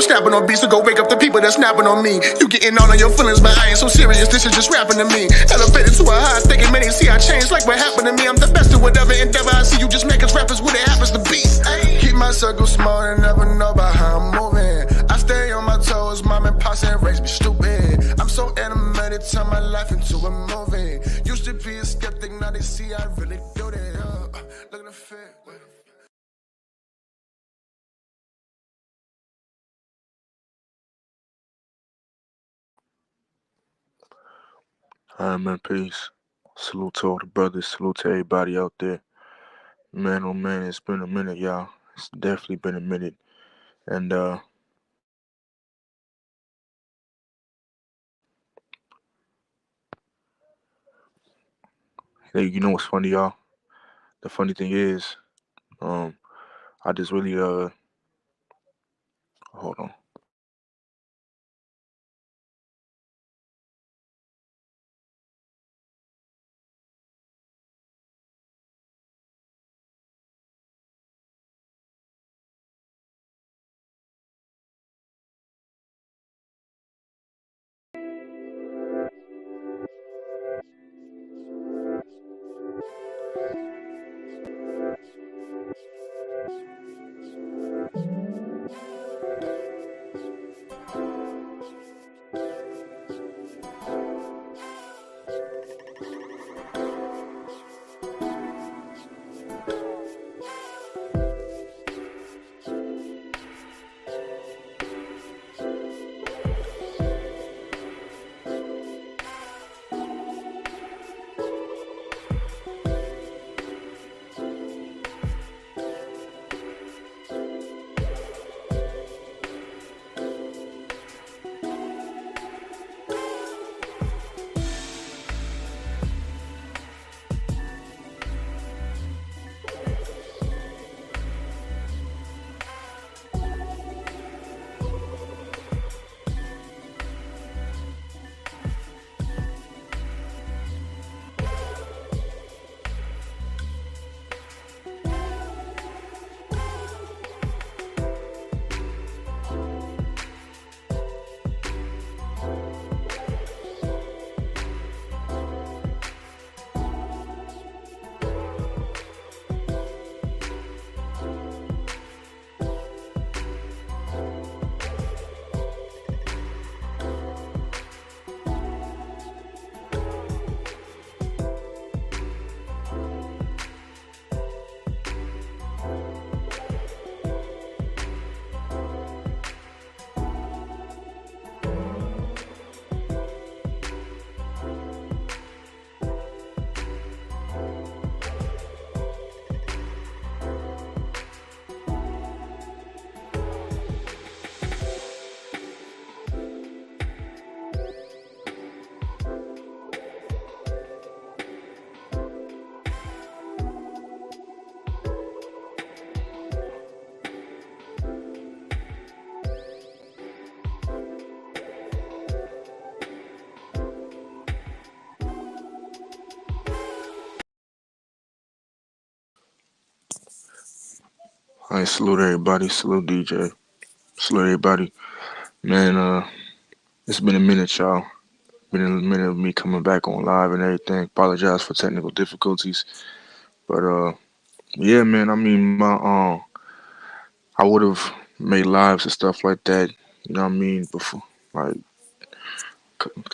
snapping on beats to go wake up the people that's snapping on me. You getting all on your feelings, but I ain't so serious. This is just rapping to me. Elevated to a high, thinking many see I changed like what happened to me. I'm the best at whatever endeavor I see. You just make us rappers what it happens to be. Keep my circle small and never know about how I'm moving. I stay on my toes, mom and pops and raised me stupid. I'm so animated, turn my life into a movie. Used to be a skeptic, now they see I really do that. Look at the fit. Alright, man, peace. Salute to all the brothers. Salute to everybody out there. Man, oh man, it's been a minute, y'all. It's definitely been a minute. And, hey, you know what's funny, y'all? The funny thing is, I just really, hold on. Alright, salute everybody. Salute DJ. Salute everybody. Man, it's been a minute, y'all. Been a minute of me coming back on live and everything. Apologize for technical difficulties. But, yeah, man, I mean, I would have made lives and stuff like that, you know what I mean, before, like,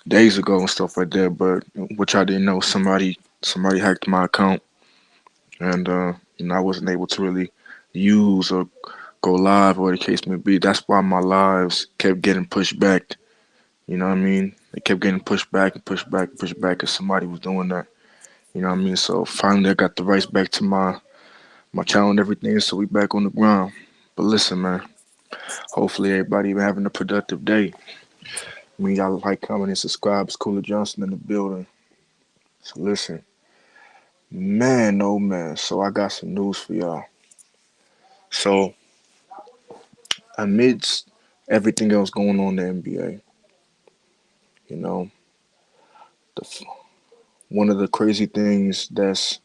days ago and stuff like that. But which I didn't know, somebody hacked my account, and I wasn't able to really use or go live or the case may be. That's why my lives kept getting pushed back. You know what I mean? They kept getting pushed back and pushed back and pushed back because somebody was doing that. You know what I mean? So finally, I got the rights back to my channel and everything. So we back on the ground. But listen, man. Hopefully, everybody been having a productive day. I mean, y'all like, comment, and subscribe. It's Cooler Johnson in the building. So listen, man, oh man. So I got some news for y'all. So amidst everything else going on in the NBA, you know, the, one of the crazy things that's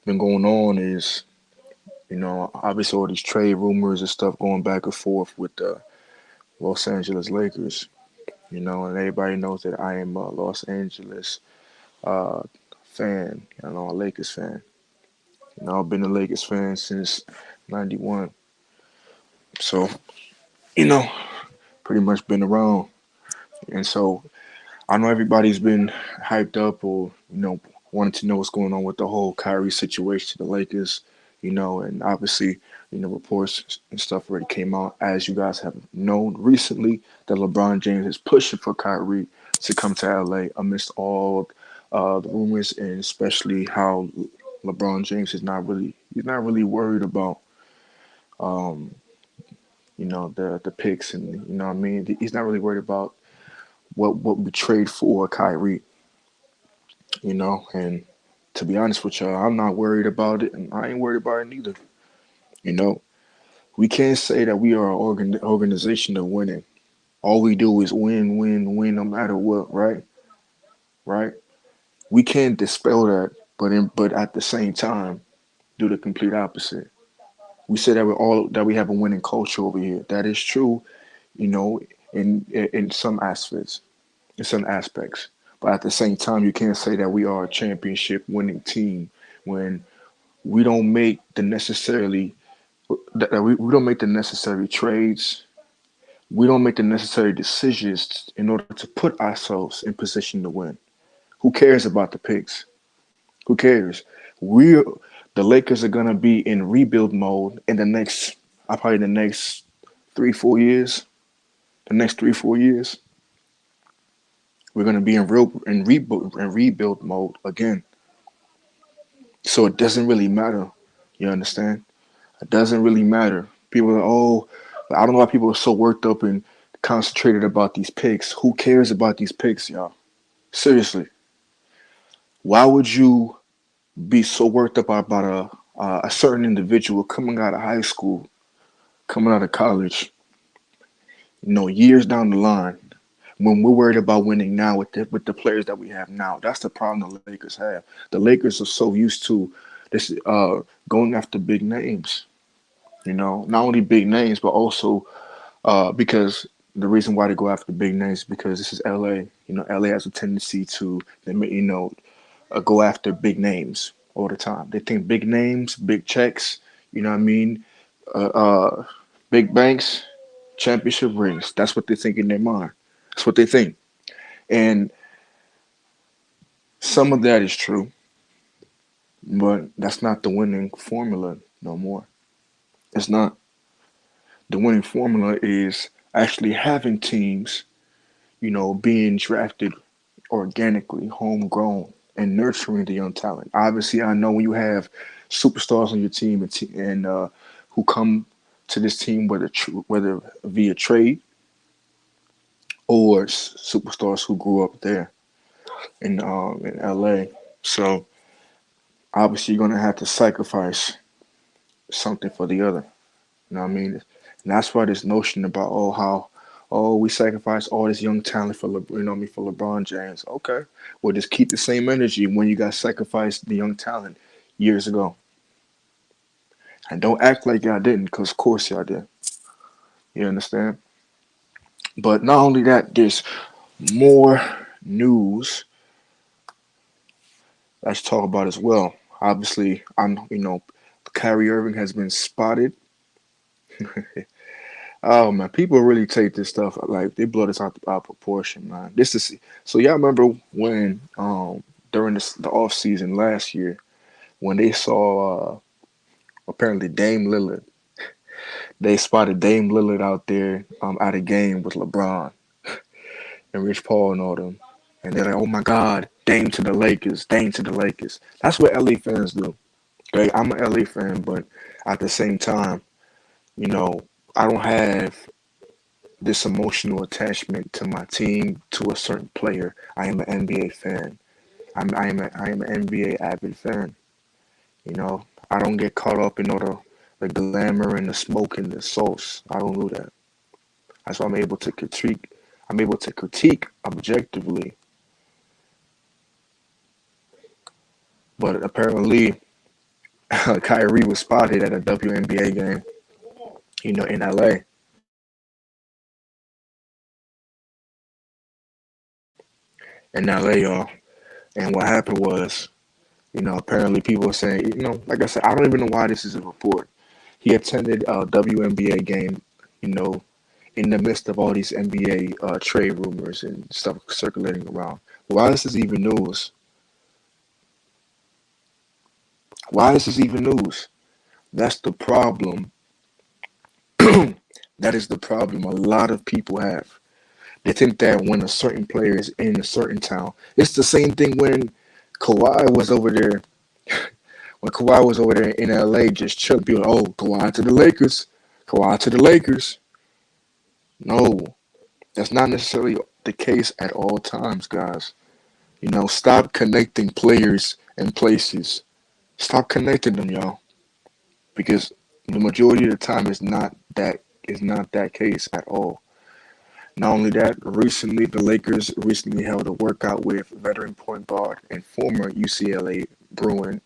been going on is, obviously all these trade rumors and stuff going back and forth with the Los Angeles Lakers. And everybody knows that I am a Los Angeles uh, fan, a Lakers fan. I've been a Lakers fan since '91, so you know, pretty much been around. And so I know everybody's been hyped up or, wanting to know what's going on with the whole Kyrie situation to the Lakers, and obviously, reports and stuff already came out, as you guys have known recently, that LeBron James is pushing for Kyrie to come to LA amidst all the rumors, and especially how LeBron James he's not really worried about, um, the picks, and what I mean. He's not really worried about what we trade for Kyrie, and to be honest with y'all, I'm not worried about it, and I ain't worried about it neither. You know, we can't say that we are an organization of winning. All we do is win, win, win, no matter what, right? Right? We can't dispel that, but at the same time, do the complete opposite. We say that we have a winning culture over here. That is true, you know, in some aspects, in some aspects. But at the same time, you can't say that we are a championship winning team when we don't make the necessarily that we don't make the necessary trades. We don't make the necessary decisions in order to put ourselves in position to win. Who cares about the picks? Who cares? We the Lakers are gonna be in rebuild mode in the next probably the next 3 4 years. The next 3 4 years, we're gonna be in rebuild mode again. So it doesn't really matter. You understand? It doesn't really matter. People are, oh, I don't know why people are so worked up and concentrated about these picks. Who cares about these picks, y'all? Seriously. Why would you be so worked up about a certain individual coming out of high school, coming out of college, years down the line, when we're worried about winning now with the players that we have now? That's the problem the Lakers have. The Lakers are so used to this going after big names. Not only big names, but also because the reason why they go after big names is because this is LA. LA has a tendency to, go after big names all the time. They think big names, big checks. You know what I mean? Uh, uh, Big banks, championship rings. That's what they think in their mind. That's what they think, and some of that is true, but that's not the winning formula no more. It's not. The winning formula is actually having teams, being drafted organically, homegrown, and nurturing the young talent. Obviously, I know when you have superstars on your team and who come to this team, whether via trade or superstars who grew up there in LA. So obviously, you're gonna have to sacrifice something for the other. You know what I mean? And that's why this notion about, we sacrifice all this young talent for for LeBron James. Okay, well, just keep the same energy when you guys sacrificed the young talent years ago, and don't act like y'all didn't, because of course y'all did. You understand? But not only that, there's more news let's talk about as well. Obviously, Kyrie Irving has been spotted. Oh man, people really take this stuff like they blow this out proportion, man. This is so y'all remember when during the off season last year when they saw apparently Dame Lillard. They spotted Dame Lillard out there at a game with LeBron and Rich Paul and all them. And they're like, oh my God, Dame to the Lakers, Dame to the Lakers. That's what LA fans do. Okay, I'm an LA fan, but at the same time, you know, I don't have this emotional attachment to my team, to a certain player. I am an NBA fan. I am an NBA avid fan. I don't get caught up in all the glamour and the smoke and the sauce. I don't do that. That's why I'm able to critique. I'm able to critique objectively. But apparently, Kyrie was spotted at a WNBA game, in LA. in LA, y'all. And what happened was, apparently people were saying, like I said, I don't even know why this is a report. He attended a WNBA game, you know, in the midst of all these NBA trade rumors and stuff circulating around. Why is this even news? Why is this even news? That's the problem. That is the problem a lot of people have. They think that when a certain player is in a certain town, it's the same thing when Kawhi was over there. When Kawhi was over there in LA, just chilling, people, oh, Kawhi to the Lakers, Kawhi to the Lakers. No, that's not necessarily the case at all times, guys. Stop connecting players and places. Stop connecting them, y'all, because the majority of the time is not that case at all. Not only that, recently the Lakers recently held a workout with veteran point guard and former UCLA Bruin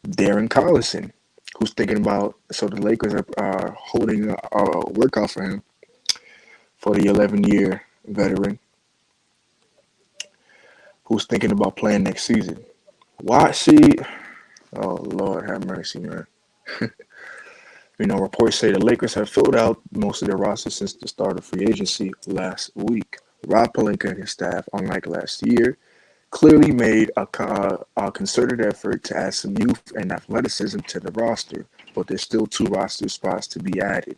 Darren Collison, who's thinking about. So the Lakers are holding a workout for him, for the 11-year veteran who's thinking about playing next season. Why? See, oh Lord, have mercy, man. Reports say the Lakers have filled out most of their roster since the start of free agency last week. Rob Pelinka and his staff, unlike last year, clearly made a concerted effort to add some youth and athleticism to the roster, but there's still 2 roster spots to be added.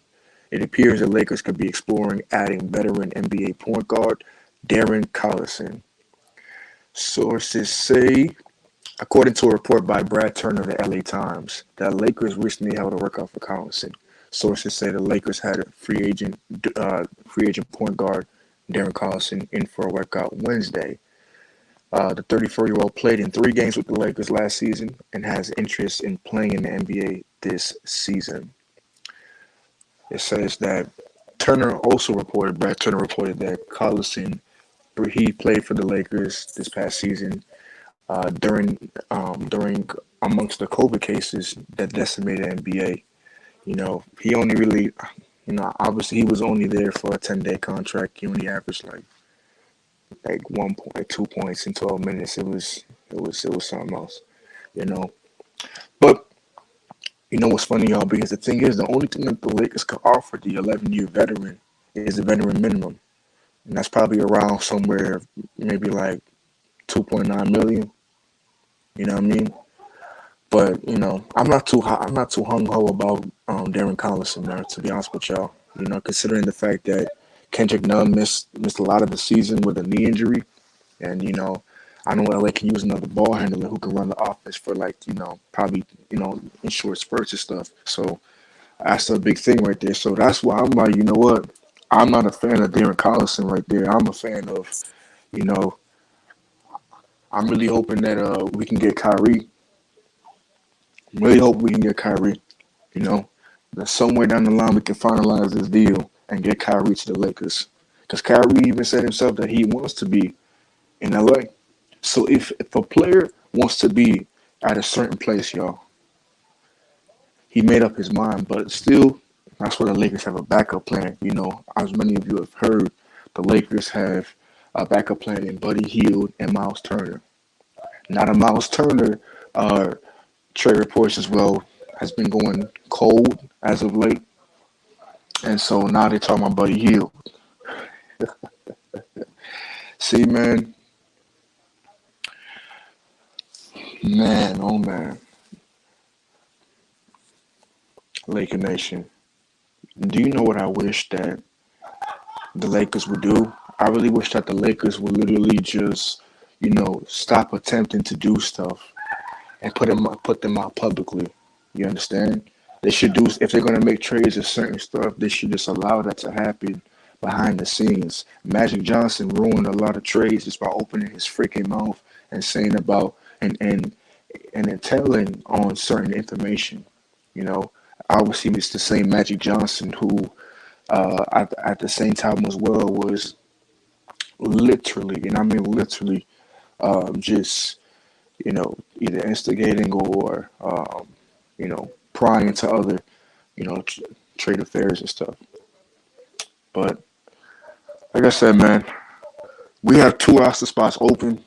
It appears the Lakers could be exploring adding veteran NBA point guard Darren Collison. Sources say, according to a report by Brad Turner of the LA Times, that Lakers recently held a workout for Collison. Sources say the Lakers had a free agent point guard Darren Collison in for a workout Wednesday. The 34-year-old played in 3 games with the Lakers last season and has interest in playing in the NBA this season. It says that Brad Turner reported that Collison, he played for the Lakers this past season during amongst the COVID cases that decimated NBA. He only really, obviously he was only there for a 10-day contract. He only averaged like 1 point, 2 points in 12 minutes. It was something else, But what's funny, y'all? Because the thing is, the only thing that the Lakers could offer the 11-year veteran is a veteran minimum, and that's probably around somewhere maybe like 2.9 million. You know what I mean? But I'm not too hung ho about Darren Collison, man, to be honest with y'all. Considering the fact that Kendrick Nunn missed a lot of the season with a knee injury, and I know LA can use another ball handler who can run the offense for probably in short spurts and stuff. So that's a big thing right there. So that's why I'm like, you know what? I'm not a fan of Darren Collison right there. I'm a fan of, I'm really hoping that we can get Kyrie. Really hope we can get Kyrie. That somewhere down the line we can finalize this deal and get Kyrie to the Lakers. Because Kyrie even said himself that he wants to be in LA. So if a player wants to be at a certain place, y'all, he made up his mind. But still, that's why the Lakers have a backup plan. As many of you have heard, the Lakers have a backup plan in Buddy Hield and Miles Turner. Now the Miles Turner trade reports as well has been going cold as of late. And so now they're talking about Buddy Hield. See, man, oh man. Laker Nation, do you know what I wish that the Lakers would do? I really wish that the Lakers would literally just, stop attempting to do stuff and put them out publicly. You understand? They should do, if they're going to make trades of certain stuff, they should just allow that to happen behind the scenes. Magic Johnson ruined a lot of trades just by opening his freaking mouth and saying about and then telling on certain information. Obviously it's the same Magic Johnson who at the same time as well was literally, and I mean literally, just either instigating or prying into other trade affairs and stuff. But like I said, man, We have 2 roster spots open,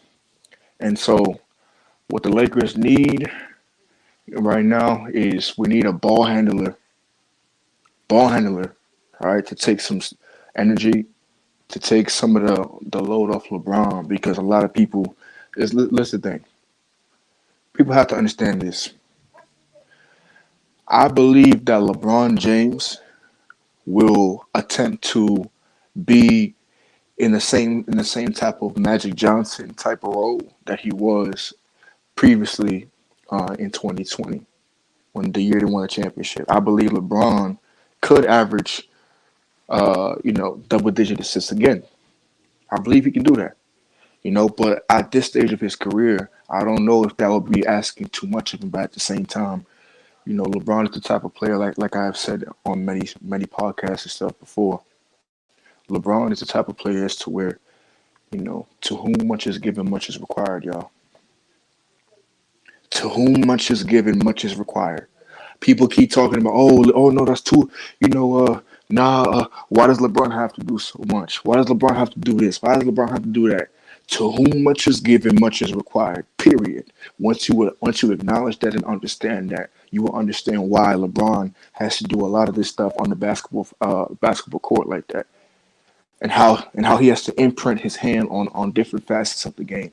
and so what the Lakers need right now is we need a ball handler, all right, to take some energy, to take some of the load off LeBron, because a lot of people is listen thing. People have to understand this. I believe that LeBron James will attempt to be in the same type of Magic Johnson type of role that he was previously in 2020 when the year they won the championship. I believe LeBron could average double digit assists again. I believe he can do that. But at this stage of his career, I don't know if that would be asking too much of him. But at the same time, LeBron is the type of player like I've said on many podcasts and stuff before. LeBron is the type of player as to where, to whom much is given, much is required, y'all. To whom much is given, much is required. People keep talking about, oh no, that's too, why does LeBron have to do so much? Why does LeBron have to do this? Why does LeBron have to do that? To whom much is given, much is required. Period. Once you acknowledge that and understand that, you will understand why LeBron has to do a lot of this stuff on the basketball court like that, and how he has to imprint his hand on different facets of the game.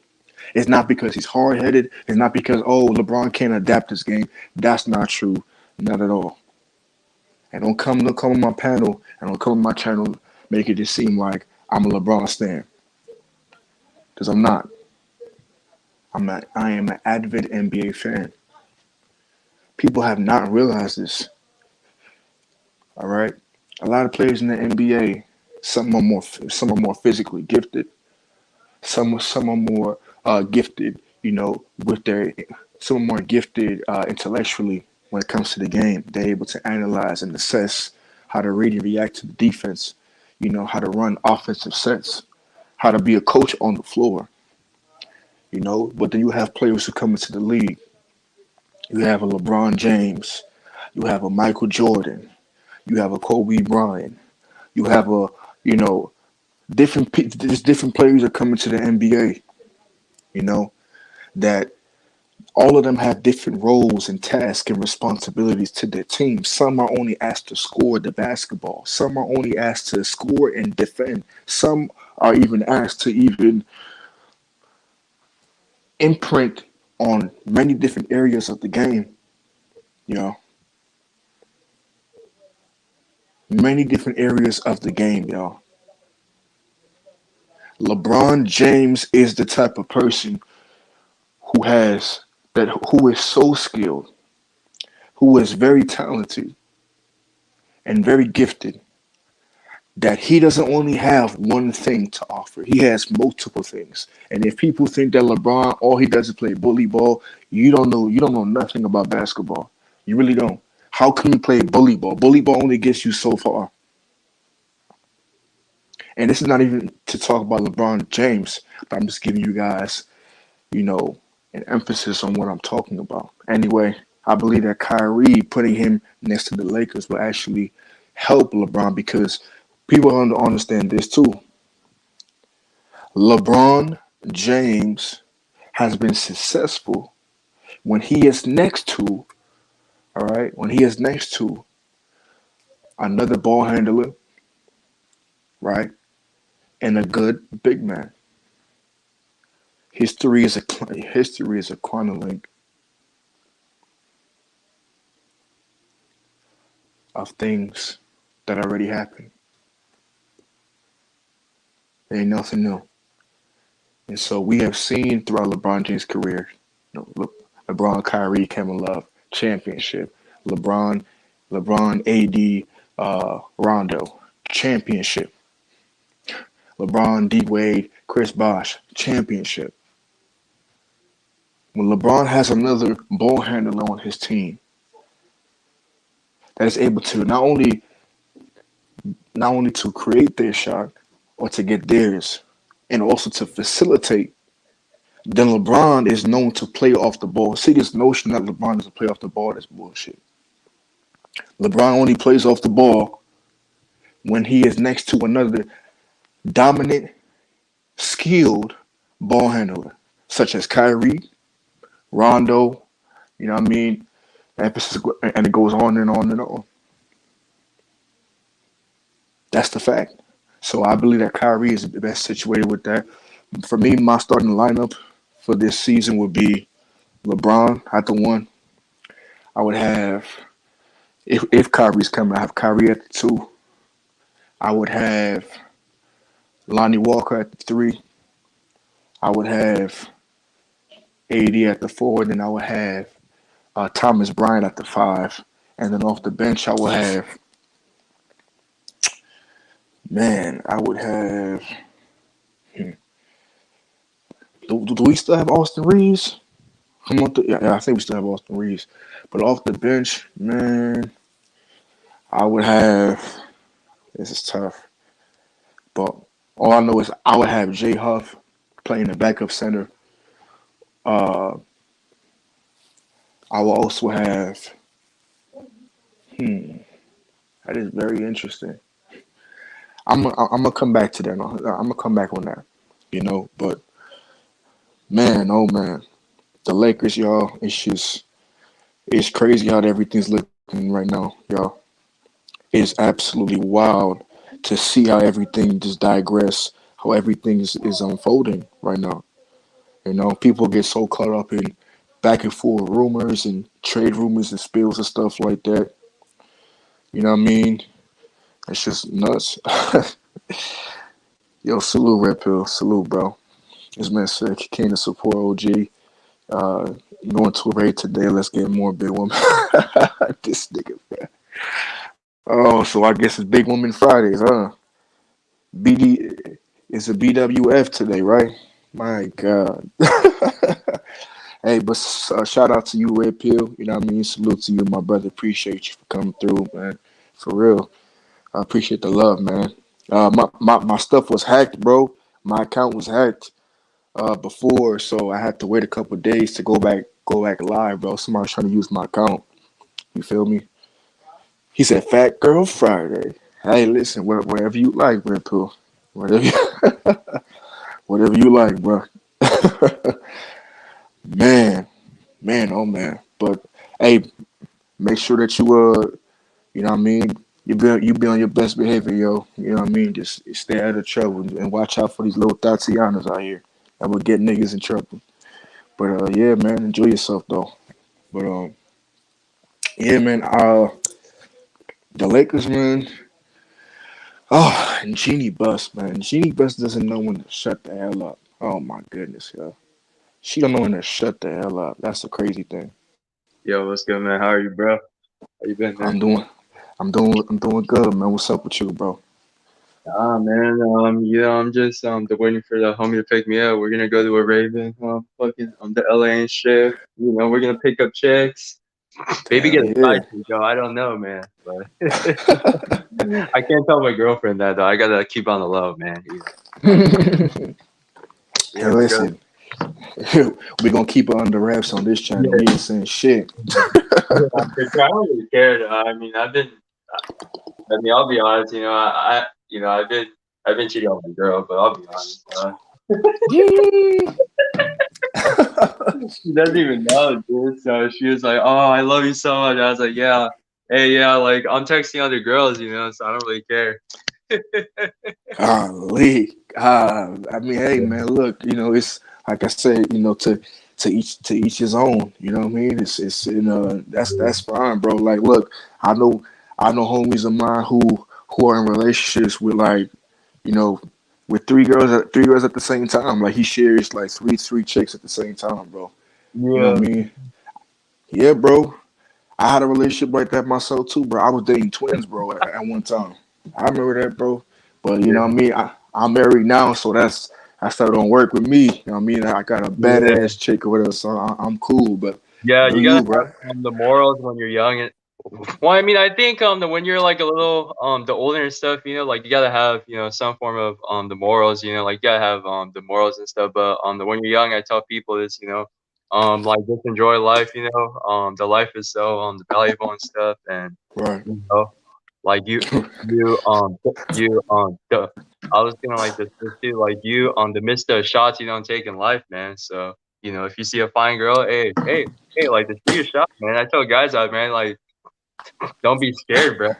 It's not because he's hard-headed. It's not because, LeBron can't adapt his game. That's not true. Not at all. And don't come on my panel and don't come on my channel make it just seem like I'm a LeBron stan. Because I'm not. I am an avid NBA fan. People have not realized this. All right? A lot of players in the NBA, some are more physically gifted. Some are more gifted, some are more gifted intellectually when it comes to the game. They're able to analyze and assess how to read and react to the defense, how to run offensive sets, how to be a coach on the floor, But then you have players who come into the league. You have a LeBron James. You have a Michael Jordan. You have a Kobe Bryant. You have different players are coming to the NBA, that all of them have different roles and tasks and responsibilities to their team. Some are only asked to score the basketball. Some are only asked to score and defend. Some are even asked to even imprint on many different areas of the game, Many different areas of the game, y'all. LeBron James is the type of person who is so skilled, who is very talented and very gifted, that he doesn't only have one thing to offer. He has multiple things. And if people think that LeBron, all he does is play bully ball, you don't know nothing about basketball. You really don't. How can you play bully ball? Bully ball only gets you so far. And this is not even to talk about LeBron James, but I'm just giving you guys, an emphasis on what I'm talking about. Anyway, I believe that Kyrie putting him next to the Lakers will actually help LeBron, because people don't understand this too. LeBron James has been successful when he is next to, another ball handler, right? And a good big man. History is a chronology of things that already happened. There ain't nothing new. And so we have seen throughout LeBron James' career, LeBron, Kyrie, Kevin Love, championship. LeBron, AD, Rondo, championship. LeBron, D Wade, Chris Bosh, championship. When LeBron has another ball handler on his team that is able to not only to create their shot or to get theirs, and also to facilitate, then LeBron is known to play off the ball. See, this notion that LeBron doesn't play off the ball is bullshit. LeBron only plays off the ball when he is next to another dominant skilled ball handler, such as Kyrie, Rondo, you know what I mean? Emphasis, and it goes on and on and on. That's the fact. So I believe that Kyrie is the best situated with that. For me, my starting lineup for this season would be LeBron at the one. I would have if Kyrie's coming, I have Kyrie at the two. I would have Lonnie Walker at the three. I would have AD at the four, and then I would have Thomas Bryant at the five. And then off the bench, I would have man. I would have. hmm, do we still have Austin Reeves? Yeah, I think we still have Austin Reeves. But off the bench, man, I would have. This is tough. But all I know is I would have Jay Huff playing the backup center. Uh, I will also have. Hmm, that is very interesting. I'm gonna come back to that. I'm gonna come back on that. But man, oh man, the Lakers, y'all. It's crazy how everything's looking right now, y'all. It's absolutely wild to see how everything just digress, how everything is unfolding right now. People get so caught up in back and forth rumors and trade rumors and spills and stuff like that. You know what I mean? It's just nuts. Yo, salute Red Pill, salute, bro. This man said he came to support OG. Uh, Going to a raid today. Let's get more big women. This nigga, man. Oh, so I guess it's Big Woman Fridays, huh? BD, it's a BWF today, right? My God. Hey, but shout out to you, Red Pill. You know what I mean? Salute to you, my brother. Appreciate you for coming through, man. For real. I appreciate the love, man. My stuff was hacked, bro. My account was hacked before, so I had to wait a couple of days to go back live, bro. Somebody's trying to use my account. You feel me? He said, "Fat Girl Friday." Hey, listen, whatever you like, Red Pill. Whatever, whatever you like, bro. Man, man, oh man. But hey, make sure that you know what I mean. You be on your best behavior, yo. You know what I mean. Just stay out of trouble and watch out for these little Tatianas out here that will get niggas in trouble. But yeah, man, enjoy yourself though. But yeah, man. The Lakers, man. Oh, and Jeannie Buss, man. Jeannie Buss doesn't know when to shut the hell up. Oh my goodness, yo. She don't know when to shut the hell up. That's the crazy thing. Yo, what's good, man? How are you, bro? How you been, man? I'm doing, I'm doing good, man. What's up with you, bro? Ah, man. I'm just waiting for the homie to pick me up. We're gonna go to a Raven, fucking the LA and shit. We're gonna pick up chicks. Maybe Hell get yeah. spicy, yo. I don't know, man. But I can't tell my girlfriend that though. I gotta keep on the low, man. Hey, Yeah, my girl. listen, we gonna keep it under wraps on this channel. Yeah, We ain't saying shit. yeah. I don't really care. I mean, I'll be honest. I've been cheating on my girl, but I'll be honest. Yeah. She doesn't even know, dude. So she was like, "Oh, I love you so much." I was like, "Yeah, hey, yeah." Like I'm texting other girls, so I don't really care. Golly. I mean, hey man, look, it's like I said, to each his own. You know what I mean? It's that's fine, bro. Like, look, I know I know homies of mine who are in relationships with like, you know, with three girls at the same time. Like he shares like three chicks at the same time, bro. You know Yeah, what I mean? Yeah, bro. I had a relationship like that myself too, bro. I was dating twins, bro, at one time. I remember that, bro. But you know yeah, what I mean? I'm married now, so that's that don't work with me. You know what I mean? I got a yeah, badass chick or whatever, so I'm cool. But yeah. do You gotta you, bro? have the morals when you're young. And well, I mean, I think when you're like a little the older and stuff, like you gotta have some form of the morals. Like you gotta have the morals and stuff. But when you're young, I tell people this. Like just enjoy life. The life is so valuable and stuff, and Right. you know. like the, I was gonna like this too, like the midst of shots you don't take in life, man. So if you see a fine girl, hey, like just shoot your shot, man. I tell guys out, man, like don't be scared, bro,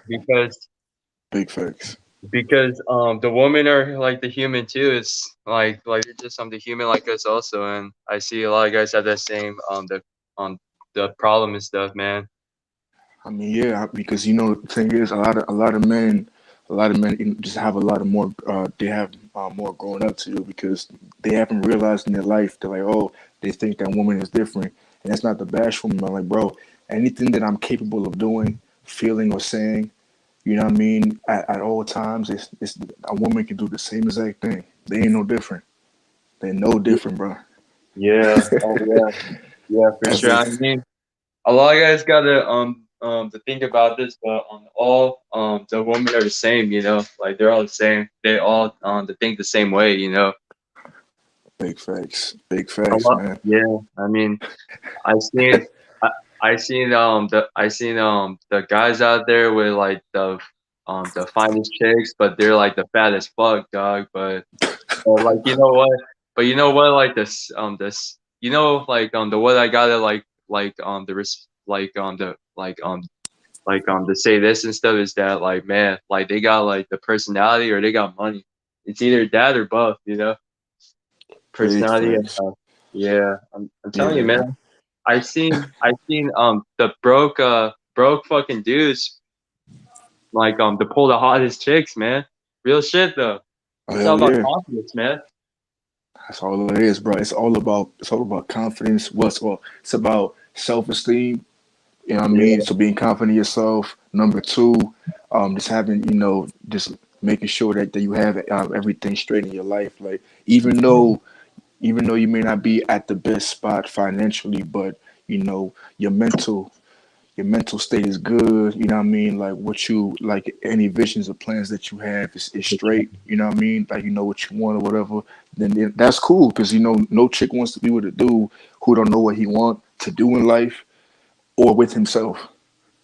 Big facts. because the women are like the human too. It's like they're just the human like us also, and I see a lot of guys have that same the problem and stuff, man. I mean, yeah, because you know the thing is, a lot of men just have a lot of more. They have more growing up to do because they haven't realized in their life. They're like, oh, they think that woman is different, and that's not the bashful woman. I'm like, bro, anything that I'm capable of doing, feeling, or saying, you know what I mean, at all times, it's a woman can do the same exact thing. They ain't no different. They're no different, bro. Yeah, oh yeah, for That's sure. I it. mean, a lot of guys gotta to think about this, but all the women are the same, like they're all the same. They all to think the same way, Big facts. Big A facts, lot, man. yeah. I mean, I seen I, I seen the guys out there with like the finest chicks, but they're like the fattest fuck, dog. But like you know what, like this like the what I gotta like the the to say this and stuff is that like man, like they got like the personality or they got money. It's either that or both, Big personality and facts. yeah. I'm telling you, Yeah, man. I seen the broke fucking dudes like to pull the hottest chicks, man. Real shit though. It's all hell about yeah. confidence, man. That's all it is, bro. It's all about confidence. It's about self esteem. You know what I mean? Yeah, So being confident in yourself. Number two, just having just making sure that you have everything straight in your life. Like even though you may not be at the best spot financially, but you know your mental your mental state is good, you know what I mean? Like what you like any visions or plans that you have is straight, you know what I mean? Like you know what you want or whatever, then that's cool because no chick wants to be with a dude who don't know what he want to do in life or with himself.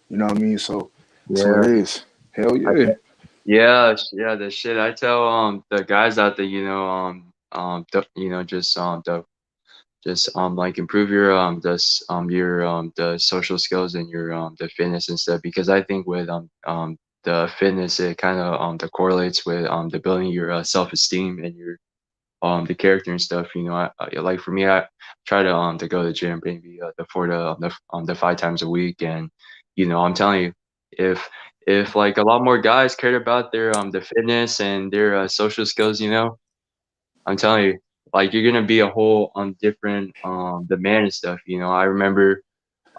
You know what I mean? So it yeah. is. Hell I yeah. tell, yeah, yeah. The shit I tell the guys out there, just like improve your your the social skills and your the fitness and stuff because I think with the fitness it kind of the correlates with the building your self esteem and your the character and stuff. Like for me, I try to go to the gym maybe the 4 to 5 times a week, and I'm telling you, if like a lot more guys cared about their the fitness and their social skills, I'm telling you, like you're gonna be a whole different the man and stuff. I remember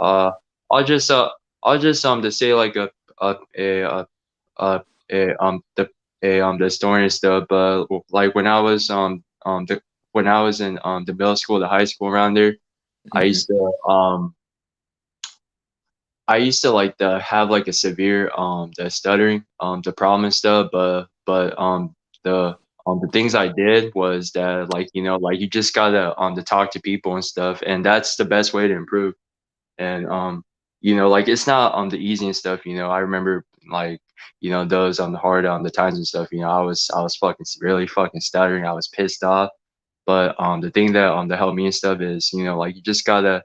uh I'll just to say like a, a, the story and stuff, but like when I was in the middle school, the high school around there, I Hmm. used to um I used to like to have like a severe the stuttering the problem and stuff, but the things I did was that like like you just gotta to talk to people and stuff, and that's the best way to improve. And like it's not on the easy and stuff. I remember like those on the hard on the times and stuff. I was fucking really fucking stuttering. I was pissed off. But the thing that helped me and stuff is like you just gotta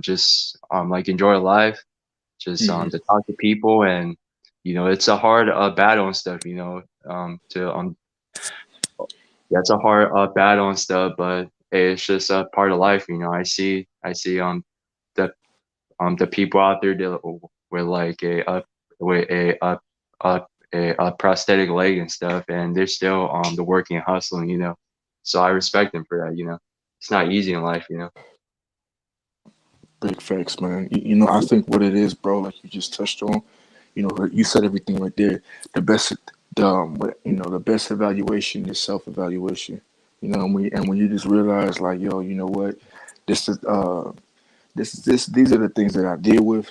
just like enjoy life, just Hmm. to talk to people, and it's a hard battle and stuff. To Yeah, it's a hard battle and stuff, but hey, it's just a part of life. I see the people out there that with like with a, a prosthetic leg and stuff, and they're still the working and hustling. So I respect them for that. It's not easy in life. Big facts, man. I think what it is, bro, like you just touched on, you said everything right there. The best, the best evaluation is self-evaluation. And when you just realize, like, yo, you know what, this is, these are the things that I deal with.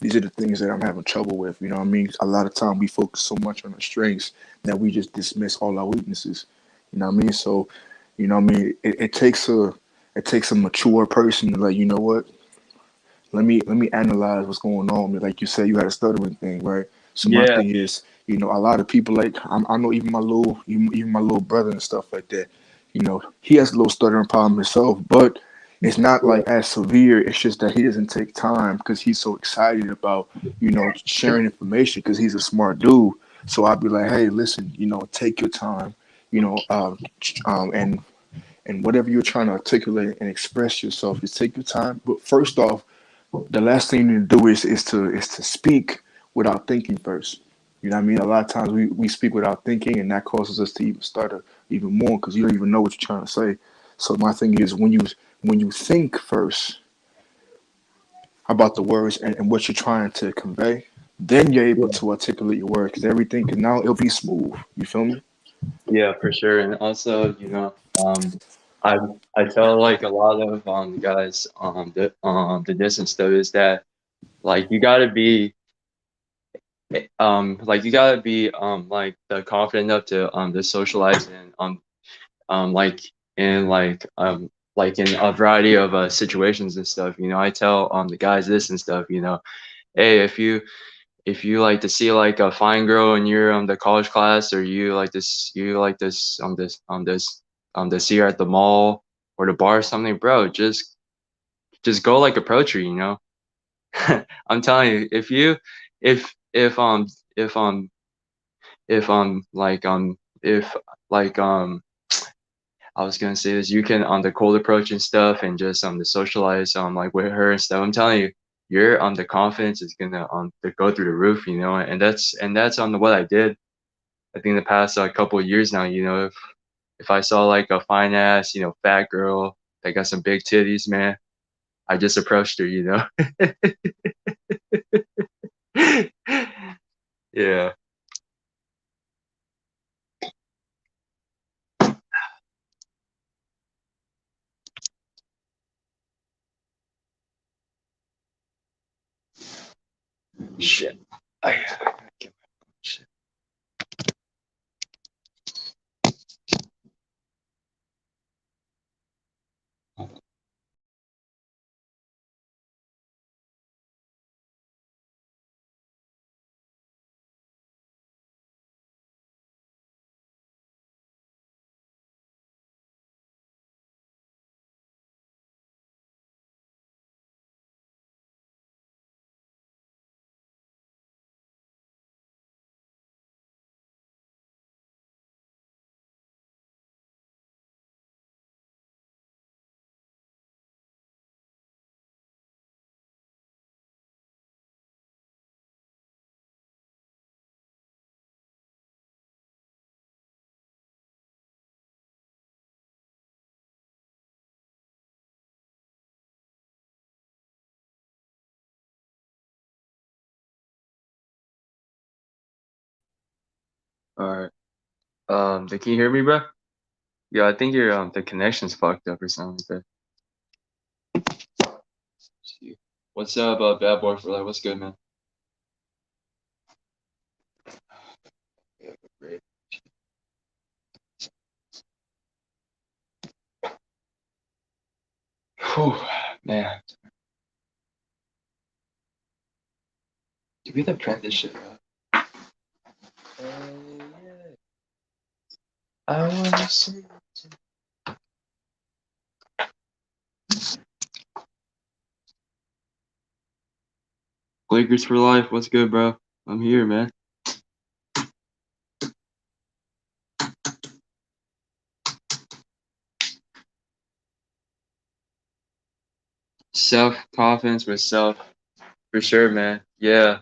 These are the things that I'm having trouble with. You know what I mean? A lot of time we focus so much on our strengths that we just dismiss all our weaknesses. You know what I mean? So, it takes a mature person to like, you know what? Let me analyze what's going on. Like you said, you had a stuttering thing, right? So my Yeah. thing is, a lot of people like I know even my little brother and stuff like that. He has a little stuttering problem himself, but it's not Yeah. like as severe. It's just that he doesn't take time because he's so excited about sharing information because he's a smart dude. So I'd be like, hey, listen, take your time, you know, and whatever you're trying to articulate and express yourself, just take your time. But first off, the last thing you need to do is to speak without thinking first. You know what I mean? A lot of times we speak without thinking, and that causes us to even stutter even more because you don't even know what you're trying to say. So my thing is when you think first about the words and what you're trying to convey, then you're able Yeah. to articulate your words because everything can now it'll be smooth. You feel me? Yeah, for sure. And also, I I tell like a lot of guys the distance stuff is that like you gotta be like you gotta be like the confident enough to socialize and like in like in a variety of situations and stuff. I tell the guys this and stuff. Hey, if you like to see like a fine girl in your the college class, or you like to see her at the mall or the bar or something, bro, just go like approach her. I'm telling you, if if if like if like I was gonna say this, you can on the cold approach and stuff, and just to socialize like with her and stuff. I'm telling you, your the confidence is gonna to go through the roof, and that's on the what I did. I think the past couple of years now, if I saw like a fine ass, fat girl that got some big titties, man, I just approached her. Yeah. Shit. I get my shit. All right. Can you hear me, bro? Yeah, I think your the connection's fucked up or something like that. See. What's up, Bad Boy for Life? What's good, man? Yeah, great. Whew, man. Do we have to print this shit, bro? Yeah. I wanna see. Lakers for life. What's good, bro? I'm here, man. Self confidence with self, for sure, man. Yeah,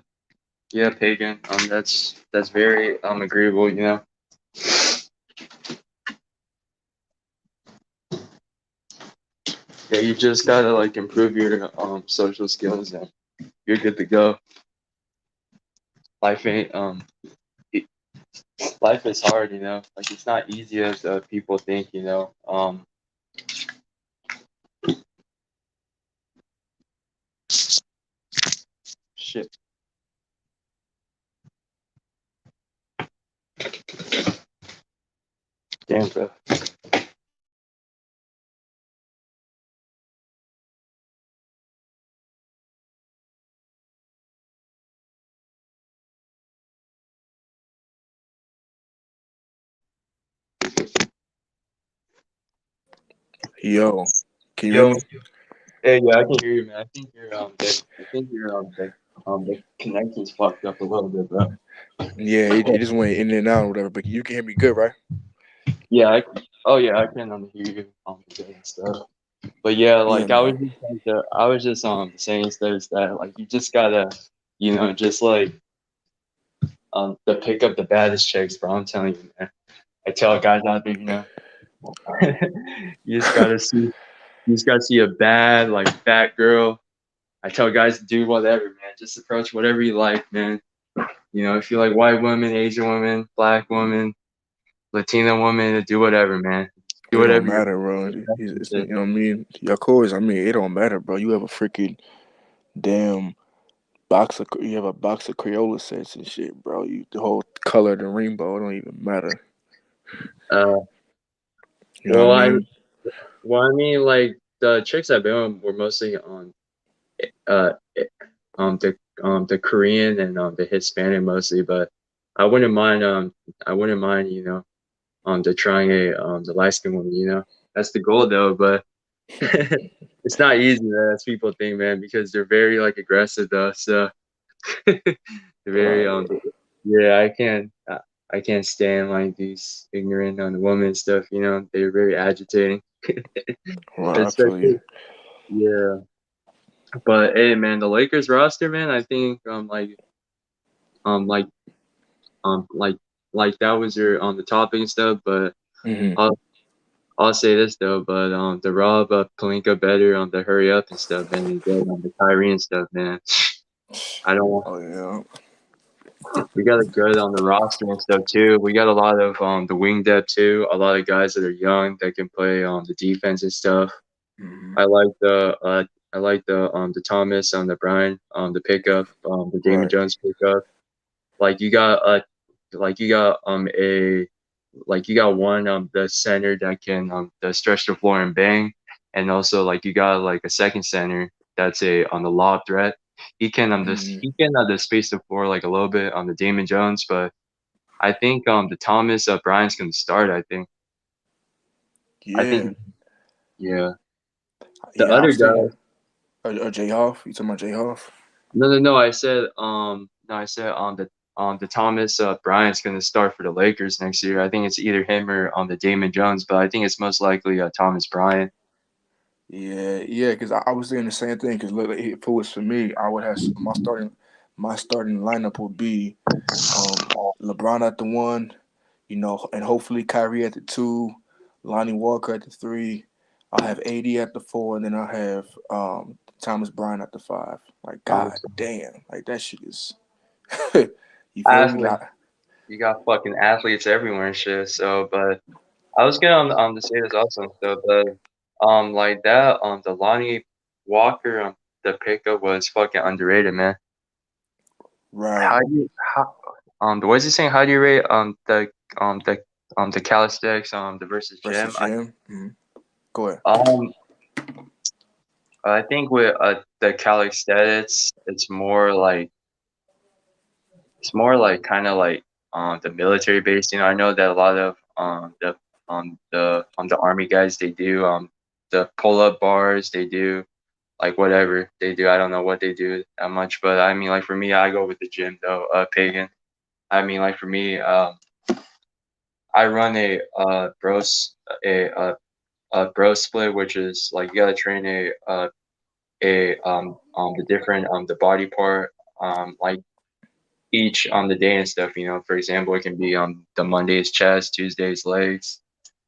yeah, pagan. That's very agreeable. Yeah, you just gotta like improve your social skills, and you're good to go. Life ain't it- life is hard. Like it's not easy as people think. Shit. Damn, bro. Yo, can you hear Yo, me? hey, yeah, I can hear you, man. I think your the connection's fucked up a little bit, bro. Yeah, it just went in and out or whatever, but you can hear me good, right? Yeah, oh yeah, I can hear you good and stuff. But yeah, Yeah, like man. I was just saying instead that like you just gotta, just like to pick up the baddest chicks, bro. I'm telling you, man. I tell guys out there, you just gotta see you just gotta see a bad like fat girl. I tell guys to do whatever, man. Just approach whatever you like, man. If you like white women, Asian women, black women, Latina women, do whatever, man. Do It don't whatever you're matter, bro. You shit. know what I mean? Your course, I mean, it don't matter, bro. You have a freaking damn you have a box of Crayola sets and shit, bro. The whole color of the rainbow, it don't even matter. Uh, You know what I well, mean? like the chicks I've been with were mostly on uh the Korean and the Hispanic mostly, but I wouldn't mind the trying the light skin woman, That's the goal though, but it's not easy, man, as people think, man, because they're very like aggressive though. So they're very Right, yeah, I can't stand like these ignorant on the woman stuff, They're very agitating. right. I feel you. Especially yeah. But hey man, the Lakers roster, man, I think um like like that was your on the topic and stuff, but Hmm. I'll I'll say this though, but the Rob Palinka better on the hurry up and stuff, and he did on the Kyrie and stuff, man. I don't want Oh yeah. we got a good on the roster and stuff too. We got a lot of the wing depth too. A lot of guys that are young that can play the defense and stuff. Hmm. I like the Thomas on the Brian the pickup the Damon Right. Jones pickup. Like you got a like you got one the center that can the stretch the floor and bang, and also like you got like a second center that's a on the lob threat. Hmm. He can the space the floor like a little bit on the Damon Jones, but I think the Thomas Bryant's gonna start. I Yeah. think yeah. The Yeah. I other was thinking. guy Jay Hoff. You talking about Jay Hoff? no, I said no, I said on the Thomas Bryant's gonna start for the Lakers next year. I think it's either him or on the Damon Jones, but I think it's most likely Thomas Bryant. Yeah, yeah, because I was saying the same thing. Because look, if it was for me, I would have my starting lineup would be LeBron at the one, and hopefully Kyrie at the two, Lonnie Walker at the three. I'll have AD at the four, and then I'll have Thomas Bryant at the five. Like, god Thomas damn, like that shit is. You feel me? athlete, Like, you got fucking athletes everywhere and shit. So, but I was gonna to say this also and stuff, but like that the Lonnie Walker the pickup was fucking underrated, man. right How do you how what is he saying? How do you rate the calisthenics the versus versus gym? Jim. Mhm. Go ahead. Um I think with the calisthenics, it's more like kind of like the military based. I know that a lot of the army guys they do the pull up bars, they do like whatever they do. I don't know what they do that much, but I mean like for me, I go with the gym though. Pagan. I mean like for me, I run a bro split, which is like you gotta train the different the body part like each on the day and stuff. For example, it can be on the Mondays chest, Tuesdays legs,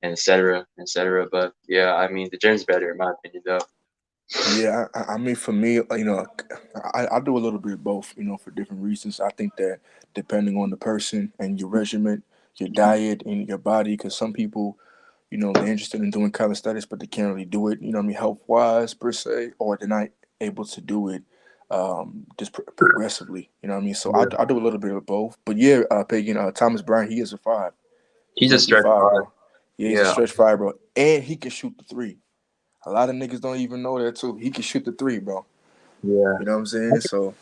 and etc. etc. But yeah, I mean the gym's better in my opinion though. Yeah, I mean, for me, I do a little bit of both, for different reasons. I think that depending on the person and your regimen, your diet, and your body, because some people, they're interested in doing calisthenics, but they can't really do it, what I mean, health wise per se, or they're not able to do it just progressively, what I mean. So Yeah. I do a little bit of both. But yeah, Pagan, Thomas Bryant, he is a five. He's He's a actually stretch five, five. bro. Yeah, he's a Yeah, stretch five, bro, and he can shoot the three. A lot of niggas don't even know that too. He can shoot the three, bro. yeah, You know what I'm saying? So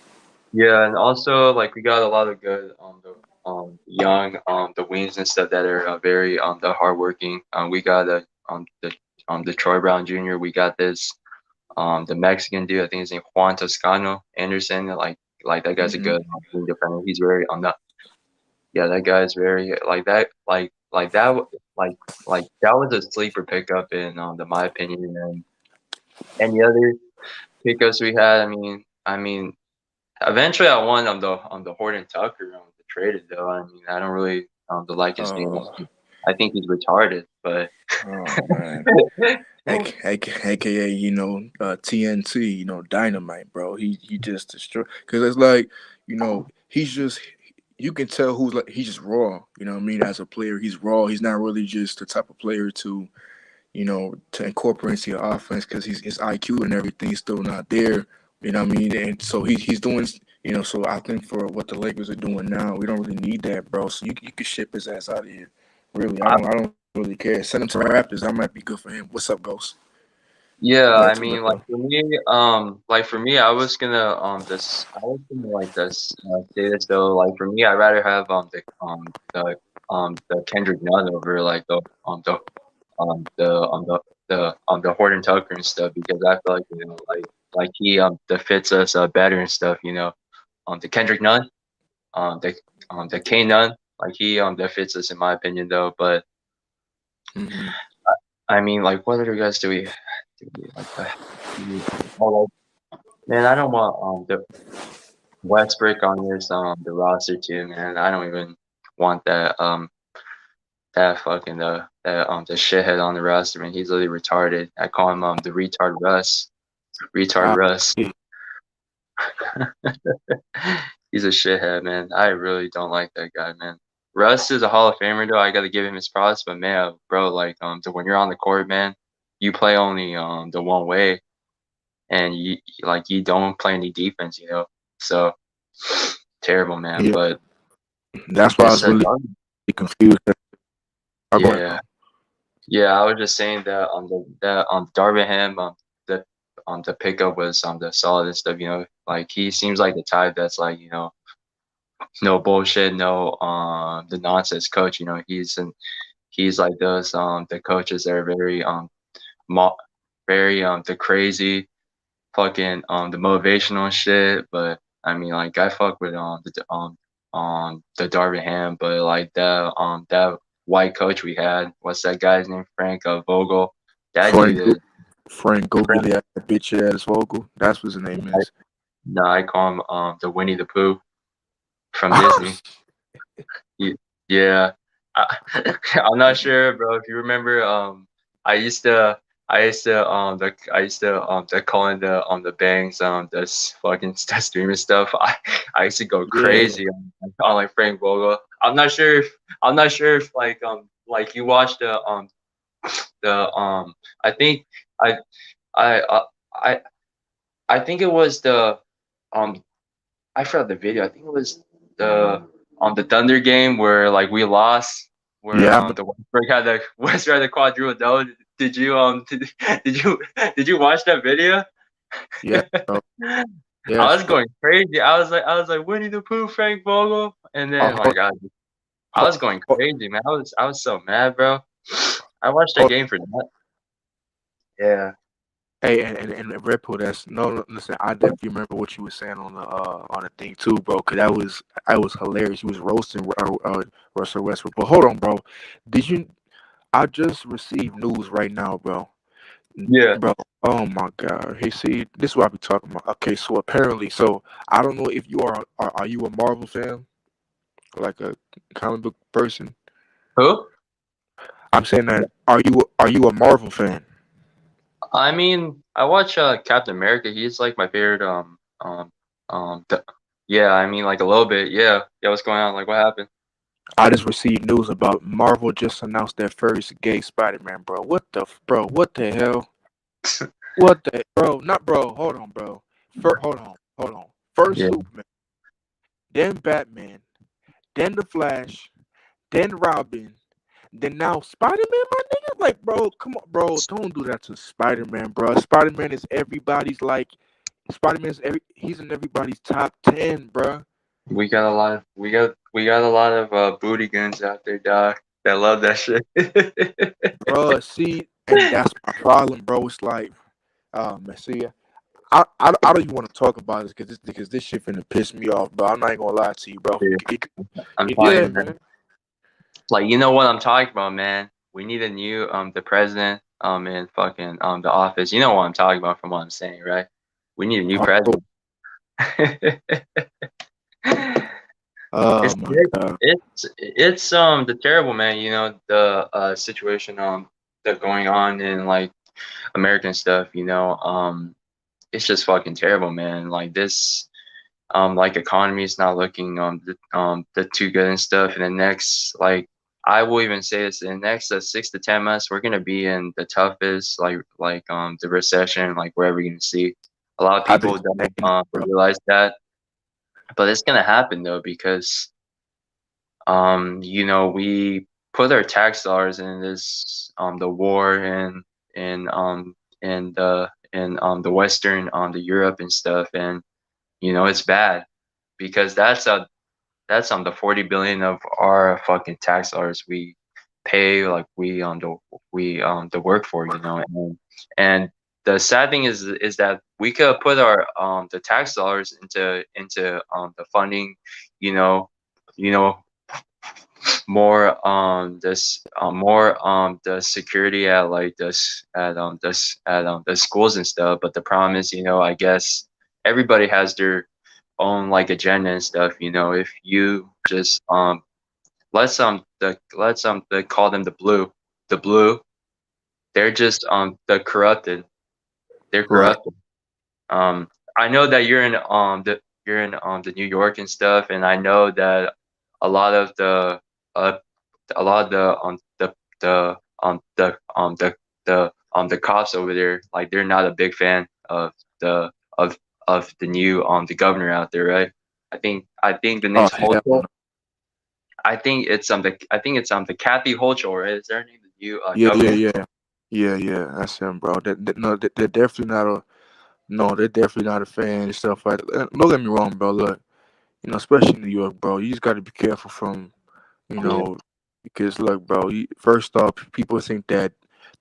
yeah, and also like we got a lot of good the young the wings and stuff that are very the hardworking. We got the Troy Brown Jr. We got this the Mexican dude. I think his name Juan Toscano Anderson. Like that guy's a Hmm. good defender. He's very on the yeah. That guy's very like that like that like that was a sleeper pickup in my opinion. And any other pickups we had, I mean, eventually I won on the Horton Tucker the traded though. I mean, I don't really like his game. Uh, I think he's retarded, but oh man. AKA, TNT, Dynamite, bro. He just destroyed. Because it's like, he's just, you can tell who's like, he's just raw. You know what I mean? As a player, he's raw. He's not really just the type of player to incorporate into your offense because his IQ and everything is still not there. You know what I mean? And so he's doing, so I think for what the Lakers are doing now, we don't really need that, bro. So you could ship his ass out of here. Really, I don't really care. Send him to Raptors. That might be good for him. What's up, Ghost? yeah, Go I ahead, mean, bro. like for me, I was gonna like this say this though. Like for me, I'd rather have the Kendrick Nunn over like the Horton Tucker and stuff because I feel like like he that fits us better and stuff. The Kendrick Nunn, the K Nunn, like he that fits us in my opinion though. But Hmm. I mean, like what other guys do we like? Oh, man, I don't want the Westbrook on this the roster too, man. I don't even want that fucking the shithead on the roster, man. He's literally retarded. I call him the retard Russ. Retard Ah, Russ. yeah. He's a shithead, man. I really don't like that guy, man. Russ is a Hall of Famer though. I gotta give him his props, but man, bro, like when you're on the court, man, you play only the one way, and you don't play any defense, So terrible, man. Yeah. But That's why I this was really Darvin, confused. I'll go ahead, yeah, bro. yeah. I was just saying that Darvin Ham the the pickup was the solid and stuff. Like he seems like the type that's like no bullshit, no the nonsense coach. He's like those the coaches that are very mo- very the crazy fucking the motivational shit. But I mean like I fuck with the Darvin Ham, but like that white coach we had, what's that guy's name? Frank Vogel. That Frank, dude is Frank Frank. Googly, that bitch ass vocal. That's what his name is. No, I call him the Winnie the Pooh from Disney. Ye- Yeah, I, I'm not sure, bro. If you remember, I used to, I used to call in the bangs, this fucking that streaming stuff. I used to go Yeah. crazy on like Frank Vogel. I'm not sure if like you watched the I think I I I I think it was the um I forgot the video. I think it was the the Thunder game where like we lost, where Yeah. the Westbrook had the Westbrook had the quadruple double. Did you did you watch that video? Yeah, bro. I Yes, was bro. going crazy. I was like Winnie the Pooh, Frank Vogel, and then Hold, like I was going hold, crazy, man. I was so mad, bro. I watched that hold. game for that. Yeah. Hey, and Red Pill, that's no. Listen, I definitely remember what you were saying on the thing too, bro. Cause that was hilarious. You was roasting Russell Westbrook. But hold on, bro. Did you? I just received news right now, bro. Yeah. Bro, oh my God. Hey, see, this is what I be talking about. Okay, so apparently, so I don't know if you are you a Marvel fan, like a comic book person? Who? I'm saying that. Are you a Marvel fan? I mean, I watch Captain America. He's like my favorite. Yeah. I mean, like a little bit. Yeah. Yeah. What's going on? Like, what happened? I just received news about Marvel just announced their first gay Spider-Man, bro. Bro? What the hell? What the bro? Not bro. Hold on, bro. Hold on. First Yeah. Superman, then Batman, then the Flash, then Robin, then now Spider-Man, my nigga. Like, bro, come on, bro. Don't do that to Spider-Man, bro. Spider-Man is everybody's like. He's in everybody's top 10, bro. We got a lot of booty guns out there, dog. That love that shit. Bro, see. and that's my problem, bro. It's like, man, see, I don't even want to talk about this because this shit finna piss me off, bro. I'm not even gonna lie to you, bro. Dude, I'm Yeah, telling you, man. like, you know what I'm talking about, man. We need a new the president in fucking the office. You know what I'm talking about from what I'm saying, right? We need a new Oh, president. oh It's my it, god. it's the terrible, man. You know, the situation that going on in like American stuff. You know, it's just fucking terrible, man. Like this like economy is not looking the too good and stuff. In the next, like, I will even say this, in the next 6 to 10 months, we're gonna be in the toughest the recession like we're ever gonna see. A lot of I've been people don't saying it, bro. realize that, but it's gonna happen though because you know, we put our tax dollars in this the war in the Western the Europe and stuff, and you know it's bad because that's the 40 billion of our fucking tax dollars we pay, like we work for, you know. And the sad thing is that we could put our the tax dollars into the funding, you know, you know, more the security at like this at the schools and stuff. But the problem is, you know, I guess everybody has their own like agenda and stuff. You know, if you just let's call them the blue, they're just the corrupted, they're Right. corrupted. I know that you're in the New York and stuff, and I know that a lot of the uh a lot of the cops over there, like they're not a big fan of the of the new the governor out there, right? I think the Oh name's hell Hochul. no. I think it's the Kathy Hochul, right? Is their name the new Yeah, yeah, governor? yeah, yeah, yeah. That's him, bro. No, they're definitely not a no. They're definitely not a fan and stuff like that. Don't get me wrong, bro. Look, especially in New York, bro. You just got to be careful from you Yeah, know, because look, bro. First off, people think that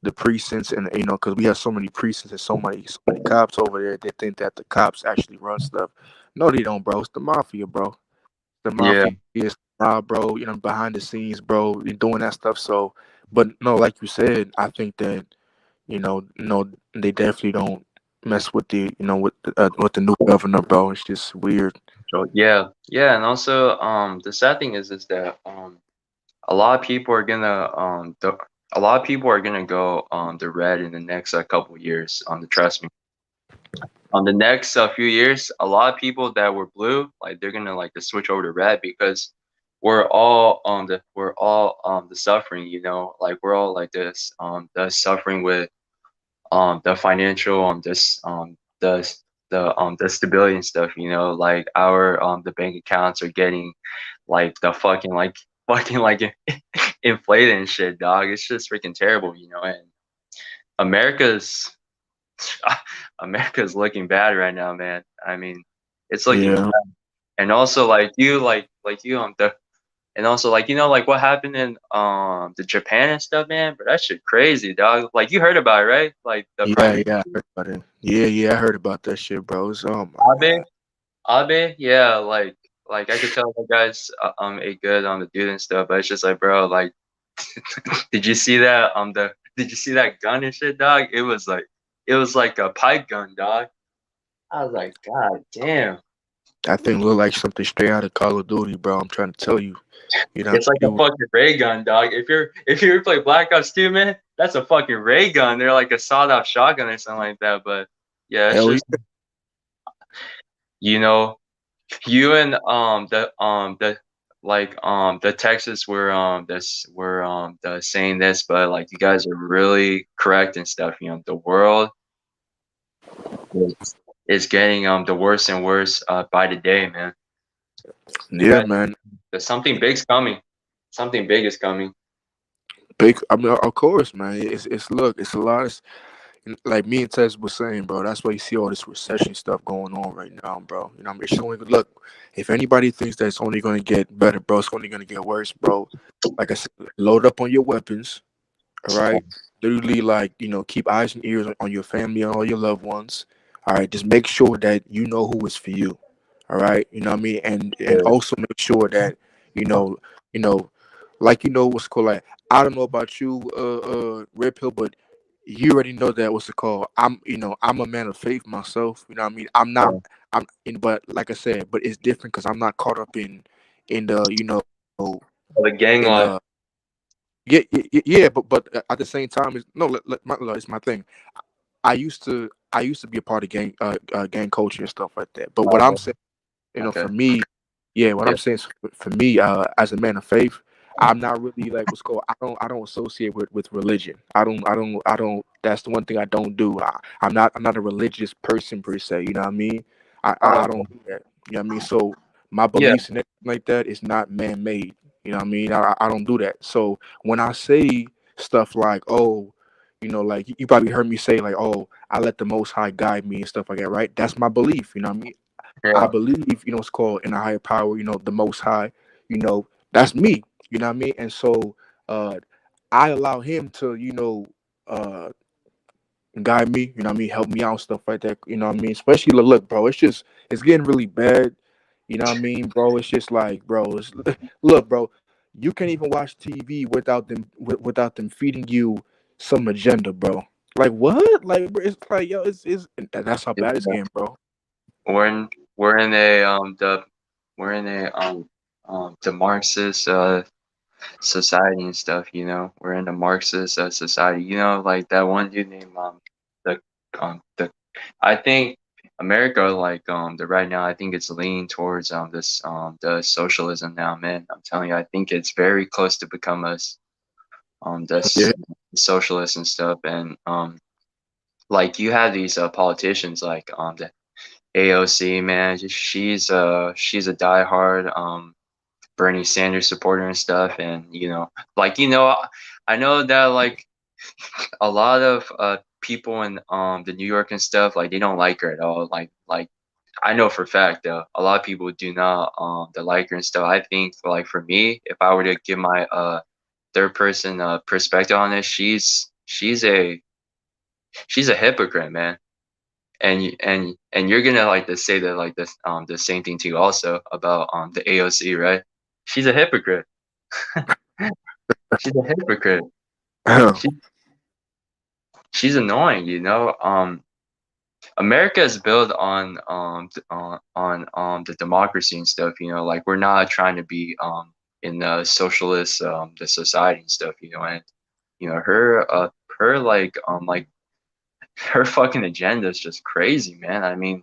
the precincts and because we have so many precincts and so many cops over there, they think that the cops actually run stuff. No, they don't, bro. It's the mafia, bro. The yeah, mafia is bro. Behind the scenes, bro, and doing that stuff. So, but no, like you said, I think that they definitely don't mess with with the new governor, bro. It's just weird. so yeah, yeah. And also, the sad thing is that a lot of people are gonna a lot of people are gonna go the red in the next couple years. Trust me. On the next few years, a lot of people that were blue, like they're gonna like to switch over to red because we're all the suffering, you know, like we're all like this the suffering with the financial the stability and stuff, you know, like our the bank accounts are getting like the fucking like fucking like inflated and shit, dog. It's just freaking terrible, you know. And America's America's looking bad right now, man. I mean, it's looking Yeah, bad. And also like you the and also like, you know, like what happened in the Japan and stuff, man. But that shit crazy, dog. Like you heard about it, right? Like the prime yeah, minister yeah. I heard about it. Yeah, yeah. I heard about that shit, bro. Oh my Abe. god. Abe, yeah, like I could tell the guy's a good on the dude and stuff, but it's just like, bro, like, did you see that did you see that gun and shit, dog? It was like a pipe gun, dog. I was like, God damn. That thing look like something straight out of Call of Duty, bro. I'm trying to tell you. You know, It's like a fucking ray gun, dog. If you ever play Black Ops 2, man, that's a fucking ray gun. They're like a sawed off shotgun or something like that. But yeah, it's hell just, yeah. you know, you and the Texas were the saying this, but like you guys are really correct and stuff. You know, the world is getting the worse and worse by the day, man. You Yeah, guys, man. there's something big's coming. Something big is coming. Big. I mean, of course, man. It's look. It's a lot. Like me and Tess was saying, bro. That's why you see all this recession stuff going on right now, bro. You know, what I mean, it's only look. If anybody thinks that it's only going to get better, bro, it's only going to get worse, bro. Like I said, load up on your weapons. All right. literally like keep eyes and ears on your family and all your loved ones. All right, just make sure that you know who is for you. All right, you know what I mean, and Yeah. also make sure that you know you know like what's called, like, I don't know about you, Red Pill, but you already know that what's it called. I'm a man of faith myself. You know what I mean. I'm not. Yeah. But like I said, but it's different because I'm not caught up in the The gang in life. yeah. But at the same time, it's no. It's my thing. I used to be a part of gang culture and stuff like that. But what I'm Okay. saying, Okay. for me, yeah, what Yeah. I'm saying is for me, as a man of faith, I'm not really like what's called. I don't associate with religion. I don't. That's the one thing I don't do. I'm not a religious person per se. You know what I mean? I Okay. don't do that. You know what I mean? So my Yeah. beliefs and everything like that is not man made. You know what I mean? I don't do that. So when I say stuff like, oh, like you probably heard me say like, oh, I let the Most High guide me and stuff like that, right? That's my belief. You know what I mean? I Yeah. believe, it's called in a higher power, the most high, that's me, you know what I mean? And so uh I allow him to, uh guide me, you know what I mean, help me out, stuff like that, you know what I mean? Especially look, bro, it's getting really bad, you know what I mean, bro? It's just like, bro, look, bro, you can't even watch TV without them feeding you some agenda, bro. Like what? Like bro, it's like yo, it's that's how bad it's Yeah. getting, bro. We're in we're in a we're in a the Marxist society and stuff, you know. We're in a Marxist society, you know, like that one dude named the I think America, like the right now, I think it's leaning towards this the socialism now, man. I'm telling you, I think it's very close to become us Yeah. this socialist and stuff. And like you have these politicians like the AOC, man. She's a diehard Bernie Sanders supporter and stuff. And like I know that like a lot of people in the New York and stuff, like they don't like her at all. Like I know for a fact a lot of people do not they like her and stuff. I think like for me, if I were to give my third person perspective on this, she's a hypocrite, man. And you're gonna like to say that like this the same thing too also about the AOC, right? She's a hypocrite. She's a hypocrite. She she's annoying, you know. America is built on the democracy and stuff, you know. Like we're not trying to be in the socialist the society and stuff, you know. And her like her fucking agenda is just crazy, man. I mean,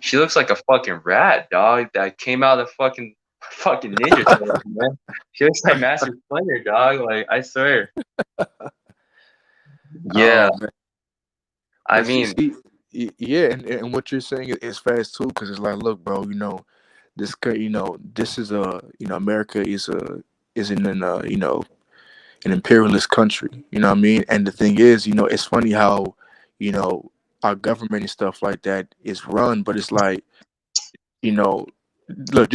she looks like a fucking rat, dog, that came out of fucking Ninja Turtles, man. She looks like Master Splinter, dog. Like I swear. Yeah, Oh man, I but see, mean, see, yeah, and what you're saying is fast too, because it's like, look, bro, this is America is in an an imperialist country, you know what I mean? And the thing is, it's funny how you know our government and stuff like that is run, but it's like, you know, look,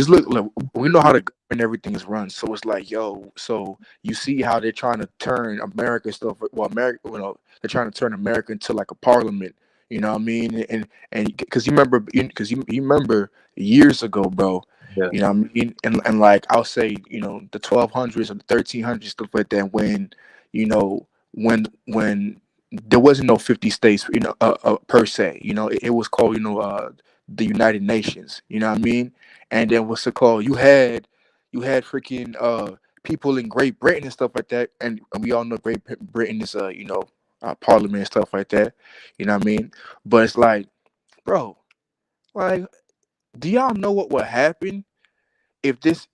we know how the government everything is run. So it's like, yo, so you see how they're trying to turn America stuff. Well, America, they're trying to turn America into like a parliament. You know what I mean? And because you remember years ago, bro. yeah, You know what I mean? And like I'll say, the 1200s or the 1300s stuff like that. You know, when there wasn't no 50 states, per se. It was called, the United Nations. You know what I mean? And then what's it called? You had freaking people in Great Britain and stuff like that, and we all know Britain is parliament and stuff like that. You know what I mean? But it's like, bro, like, do y'all know what would happen if this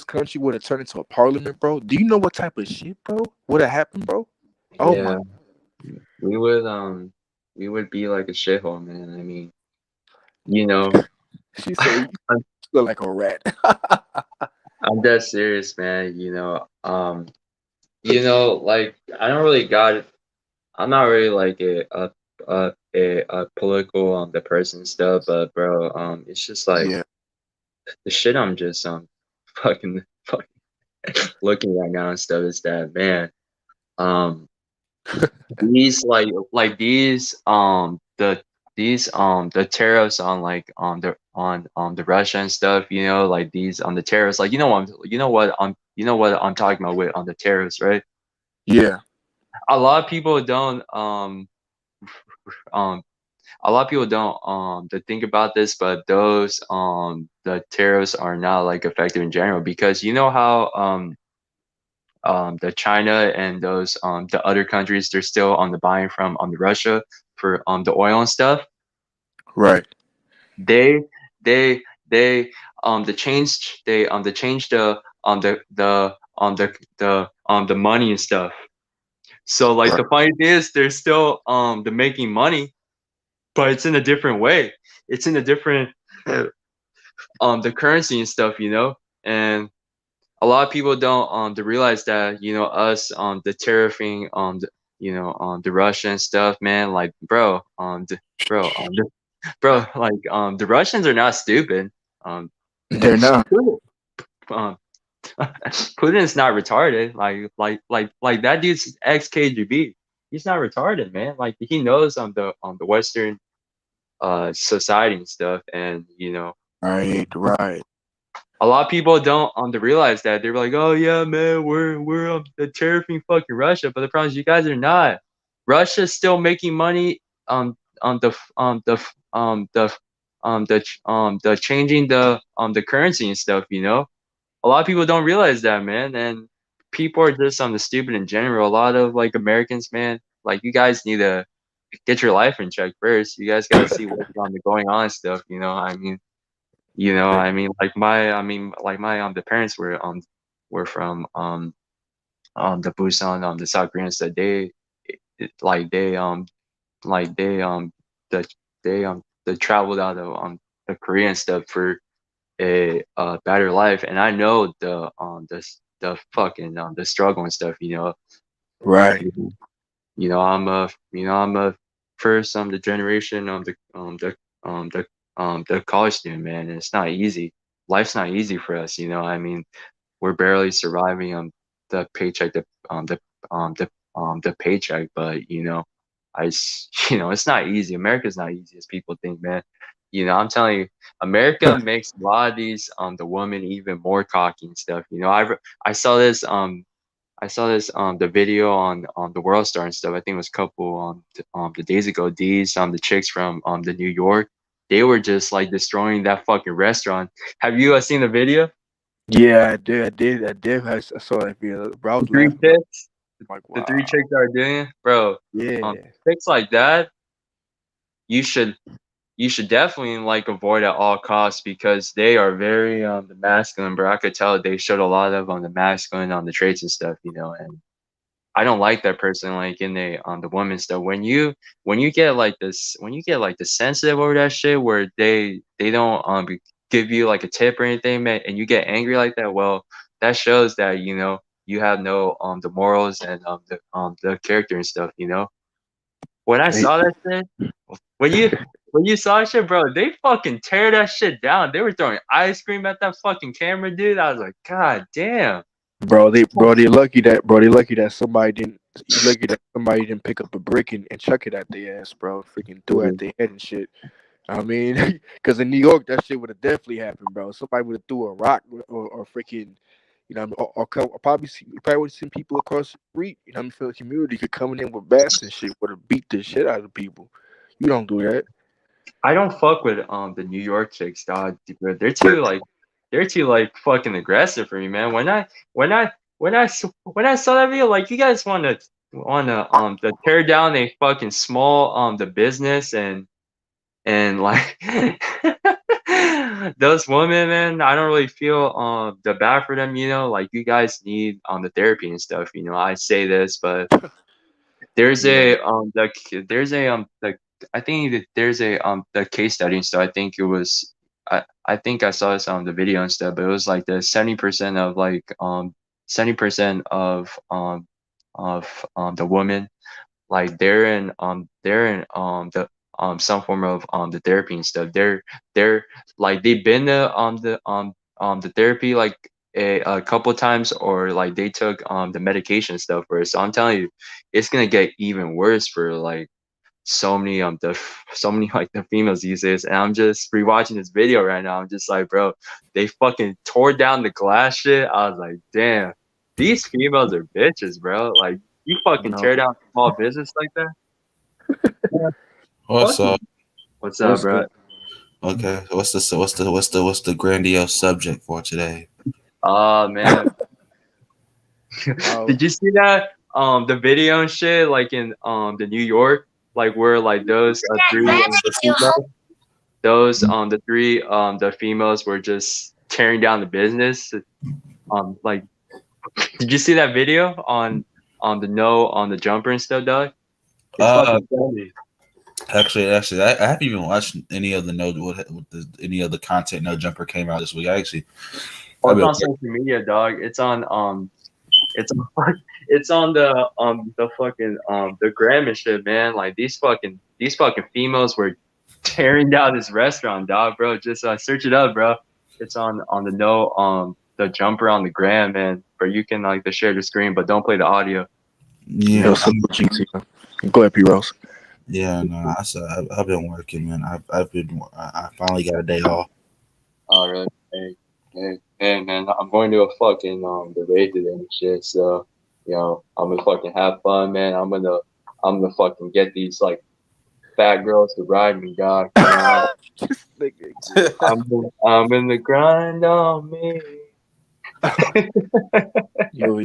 country would have turned into a parliament, bro? Do you know what type of shit, bro, would have happened, bro? Oh my, yeah. We would we would be like a shithole, man. I mean, you know, she said you I'm, look like a rat. I'm dead serious, man. Like I don't really got. I'm not really like a political the person stuff, but bro, it's just like Yeah, the shit I'm just fucking looking right now and stuff is that, man. Um, these these the tariffs on the Russian stuff, you know, like these on the tariffs, like you know what I'm talking about with on the tariffs, right? Yeah, A lot of people don't um a lot of people don't to think about this, but those the tariffs are not like effective in general because you know how the China and those the other countries they're still on the buying from on the Russia for the oil and stuff. right, They they they changed they changed the money and stuff. So like right, the funny thing is they're still they're making money, but it's in a different way. It's in a different the currency and stuff, you know. And a lot of people don't to realize that you know us the tariffing the Russian stuff, man. Like bro bro like the Russians are not stupid. Um, they're not. Putin, um Putin's not retarded. Like that dude's ex KGB. He's not retarded, man. Like he knows the Western society and stuff, and you know Right, right. a lot of people don't realize that they're like, oh yeah, man, we're the tariffing fucking Russia, but the problem is you guys are not. Russia's still making money on the changing the currency and stuff. You know, a lot of people don't realize that, man, and people are just the stupid in general. A lot of like Americans, man, like you guys need to get your life in check first. You guys gotta see what's going on and stuff. You know, I mean. You know, like my the parents were from the Busan the South Koreans that like they the they traveled out of the Korean stuff for a better life, and I know the fucking the struggle and stuff. Right. I'm a first the generation the college student, man, and it's not easy. Life's not easy for us, you know. I mean, we're barely surviving on the paycheck, the paycheck, but it's not easy. America's not easy as people think, man. You know, I'm telling you, America makes a lot of these the women even more cocky and stuff. You know, I saw this the video on the World Star and stuff. I think it was a couple the days ago. These the chicks from the New York, they were just like destroying that fucking restaurant. Have you seen the video? Yeah, I did. I saw that video, bro. I The was three laughing. chicks, Like, the three wow. chicks that are doing it, bro. Yeah. Chicks like that, you should definitely like avoid at all costs because they are very the masculine, bro. I could tell they showed a lot of on the masculine on the traits and stuff, you know, and I don't like that person like in the woman stuff. When you get like this when you get like the sensitive over that shit where they don't give you like a tip or anything, man, and you get angry like that, well, that shows that you have no the morals and the character and stuff, you know. When I Hey, saw that shit, when you when you saw that shit, bro, they fucking tear that shit down. They were throwing ice cream at that fucking camera, dude. I was like, God damn. They lucky that somebody didn't. You lucky that somebody didn't pick up a brick and chuck it at their ass, bro. Freaking threw it at their head and shit. I mean, because in New York, that shit would have definitely happened, bro. Somebody would have threw a rock or freaking, or probably would have seen people across the street. You know, what I mean, for the community could coming in with bats and shit would have beat the shit out of people. You don't do that. I don't fuck with the New York chicks, dog. They're too like fucking aggressive for me, man. When I saw that video, like you guys want to tear down a fucking small the business and like those women, man. I don't really feel the bad for them, you know. Like you guys need the therapy and stuff, you know. I say this, but there's Yeah. a there's a I think that there's a the case study and stuff. I think it was I think I saw this on the video and stuff, but it was like the 70% of 70% of the women like they're in the some form of the therapy and stuff. They're like they've been to the therapy like a couple times, or like they took the medication stuff first. So I'm telling you, it's gonna get even worse for like so many like the females these days. And I'm just rewatching this video right now. I'm just like, bro, they fucking tore down the glass shit. I was like, damn, these females are bitches, bro. Like, you fucking No. tear down small business like that. What's up? What's up, bro? Okay, what's the grandiose subject for today? Oh man, Oh, did you see that the video and shit, like in the New York, like where like those three the three the females were just tearing down the business. Like, did you see that video on the jumper and stuff, dog? It's fucking funny. Actually, I haven't even watched any of the any of the content No Jumper came out this week. It's on social media, dog. It's on it's on the fucking the gram and shit, man. Like these fucking females were tearing down this restaurant, dog, bro. Just search it up, bro. It's on the jumper on the gram, man. Where you can like share the screen, but don't play the audio. Yeah, yo, salute GT. Go ahead, P Rose. yeah, no, I've been working, man. I finally got a day off. Oh, really? Hey, man, I'm going to a fucking the raid today and shit. So, I'm gonna fucking have fun, man. I'm gonna fucking get these like fat girls to ride me, dog. I'm in the grind on me. Yo,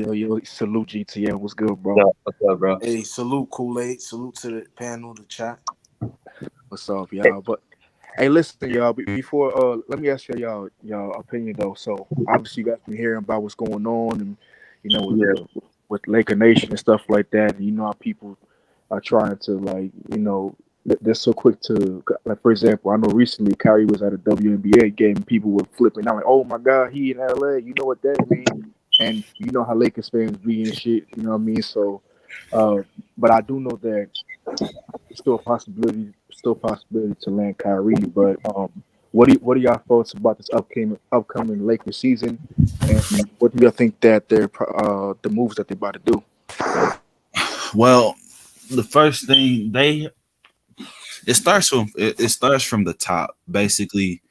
salute GTM. What's good, bro? What's up, bro? Hey, salute Kool-Aid. Salute to the panel, the chat. What's up, y'all? But hey, listen, y'all. Before let me ask y'all opinion though. So obviously you guys been hearing about what's going on, and with Laker Nation and stuff like that. And you know how people are trying to they're so quick to, like, for example, I know recently Kyrie was at a WNBA game. People were flipping out like, "Oh my God, he in LA." You know what that means? And you know how Lakers fans be and shit. You know what I mean? So, but I do know that it's still a possibility to land Kyrie. But what are y'all thoughts about this upcoming Lakers season? And what do y'all think that they're the moves that they're about to do? Well, the first thing it starts from the top. Basically,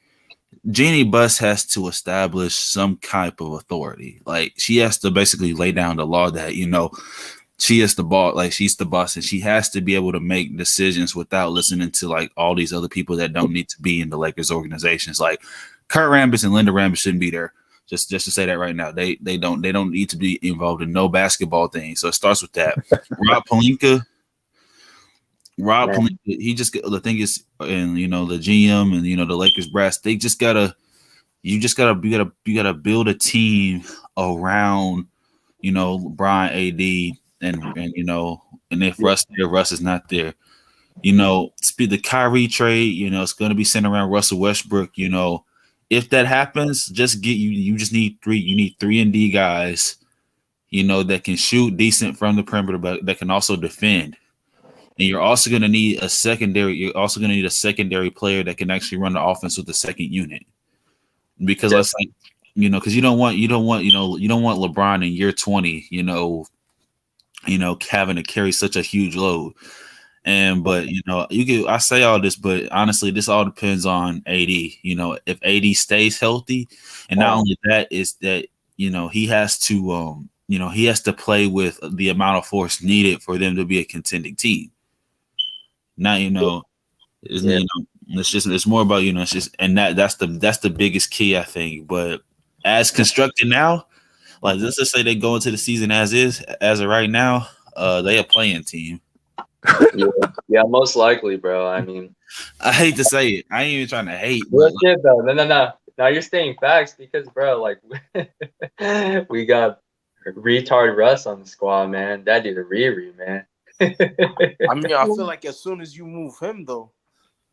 Jeannie Buss has to establish some type of authority. Like, she has to basically lay down the law that, she is the boss, like she's the boss, and she has to be able to make decisions without listening to like all these other people that don't need to be in the Lakers organizations. Like Kurt Rambis and Linda Rambis shouldn't be there. Just to say that right now, they don't need to be involved in no basketball thing. So it starts with that. Rob Pelinka, he just, the thing is, and the GM and the Lakers brass, they just gotta build a team around LeBron, AD, and if Russ is not there, the Kyrie trade, it's gonna be centered around Russell Westbrook. If that happens, you just need three. You need 3-and-D guys, that can shoot decent from the perimeter, but that can also defend. And you're also going to need a secondary player that can actually run the offense with the second unit. Because because you don't want LeBron in year 20, having to carry such a huge load. But I say all this, but honestly, this all depends on AD. If AD stays healthy, and not only that, is that he has to play with the amount of force needed for them to be a contending team. Now it's more about it's just, and that's the biggest key, I think. But as constructed now, like let's just say they go into the season as of right now, they a playing team. Yeah, most likely, bro. I mean, I hate to say it. I ain't even trying to hate. Real shit, though. No. Now you're saying facts because, bro, like we got retard Russ on the squad, man. That dude a Riri, man. I mean, I feel like as soon as you move him, though,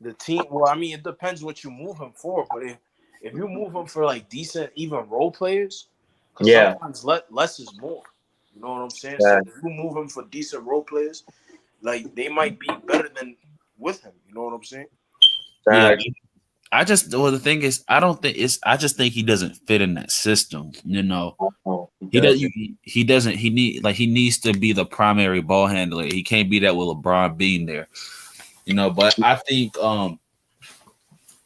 the team. Well, I mean, it depends what you move him for. But if you move him for like decent, even role players, sometimes less is more. You know what I'm saying? Yeah. So if you move him for decent role players, like they might be better than with him. You know what I'm saying? Yeah, the thing is, I just think he doesn't fit in that system. You know, Oh, he doesn't. He doesn't. He needs to be the primary ball handler. He can't be that with LeBron being there. You know, but I think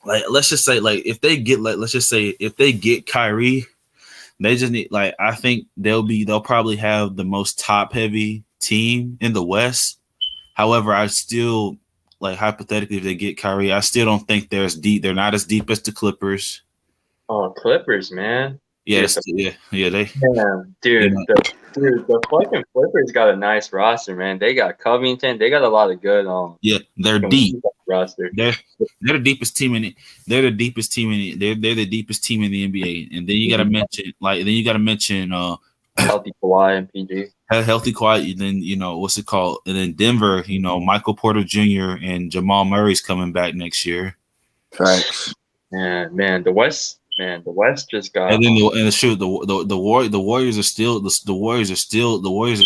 like let's just say like if they get Kyrie, they just need like I think they'll probably have the most top heavy team in the West. However, I still like hypothetically if they get Kyrie, I still don't think they're as deep. They're not as deep as the Clippers. Oh, Clippers, man. Yeah, Dude, they. Yeah, dude, You know. the fucking Clippers got a nice roster, man. They got Covington. They got a lot of good Yeah, they're deep. roster. They're the deepest team in it. They're the deepest team in it. They're the deepest team in the NBA. And then you gotta mention Healthy Kawhi and PG. healthy quiet. Then what's it called? And then Denver, Michael Porter Jr. and Jamal Murray's coming back next year. Facts. Man, the West just got. And then the Warriors are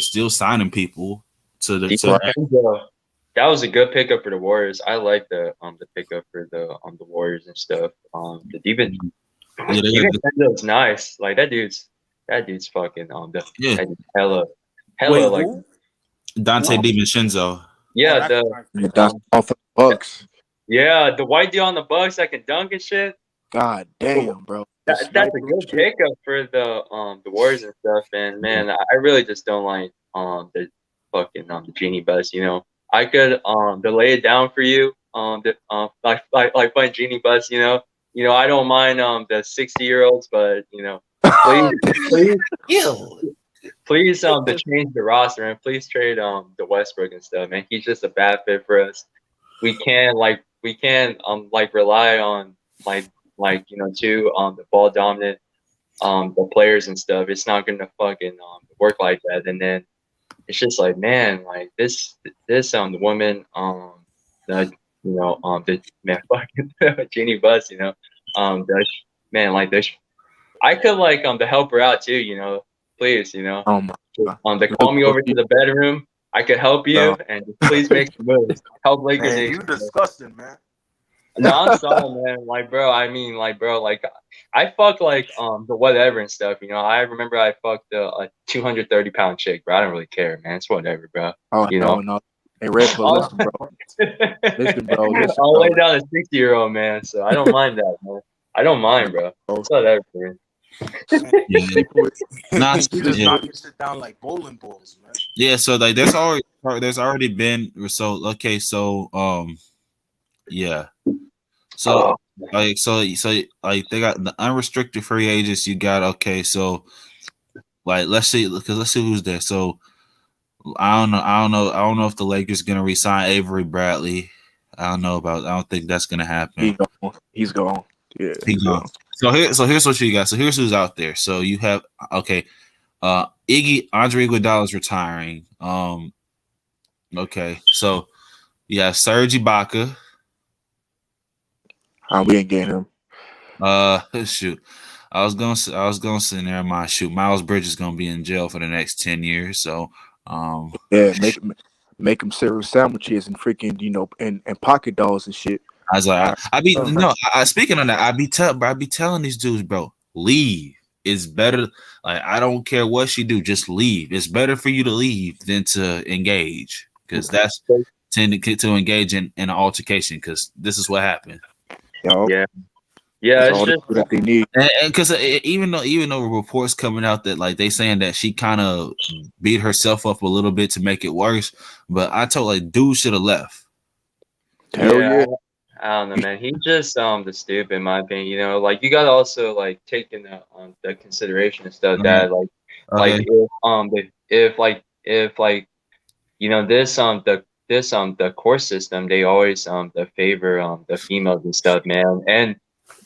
still signing people to the. That was a good pickup for the Warriors. I like the pickup for the Warriors and stuff. The defense, DiVincenzo's nice. Like that dude's fucking hella Wait, like who? Dante DiVincenzo. yeah That's all for the Bucks. the white dude on the Bucks that can dunk and shit. God damn, bro. That's a good pickup for the Warriors and stuff. And man, I really just don't like the fucking the Genie Bus. I could lay it down for you. Like playing Genie Bus. I don't mind the 60-year-olds, but please to change the roster and please trade the Westbrook and stuff, man. He's just a bad fit for us. We can't rely on the ball dominant the players and stuff. It's not gonna fucking work like that. And then it's just like, man, like this the woman the fucking Jeannie Buss, man, like this I could to help her out too, please, Oh my God. They call me over to the bedroom. I could help you and please make some moves. Help Lakers. Man, you disgusting, man. No, I'm sorry, man. Like, bro, I fuck the whatever and stuff. I remember I fucked a 230-pound chick, bro. I don't really care, man. It's whatever, bro. Oh, no. Hey, Red Bull, listen, bro. Listen, bro. I'll lay down a 60-year-old, man. So I don't mind that, man. I don't mind, bro. It's whatever, man. Just knock your shit down like bowling balls, man. Yeah, so like there's already been yeah. So they got the unrestricted free agents. You got so like let's see who's there. So I don't know if the Lakers gonna re-sign Avery Bradley. I don't think that's gonna happen. He's gone. Yeah, he's gone. So here's what you got. So here's who's out there. So you have Andre Iguodala's retiring. So you have Serge Ibaka. We ain't getting him. Shoot. I was gonna sit in there and Miles Bridges is gonna be in jail for the next 10 years. So yeah, make him cereal sandwiches and freaking and pocket dolls and shit. I was like, speaking of that, I be telling these dudes, bro, leave. It's better. Like, I don't care what she do, just leave. It's better for you to leave than to engage, because that's tend to engage in an altercation, because this is what happened. Yeah. It's just what they need. And because even though reports coming out that like they saying that she kind of beat herself up a little bit to make it worse, but I told dude should have left. Hell yeah. I don't know, man. He's just the stupid, in my opinion. You gotta also take in the consideration and stuff that the court system, they always the favor the females and stuff, man. And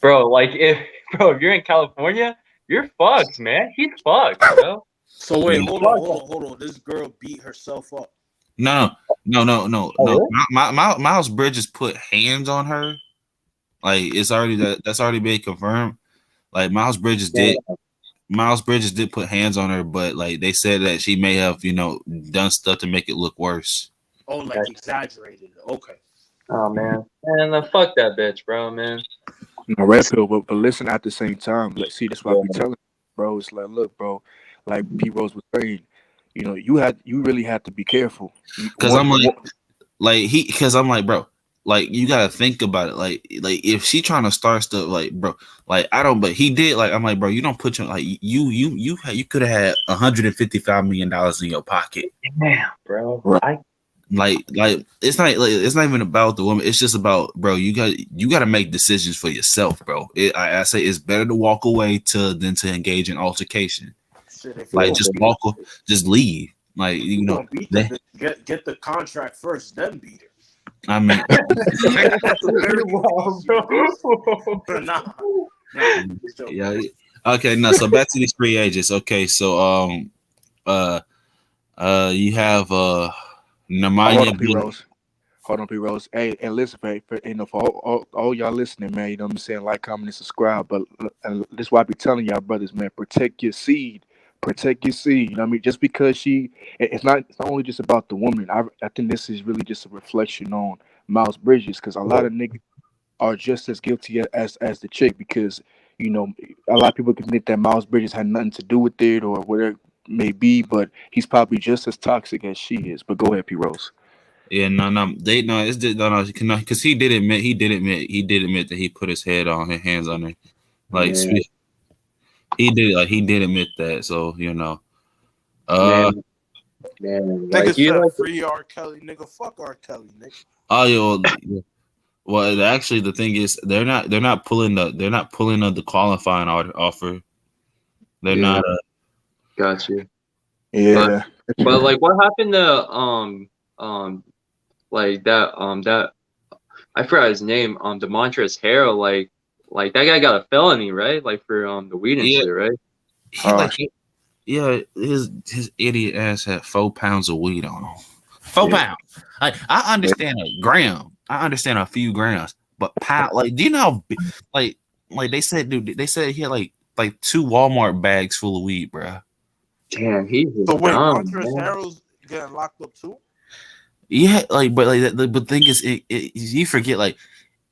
if you're in California, you're fucked, man. He's fucked, bro. So wait, hold on. This girl beat herself up. No. Miles Bridges put hands on her. Like that's already been confirmed. Like Miles Bridges did put hands on her, but like they said that she may have done stuff to make it look worse. Oh, exaggerated. Okay. Oh man, fuck that bitch, bro, man. No, red pill, but listen at the same time. Let's see, that's why I be telling you, bro. It's like, look, bro, like P Rose was saying, you really had to be careful. Because I'm because I'm like, bro, like you gotta think about it. Like if she trying to start stuff, like, bro, like I don't, but he did. Like I'm like, bro, you don't put your you could have had $155 million in your pocket. Damn, bro. Right. Like it's not even about the woman. It's just about, bro, you got to make decisions for yourself, bro. I say it's better to walk away than to engage in altercation. Shit, like just leave. Like get the contract first, then beat her. I mean, yeah. Okay, no. So back to these free agents. Okay, so you have Nemanja. Hold on, P Rose. Hey, and listen, for all y'all listening, man. You know what I'm saying? Like, comment, and subscribe. But this is why I be telling y'all, brothers, man. Protect your seed. Protect your seed. You know what I mean? Just because it's not only just about the woman. I think this is really just a reflection on Miles Bridges, because a lot of niggas are just as guilty as the chick, because a lot of people can think that Miles Bridges had nothing to do with it or whatever it may be, but he's probably just as toxic as she is. But go ahead, P Rose. Yeah, because he did admit that he put his hands on her, like he did admit that. So man, niggas said free R. Kelly, nigga. Fuck R. Kelly, nigga. Oh, yeah. Well, actually, the thing is, they're not pulling the qualifying offer. They're not. Got you. Yeah. But like, what happened to like that I forgot his name, Demontrezl Harrell, like that guy got a felony, right? Like for the weed and shit, right? His idiot ass had 4 pounds of weed on him. 4 pounds. I understand a gram. I understand a few grams, but pound, like, do you know how big, like they said, dude? They said he had like 2 Walmart bags full of weed, bro. Damn, he's so wait, Montrezl Harrell's getting locked up too? Yeah, but the thing is, you forget, like,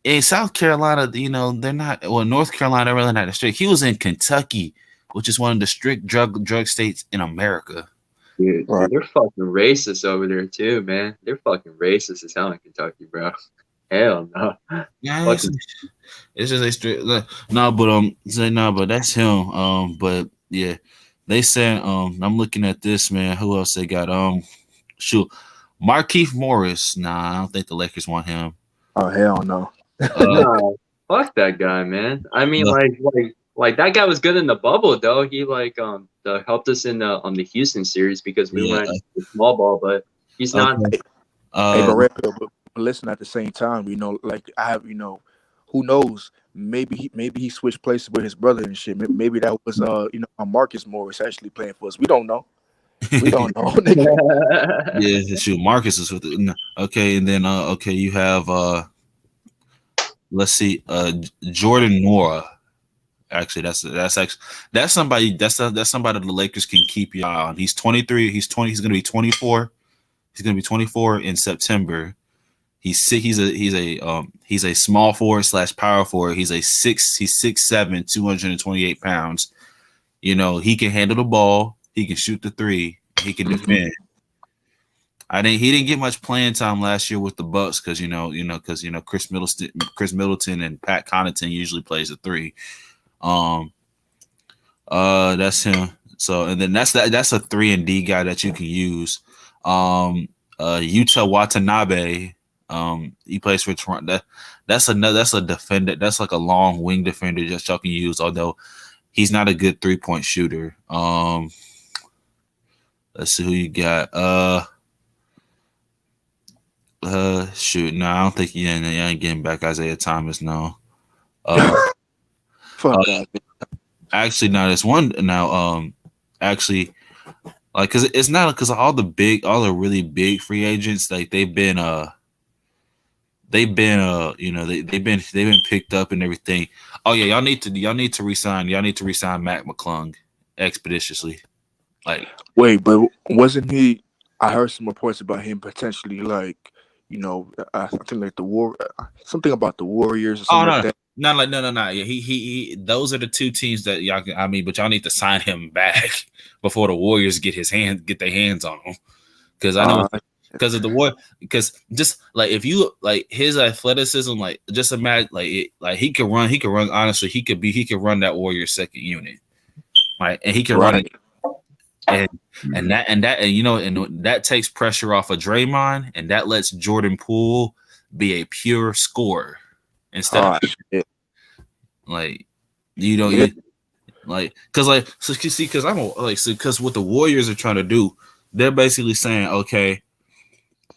in South Carolina, they're not. Well, North Carolina, they're really not strict. He was in Kentucky, which is one of the strict drug states in America. Dude, they're fucking racist over there too, man. They're fucking racist as hell in Kentucky, bro. Hell no. Yeah, it's just a strict. But that's him. But yeah, they said. I'm looking at this, man. Who else they got? Markieff Morris. Nah, I don't think the Lakers want him. Oh, hell no. No, fuck that guy, man. I mean, like that guy was good in the bubble, though. He helped us in on the Houston series because we went to small ball, but he's not. But listen, at the same time, like I have, who knows? Maybe he switched places with his brother and shit. Maybe that was Marcus Morris actually playing for us. We don't know. We don't know. Yeah, shoot, Marcus is with it. Okay, and then you have let's see, Jordan Nwora. Actually, that's somebody the Lakers can keep your eye on. He's 23. He's gonna be 24. He's gonna be 24 in September. He's a small forward / power forward. He's 6'7", 228 pounds. He can handle the ball. He can shoot the three. He can defend. He didn't get much playing time last year with the Bucks because Chris Middleton and Pat Connaughton usually plays the 3. That's him. So, and then that's a 3-and-D guy that you can use. Yuta Watanabe. He plays for Toronto. That's a defender. That's like a long wing defender that y'all can use. Although he's not a good 3-point shooter. Let's see who you got. Shoot, no, I don't think you ain't getting back Isaiah Thomas. No. Fuck that. Actually, no, there's one now. Actually, like, cause it's not because all the really big free agents, like they've been picked up and everything. Oh yeah, y'all need to resign Mac McClung expeditiously. Like, wait, but wasn't he? I heard some reports about him potentially, like, I think like something about the Warriors or Oh something no, like that. no. Yeah, he. Those are the two teams that y'all. I mean, but y'all need to sign him back before the Warriors get their hands on him. Because I know, because of the war. Because just like if you like his athleticism, like just imagine, like he could run. He could run. Honestly, he could run that Warriors second unit, right? And he can run it. And that takes pressure off of Draymond, and that lets Jordan Poole be a pure scorer instead of like because what the Warriors are trying to do, they're basically saying, okay,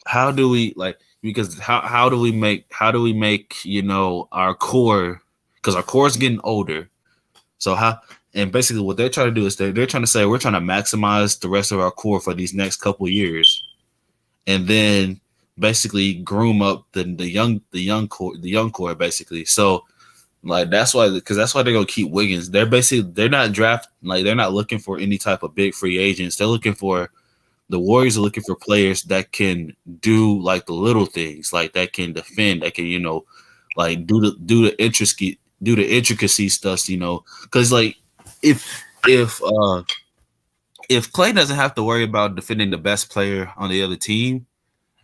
how do we how do we make our core, because our core is getting older, and basically what they're trying to do is they're trying to say we're trying to maximize the rest of our core for these next couple years, and then basically groom up the young core basically. So like that's why they're gonna keep Wiggins. They're not looking for any type of big free agents. The Warriors are looking for players that can do like the little things, like that can defend, that can like do the intricacy stuff, because like if Klay doesn't have to worry about defending the best player on the other team,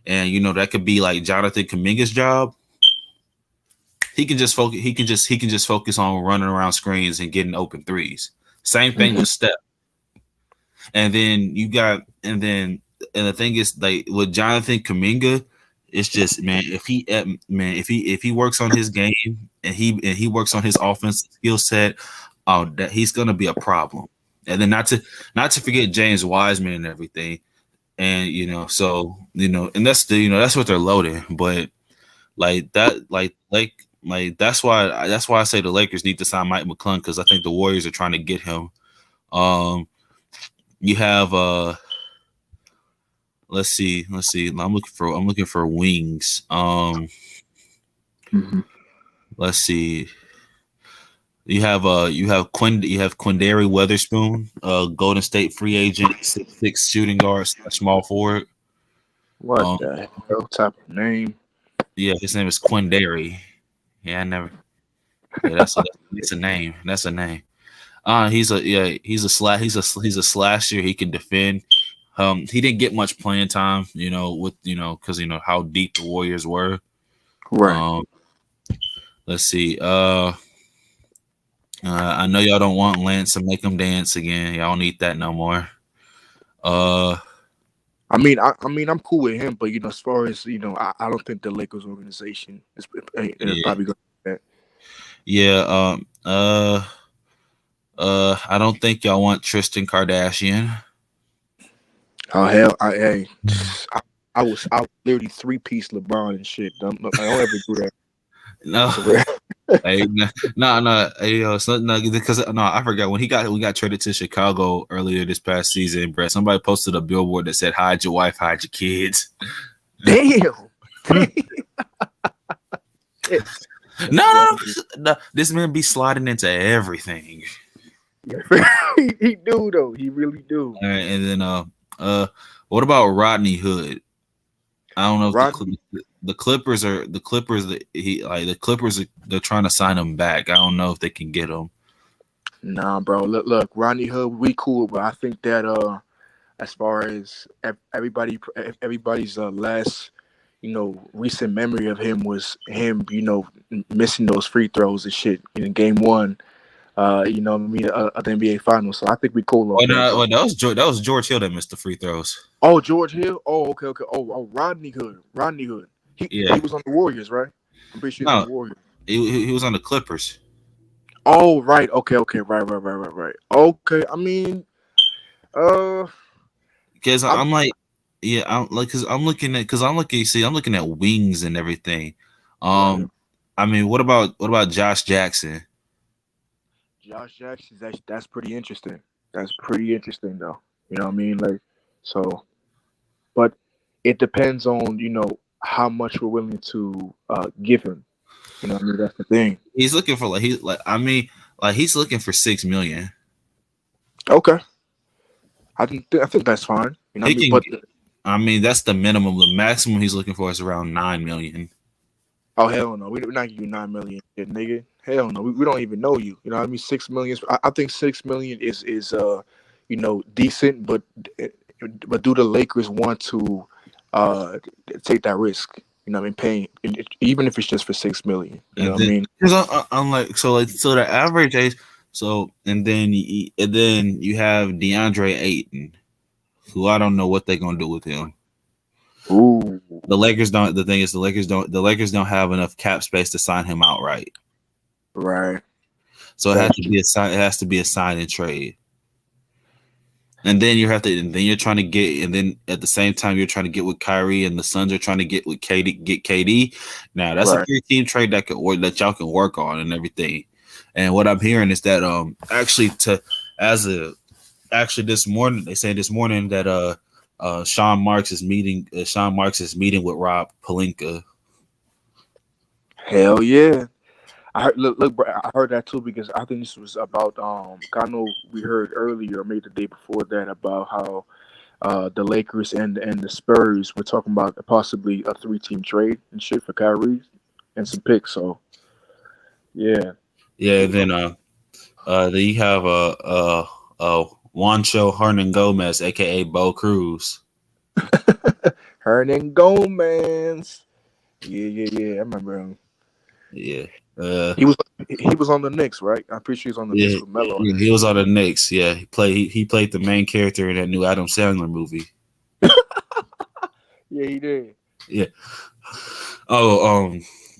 and that could be like Jonathan Kuminga's job, he can just focus on running around screens and getting open threes. Same thing with Steph. And then the thing is, like with Jonathan Kuminga, it's just if he works on his game and he works on his offensive skill set, that he's gonna be a problem. And then not to forget James Wiseman and everything, and and that's what they're loading. But like that, that's why I say the Lakers need to sign Mike McClung, because I think the Warriors are trying to get him. You have let's see. I'm looking for wings. Let's see. You have Quindary Weatherspoon, Golden State free agent, 6'6" shooting guard, small forward. What the hell type of name? Yeah, his name is Quindary. Yeah, that's a name. That's a name. He's a slasher. He can defend. He didn't get much playing time, because how deep the Warriors were. Right. Let's see. I know y'all don't want Lance to make him dance again. Y'all don't need that no more. I mean, I'm cool with him, but as far as I don't think the Lakers organization is probably going to do that. Yeah. I don't think y'all want Tristan Kardashian. Oh hell! I was literally 3-piece LeBron and shit. I don't ever do that. No. Hey, no. Hey, because I forgot when we got traded to Chicago earlier this past season, Brett. Somebody posted a billboard that said, "Hide your wife, hide your kids." Damn. No. This man be sliding into everything. He do though. He really do. All right, and then what about Rodney Hood? I don't know if the Clippers they're trying to sign him back. I don't know if they can get him. Nah, bro. Look, Rodney Hood, we cool, but I think that as far as everybody's last recent memory of him was him missing those free throws and shit in game 1. Of the NBA Finals. So I think we cool. That was George Hill that missed the free throws. Oh, George Hill. Oh, okay. Oh, Rodney Hood. He was on the Warriors, right? I'm pretty sure he was on the Warriors. He was on the Clippers. Oh, right. Okay. Right. Okay. I mean, because I'm looking at wings and everything. I mean, what about Josh Jackson? Josh Jackson, that's pretty interesting. That's pretty interesting, though. You know what I mean? But it depends on how much we're willing to give him. You know what I mean? That's the thing. He's looking for he's looking for $6 million. Okay, I think that's fine. I mean, that's the minimum. The maximum he's looking for is around 9 million. Oh hell no, we're not giving you 9 million, shit, nigga. Hell no, we don't even know you. You know, what I mean, 6 million. I think 6 million is decent, but do the Lakers want to take that risk? You know, what I mean, paying even if it's just for 6 million. You know what I mean? Because I'm like, so the average age. So and then you have DeAndre Ayton, who I don't know what they're gonna do with him. Ooh, The Lakers don't. The thing is, the Lakers don't have enough cap space to sign him outright. right. So it has to be a sign and trade. And then you're trying to get, and then at the same time you're trying to get with Kyrie, and the Suns are trying to get with KD. Now that's a 3-team trade that y'all can work on and everything. And what I'm hearing is that this morning that Sean Marks is meeting with Rob Pelinka. Hell yeah. I heard, bro, I heard that too because I think this was about I know we heard earlier, or maybe the day before that, about how the Lakers and the Spurs were talking about possibly a 3-team trade and shit for Kyrie and some picks. So yeah. Then you have Juancho Hernan Gomez, aka Bo Cruz. Hernan Gomez. Yeah. I remember him. Yeah. He was on the Knicks, right? I'm pretty sure he was on the Knicks with Melo. Yeah, he was on the Knicks. Yeah, he played the main character in that new Adam Sandler movie. Yeah, he did. Yeah. Oh,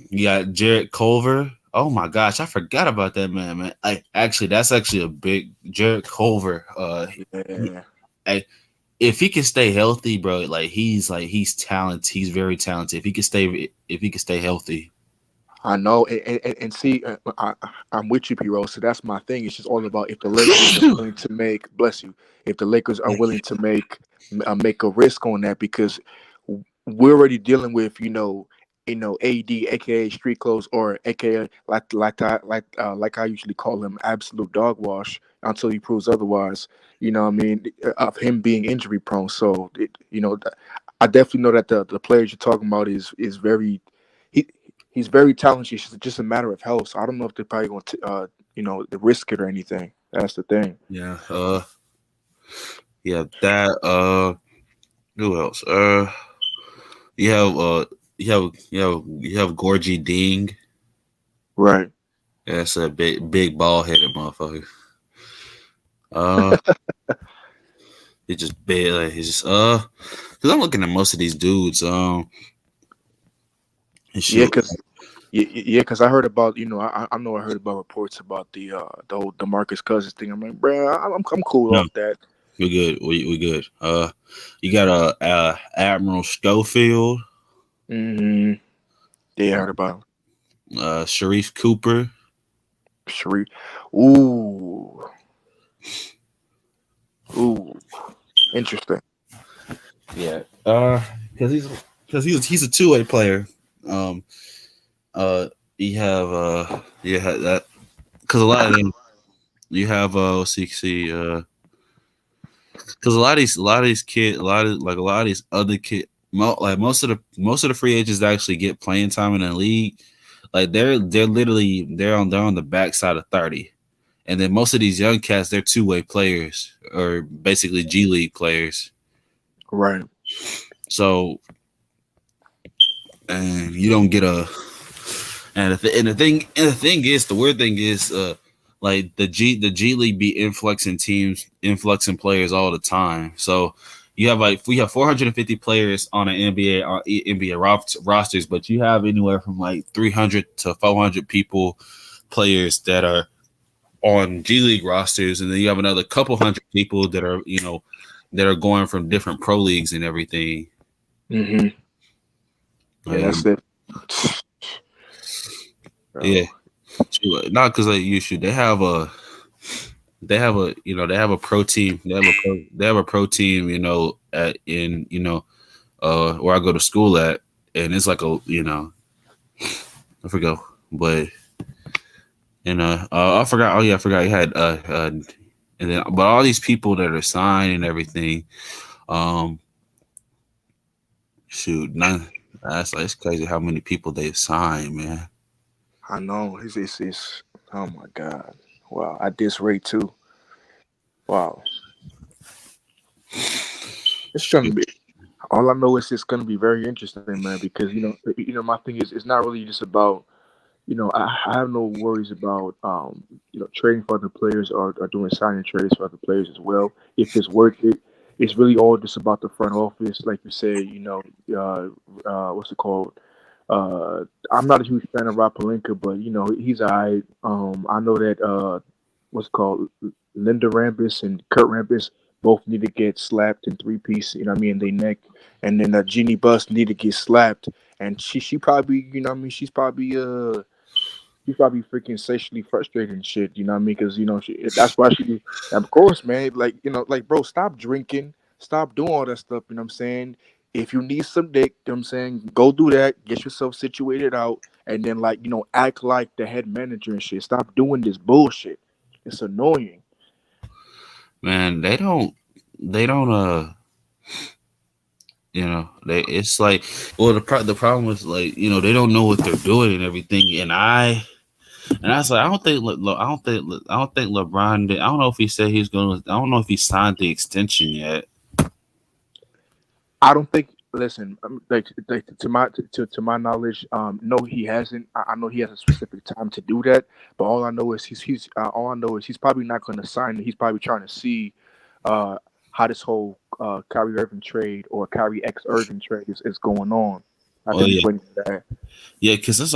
you got Jarrett Culver. Oh my gosh, I forgot about that man. That's actually a big Jarrett Culver. If he can stay healthy, bro, he's talented. He's very talented. If he can stay healthy. I know, and see, I'm with you, P-Rose. So that's my thing. It's just all about if the Lakers are willing to make, bless you, if the Lakers are willing to make a risk on that, because we're already dealing with, AD, aka Street Clothes, or aka like I usually call him, absolute dog wash until he proves otherwise. You know what I mean? Of him being injury prone. So I definitely know that the players you're talking about is very. He's very talented. It's just a matter of health. So I don't know if they're probably going to, risk it or anything. That's the thing. Yeah. That. Who else? You have Gorgie Ding. Right. Yeah, that's a big ball headed motherfucker. It's just big. He's just because I'm looking at most of these dudes. Because I heard about I know I heard about reports about the whole DeMarcus Cousins thing. I'm like, bro, I'm cool off that. We're good. We good. You got Admiral Schofield. Mm-hmm. Yeah, I heard about him. Sharif Cooper. Sharif. Ooh. Interesting. Yeah. Because he's a 2-way player. You have that because a lot of them you have because a lot of these kids, a lot of these other kids, most of the free agents that actually get playing time in the league, like they're on the backside of 30, and then most of these young cats, they're 2-way players or basically G League players, right? So, and you don't get a. And the weird thing is, like the G League be influxing players all the time. So we have 450 players on an NBA rosters, but you have anywhere from like 300 to 400 players that are on G League rosters, and then you have another couple hundred people that are going from different pro leagues and everything. Mm-hmm. Yeah, that's it. Yeah, not because you should. They have a pro team. They have a pro team. Where I go to school at, and it's like I forgot, but I forgot. Oh yeah, I forgot. You had and then but all these people that are signed and everything, Shoot, none. That's like it's crazy how many people they've signed, man. I know. It's oh my God. Wow. At this rate too. Wow. It's gonna be. All I know is it's gonna be very interesting, man. Because my thing is, it's not really just about. I have no worries about trading for other players or doing signing trades for other players as well. If it's worth it, it's really all just about the front office, like you said. What's it called? I'm not a huge fan of Rob Pelinka, but he's alright. I know that what's it called Linda Rambis and Kurt Rambis both need to get slapped in three piece. You know what I mean? They neck, and then Jeannie Buss need to get slapped, and she probably she's probably freaking sexually frustrated and shit. You know what I mean? Because that's why she. Of course, man. Like bro, stop drinking, stop doing all that stuff. You know what I'm saying? If you need some dick, you know what I'm saying, go do that. Get yourself situated out, and then act like the head manager and shit. Stop doing this bullshit. It's annoying. Man, they don't. It's like, well, the problem is they don't know what they're doing and everything, and I was like, I don't think LeBron did. I don't know if he said he's going to. I don't know if he signed the extension yet. I don't think. Listen, to my knowledge, no, he hasn't. I know he has a specific time to do that, but all I know is he's probably not going to sign it. He's probably trying to see how this whole Kyrie Irving trade or Kyrie X Irving trade is going on. I think he's waiting for that. Yeah, because it's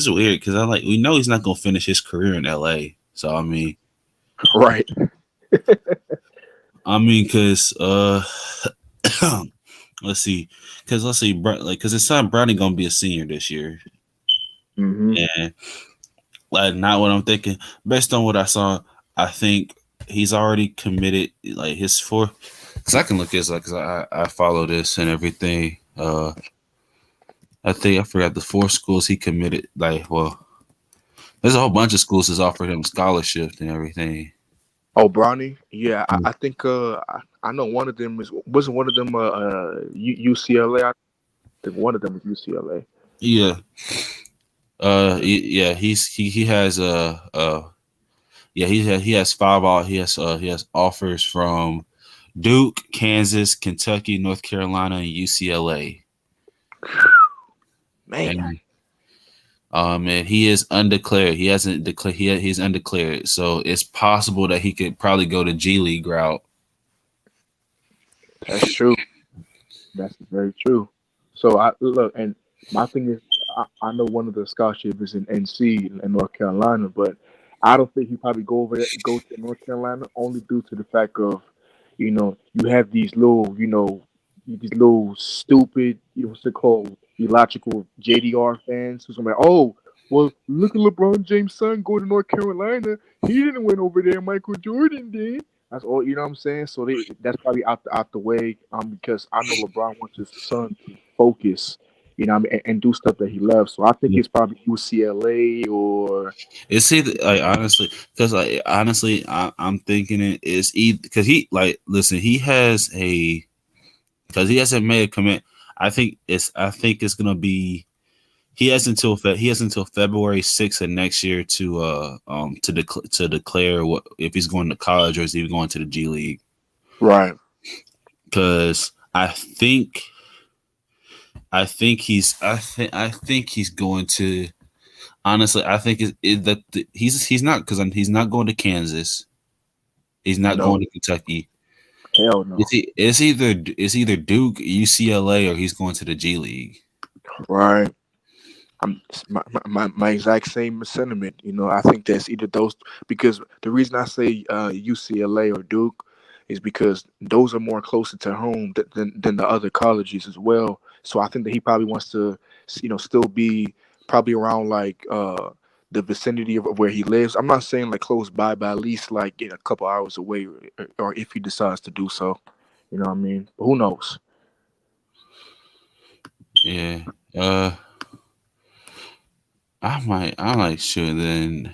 weird because we know he's not going to finish his career in LA. So I mean, right. I mean, because let's see, because his son Brownie gonna be a senior this year, and not what I'm thinking. Based on what I saw, I think he's already committed his four. Because I can look at because I follow this and everything. I think I forgot the 4 schools he committed. There's a whole bunch of schools that's offered him scholarships and everything. Oh, Brownie, yeah, I think I know one of them wasn't one of them UCLA. I think one of them is UCLA. Yeah. Yeah. He has he has 5 he has offers from Duke, Kansas, Kentucky, North Carolina, and UCLA. Man. And he is undeclared. He hasn't declared. He's undeclared. So it's possible that he could probably go to G League route. That's true. That's very true. So and my thing is, I know one of the scholarships is in NC in North Carolina, but I don't think he probably go to North Carolina only due to the fact of, you have these little stupid, what's it called, illogical JDR fans who's gonna be like, oh, well, look at LeBron James' son go to North Carolina. He didn't win over there. Michael Jordan did. That's all. You know what I'm saying? So that's probably out the way. Because I know LeBron wants his son to focus, and do stuff that he loves. So I think it's probably UCLA or. It's either honestly, because I'm thinking it is either because he has a. Because he hasn't made a commit. I think it's gonna be. He has until February 6th of next year to declare what if he's going to college or is he going to the G League. Right. Because I think he's going to. Honestly, I think he's not because he's not going to Kansas. He's not going to Kentucky. Hell no. It's either Duke, UCLA, or he's going to the G League. Right. My exact same sentiment. I think that's either those, because the reason I say UCLA or Duke is because those are more closer to home than the other colleges as well. So I think that he probably wants to, still be probably around the vicinity of where he lives. I'm not saying close by, but at least a couple hours away, or if he decides to do so. You know what I mean? But who knows? Yeah. I sure then.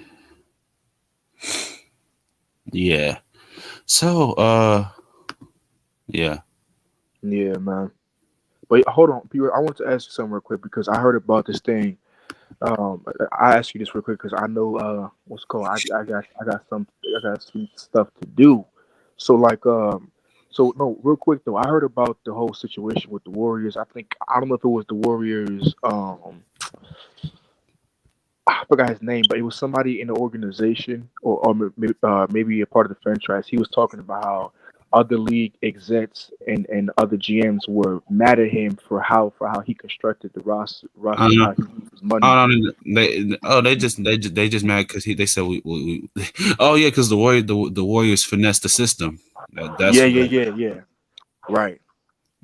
Yeah. So, yeah. Yeah, man. Wait, hold on, Peter. I want to ask you something real quick because I heard about this thing. I asked you this real quick because I know what's it called. I got some stuff to do. So like so no, real quick though, I heard about the whole situation with the Warriors. I don't know if it was the Warriors. I forgot his name, but it was somebody in the organization maybe a part of the franchise. He was talking about how other league execs and other GMs were mad at him for how he constructed the roster how he used his money. They just mad because they said we oh yeah, because the Warriors finessed the system. That's Yeah. Right.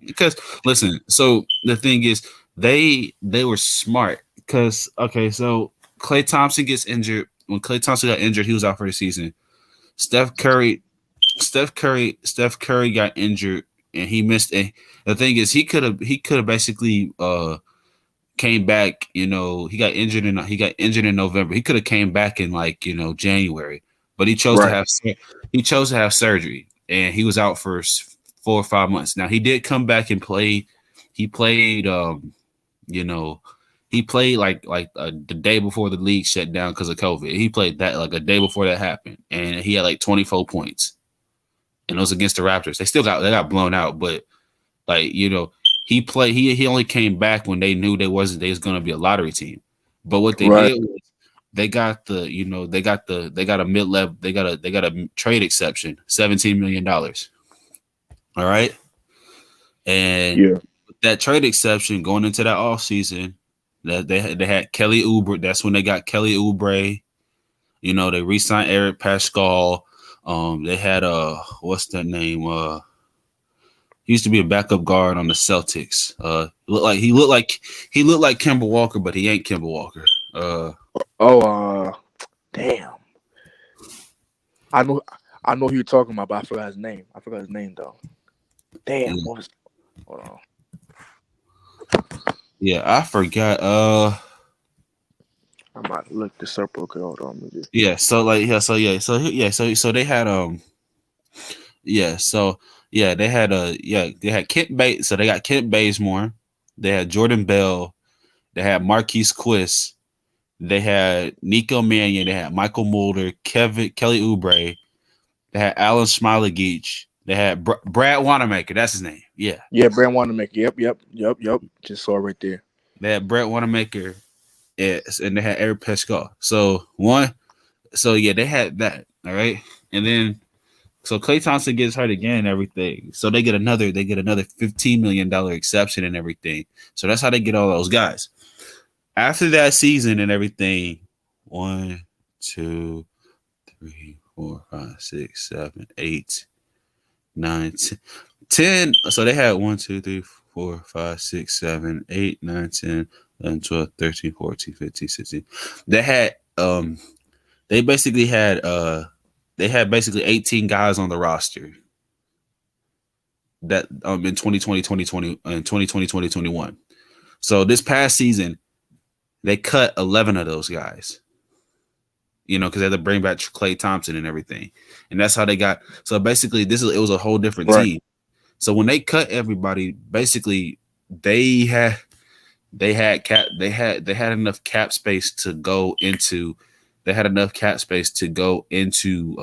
Because listen, so the thing is they were smart because so Klay Thompson gets injured. When Klay Thompson got injured, he was out for the season. Steph Curry got injured and he missed it. The thing is he could have basically came back, he got injured in November. He could have came back in January, but he chose to have surgery and he was out for 4 or 5 months. Now he did come back and play. He played he played the day before the league shut down because of COVID. He played that like a day before that happened, and he had like 24 points. And it was against the Raptors. They got blown out, but he played. He only came back when they knew they was going to be a lottery team. But what they did was they got a mid-level. They got a trade exception, $17 million. All right, and that trade exception going into that offseason. That they had Kelly Oubre. That's when they got Kelly Oubre. They re-signed Eric Pascal. They had what's that name? He used to be a backup guard on the Celtics. He looked like Kemba Walker, but he ain't Kemba Walker. Damn. I know who you're talking about, but I forgot his name. Though. Damn. Yeah. What was? Hold on. Yeah, I forgot. I might look this up real quick. Hold on. Yeah. So they had they had Kent Bates. So they got Kent Bazemore. They had Jordan Bell. They had Marquise Quiss. They had Nico Mannion. They had Michael Mulder, Kelly Oubre. They had Alan Smiley-Geach. They had Brad Wanamaker. That's his name. Yeah. Yeah, Brad Wanamaker. Yep. Just saw it right there. They had Brad Wanamaker, and they had Eric Pascal. They had that. All right, and then Klay Thompson gets hurt again and everything. So they get another $15 million exception and everything. So that's how they get all those guys. After that season and everything, 1, 2, 3, 4, 5, 6, 7, 8. 9, 10. So they had 1, 2, 3, 4, 5, 6, 7, 8, 9, 10, 11, 12, 13, 14, 15, 16. They had they basically had 18 guys on the roster that in 2020, 2021. So this past season, they cut 11 of those guys. Because they had to bring back Klay Thompson and everything, and that's how they got. So basically, it was a whole different team. So when they cut everybody, basically they had enough cap space to go into. They had enough cap space to go into.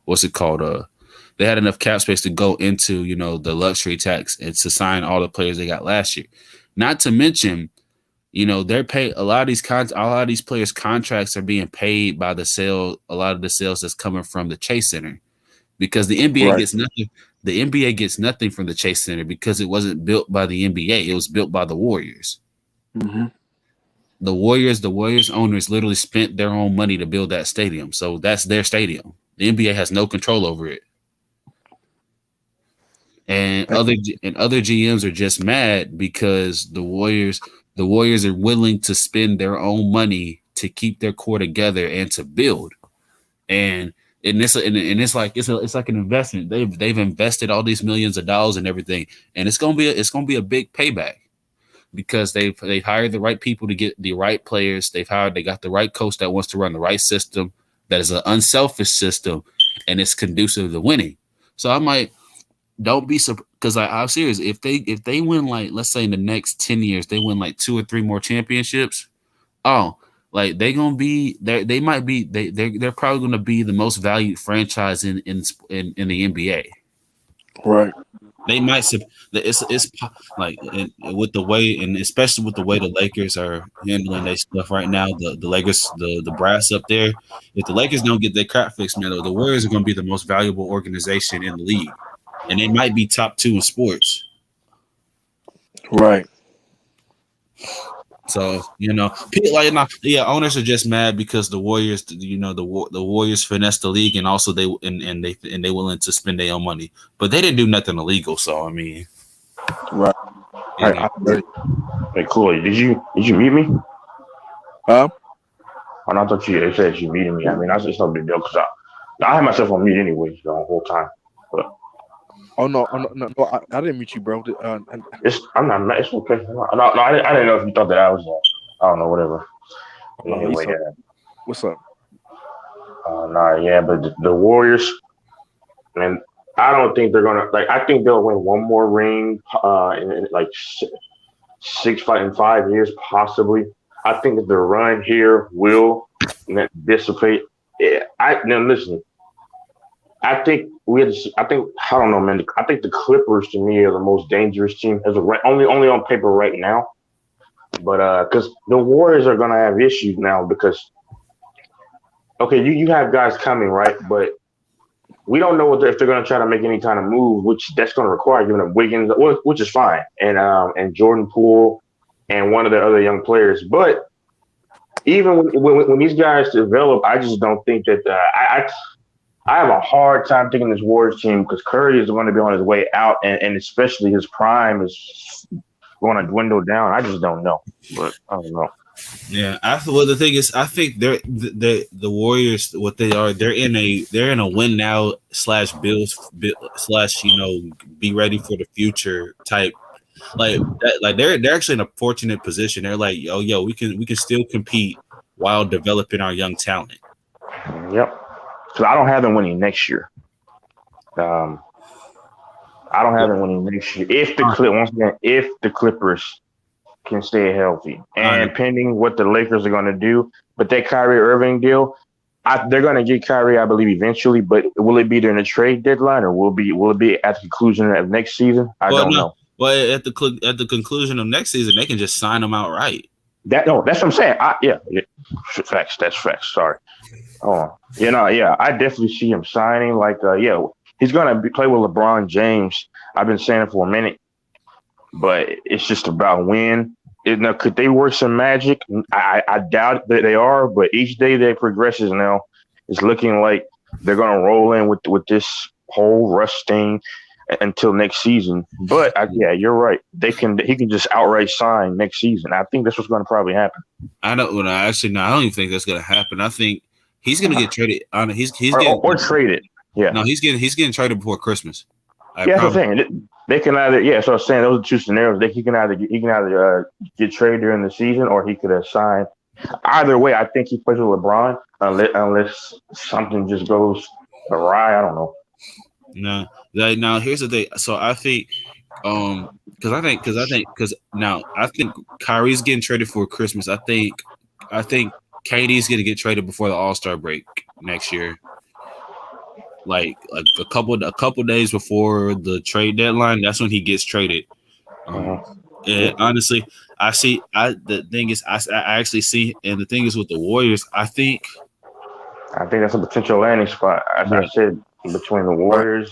What's it called? They had enough cap space to go into the luxury tax and to sign all the players they got last year. Not to mention. They're paid a lot of these players' contracts are being paid by the sale. A lot of the sales that's coming from the Chase Center, because the NBA gets nothing. The NBA gets nothing from the Chase Center because it wasn't built by the NBA. It was built by the Warriors. Mm-hmm. The Warriors owners literally spent their own money to build that stadium, so that's their stadium. The NBA has no control over it, and other GMs are just mad because the Warriors are willing to spend their own money to keep their core together and to build. And it's like an investment. They've invested all these millions of dollars and everything, and it's gonna be a big payback because they've hired the right people to get the right players. They got the right coach that wants to run the right system that is an unselfish system and it's conducive to winning. So I might don't be surprised. because I'm serious. If they win, like, let's say in the next 10 years, they win like 2 or 3 more championships. Oh, like they're gonna be they might be they're probably gonna be the most valued franchise in the NBA. Right. They might it's like with the way, and especially with the way the Lakers are handling their stuff right now. The Lakers, the brass up there. If the Lakers don't get their crap fixed, man, the Warriors are gonna be the most valuable organization in the league, and they might be top 2 in sports. Right. So owners are just mad because the Warriors, the Warriors finessed the league, and also they willing to spend their own money, but they didn't do nothing illegal. So I mean, right. Hey, Chloe, did you meet me? Huh? I thought you said you meeting me. I mean, that's just no big deal because I had myself on mute anyway the whole time. But Oh no, I didn't meet you, bro. I'm not mad. It's okay. No, I didn't know if you thought that I was. I don't know, whatever. Anyway, What's up? But the Warriors, man, I don't think they're gonna I think they'll win one more ring in like 5 years, possibly. I think that the run here will dissipate. Yeah, listen. I don't know, man. I think the Clippers to me are the most dangerous team only on paper right now. But because the Warriors are gonna have issues now because you have guys coming, right? But we don't know if they're gonna try to make any kind of move, which that's gonna require giving up Wiggins, which is fine, and Jordan Poole and one of the other young players. But even when these guys develop, I just don't think that I have a hard time thinking this Warriors team because Curry is going to be on his way out, and especially his prime is going to dwindle down. I just don't know, but I don't know. Yeah, the thing is, I think the Warriors, what they are, they're in a win now / build / be ready for the future type. Like they're actually in a fortunate position. They're like, we can still compete while developing our young talent. Yep. So I don't have them winning next year. I don't have them winning next year. If the Clippers can stay healthy and pending what the Lakers are going to do, but that Kyrie Irving deal, they're going to get Kyrie, I believe, eventually. But will it be during the trade deadline, or will it be at the conclusion of next season? I don't know. Well, at the conclusion of next season, they can just sign them outright. That's what I'm saying. Facts. That's facts. Sorry. Oh, I definitely see him signing. He's gonna play with LeBron James. I've been saying it for a minute, but it's just about when. Could they work some magic? I doubt that they are, but each day that progresses now, it's looking like they're gonna roll in with this whole Russ thing until next season. But you're right. He can just outright sign next season. I think that's what's going to probably happen. I don't even think that's going to happen. I think he's going to get traded. He's getting traded. Yeah. No, he's getting traded before Christmas. That's what I'm saying. They can either. Yeah. So I was saying those are two scenarios. He can either get traded during the season, or he could have signed. Either way, I think he plays with LeBron unless something just goes awry. I don't know. No. Now here's the thing. So I think, because Kyrie's getting traded for Christmas. I think KD's gonna get traded before the All-Star break next year. Like a couple days before the trade deadline, that's when he gets traded. And honestly, the thing is, I actually see, and the thing is with the Warriors, I think that's a potential landing spot. As I said, between the Warriors,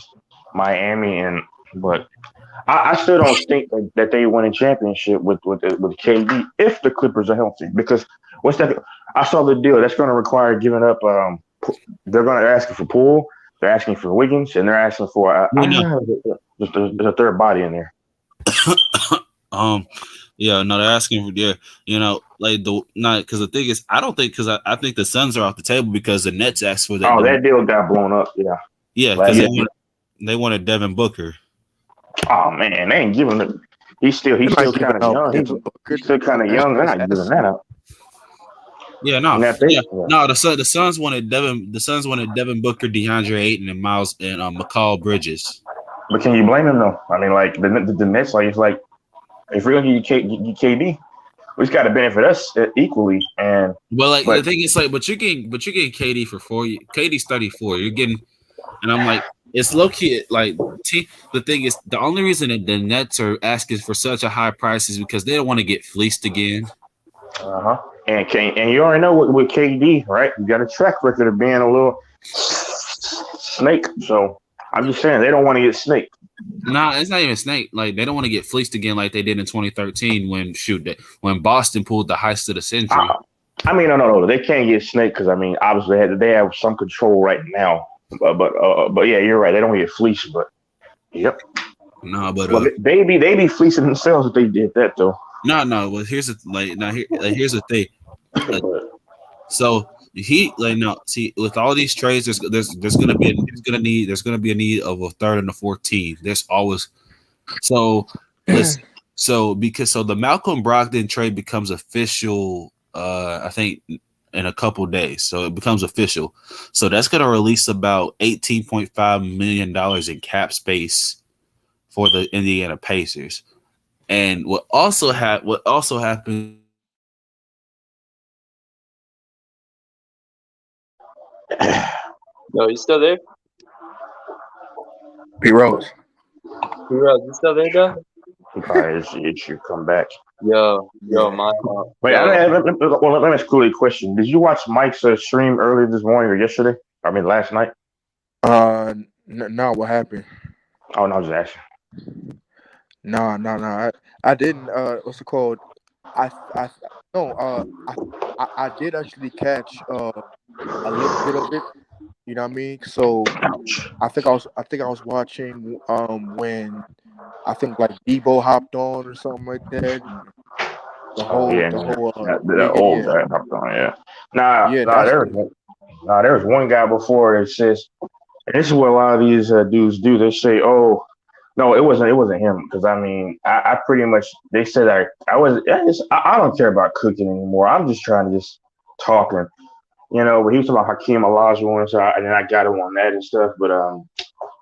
Miami, but I still don't think that they win a championship with KD if the Clippers are healthy. Because what's that? I saw the deal that's going to require giving up. They're going to ask for Poole, they're asking for Wiggins, and they're asking for there's a third body in there. They're asking for because the thing is, I don't think I think the Suns are off the table because the Nets asked for that. Oh, that deal got blown up. Yeah, because they wanted Devin Booker. Oh man, they ain't giving it. He's still kind of young. He's still kind of young. They're not giving that up. Yeah, no. The Suns wanted Devin. The Suns wanted Devin Booker, DeAndre Ayton, and Miles and McCall Bridges. But can you blame him though? I mean, like the Nets, like it's like if we're gonna get KD, we just got to benefit us equally. And the thing is, like, but you're getting KD for 4 years. KD's 34. You're getting, and I'm like, it's low key. Like, the thing is, the only reason that the Nets are asking for such a high price is because they don't want to get fleeced again. And you already know with KD, right? You got a track record of being a little snake. So I'm just saying they don't want to get snaked. Nah, it's not even snake. Like, they don't want to get fleeced again like they did in 2013 when Boston pulled the heist of the century. I mean, no, they can't get snaked because I mean, obviously they have some control right now. But yeah, you're right. They don't get fleeced, but yep. No, but they be fleecing themselves if they did that though. No. Well, here's the here's the thing. So with all these trades, there's gonna be a need of a third and a 14th. There's always so the Malcolm Brogdon trade becomes official. I think in a couple days, so it becomes official. So that's gonna release about $18.5 million in cap space for the Indiana Pacers. And what also happened. No, you still there? P. Rose, You still there, though? It should come back. Yo, my. Wait, let me ask you a question. Did you watch Mike's stream earlier this morning or yesterday? I mean, last night. No, what happened? Oh no, I was just asking. No. I didn't. What's it called? I did actually catch a little bit of it. You know what I mean? So I think I was watching when I think like Debo hopped on or something like that. The whole old guy hopped on. Yeah. There was one guy before that says, and this is what a lot of these dudes do. They say, "Oh, no, it wasn't him." Because I mean, I pretty much they said I don't care about cooking anymore. I'm just trying to just talk and. You know, but he was talking about Hakeem Olajuwon, and then I got him on that and stuff. But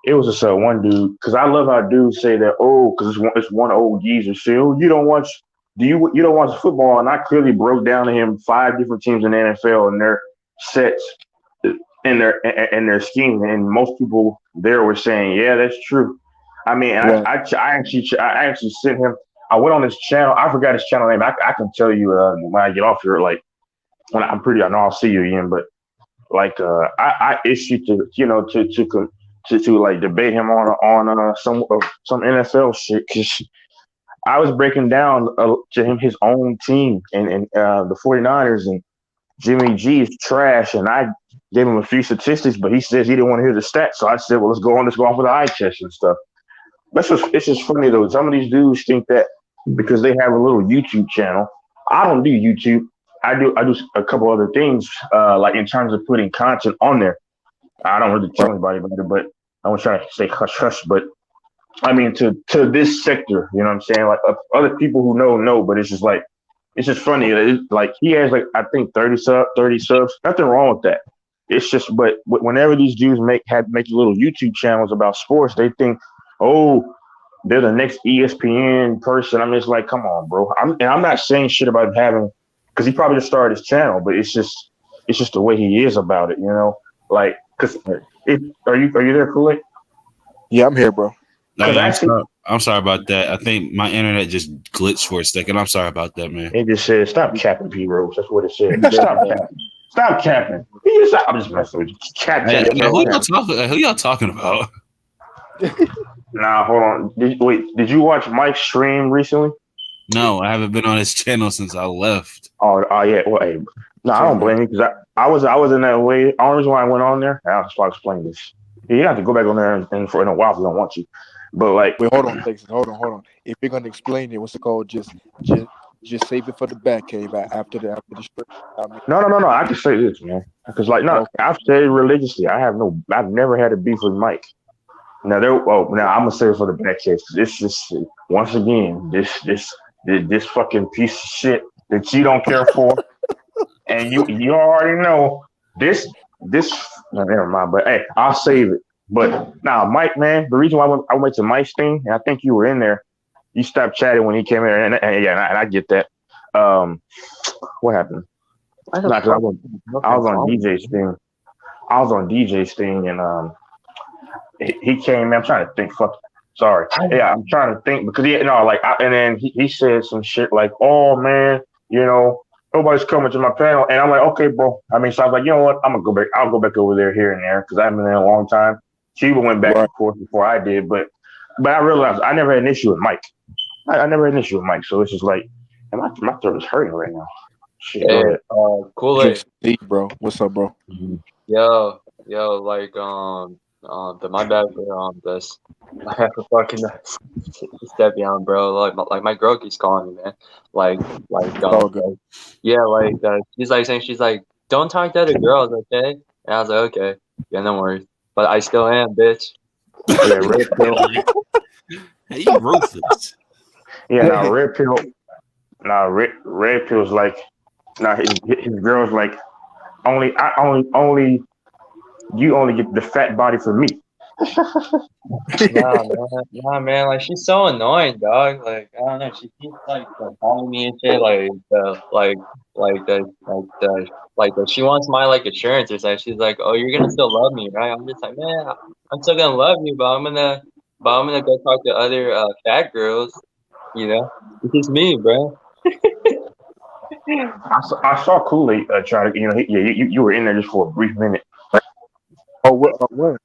it was just one dude because I love how dudes say that. Oh, because it's one old geezer. Say, oh, you don't watch football? And I clearly broke down to him 5 different teams in the NFL and their sets and their scheme. And most people there were saying, yeah, that's true. I mean, yeah. I actually sent him. I went on his channel. I forgot his channel name. I can tell you when I get off here, like. I know I'll see you again, but like I issued to like debate him on some NFL shit because I was breaking down to him his own team and the 49ers and Jimmy G is trash and I gave him a few statistics, but he says he didn't want to hear the stats, so I said, well, let's go off with the eye test and stuff. It's just funny though. Some of these dudes think that because they have a little YouTube channel. I don't do YouTube. I do a couple other things, like in terms of putting content on there. I don't really tell anybody about it, but I was trying to say hush. But I mean, to this sector, you know what I'm saying? Like other people who know, but it's just funny. Like he has like I think 30 subs. Nothing wrong with that. It's just, but whenever these dudes make little YouTube channels about sports, they think, oh, they're the next ESPN person. I'm just like, come on, bro. I'm not saying shit about having. Because he probably just started his channel, but it's just the way he is about it, you know. Like, are you there, Kool-Aid? Yeah, I'm here, bro. I'm sorry about that. I think my internet just glitched for a second. I'm sorry about that, man. It just said, "Stop capping, P. Rose." That's what it said. Stop capping. I'm just messing with you. Who y'all talking about? Nah, hold on. Did you watch Mike's stream recently? No, I haven't been on his channel since I left. Oh yeah. Well, hey, no, I don't blame you because I was in that way. The only reason why I went on there, I'll explain this. You have to go back on there and for in a while if you don't want you. But like, wait, hold on. If you're gonna explain it, what's it called? Just save it for the back cave after the script. I mean, no. I can say this, man, because like, no, I've said it religiously. I've never had a beef with Mike. Now I'm gonna say it for the back cave. This just once again, this fucking piece of shit that you don't care for, and you already know this. No, never mind. But hey, I'll save it. But now, Mike, man, the reason why I went to Mike's thing, and I think you were in there. You stopped chatting when he came in, and I get that. What happened? Why the Nah, because fuck? I was on DJ's thing. I was on DJ's thing, and he came in. I'm trying to think. Fuck. Sorry. Yeah, I'm trying to think because and then he said some shit like, "Oh man, nobody's coming to my panel," and I'm like, "Okay, bro." I mean, so I was like, you know what? I'm gonna go back. I'll go back over there here and there because I haven't been there in a long time. Cuba went back and forth before I did, but I realized I never had an issue with Mike. I never had an issue with Mike, so it's just like, my throat is hurting right now. Shit, go ahead. Kool-Aid. Hey, bro. What's up, bro? Yo, like my bad, this I have to fucking step down, bro. Like my girl keeps calling me, man. Oh, good. yeah, she's like saying don't talk to other girls, okay? And I was like, okay, yeah, no worries. But I still am, bitch. Yeah, red pill. Hey, you ruthless. Yeah, now red pill. Now red pill's like, now his girl's like, only you only get the fat body for me. Nah, man. Like she's so annoying, dog. Like I don't know. She keeps like calling me and shit. She wants my like assurance or something. She's like, "Oh, you're gonna still love me, right?" I'm just like, man, I'm still gonna love you, but I'm gonna go talk to other fat girls. It's just me, bro. I saw Kool-Aid try to, you were in there just for a brief minute. Oh, what?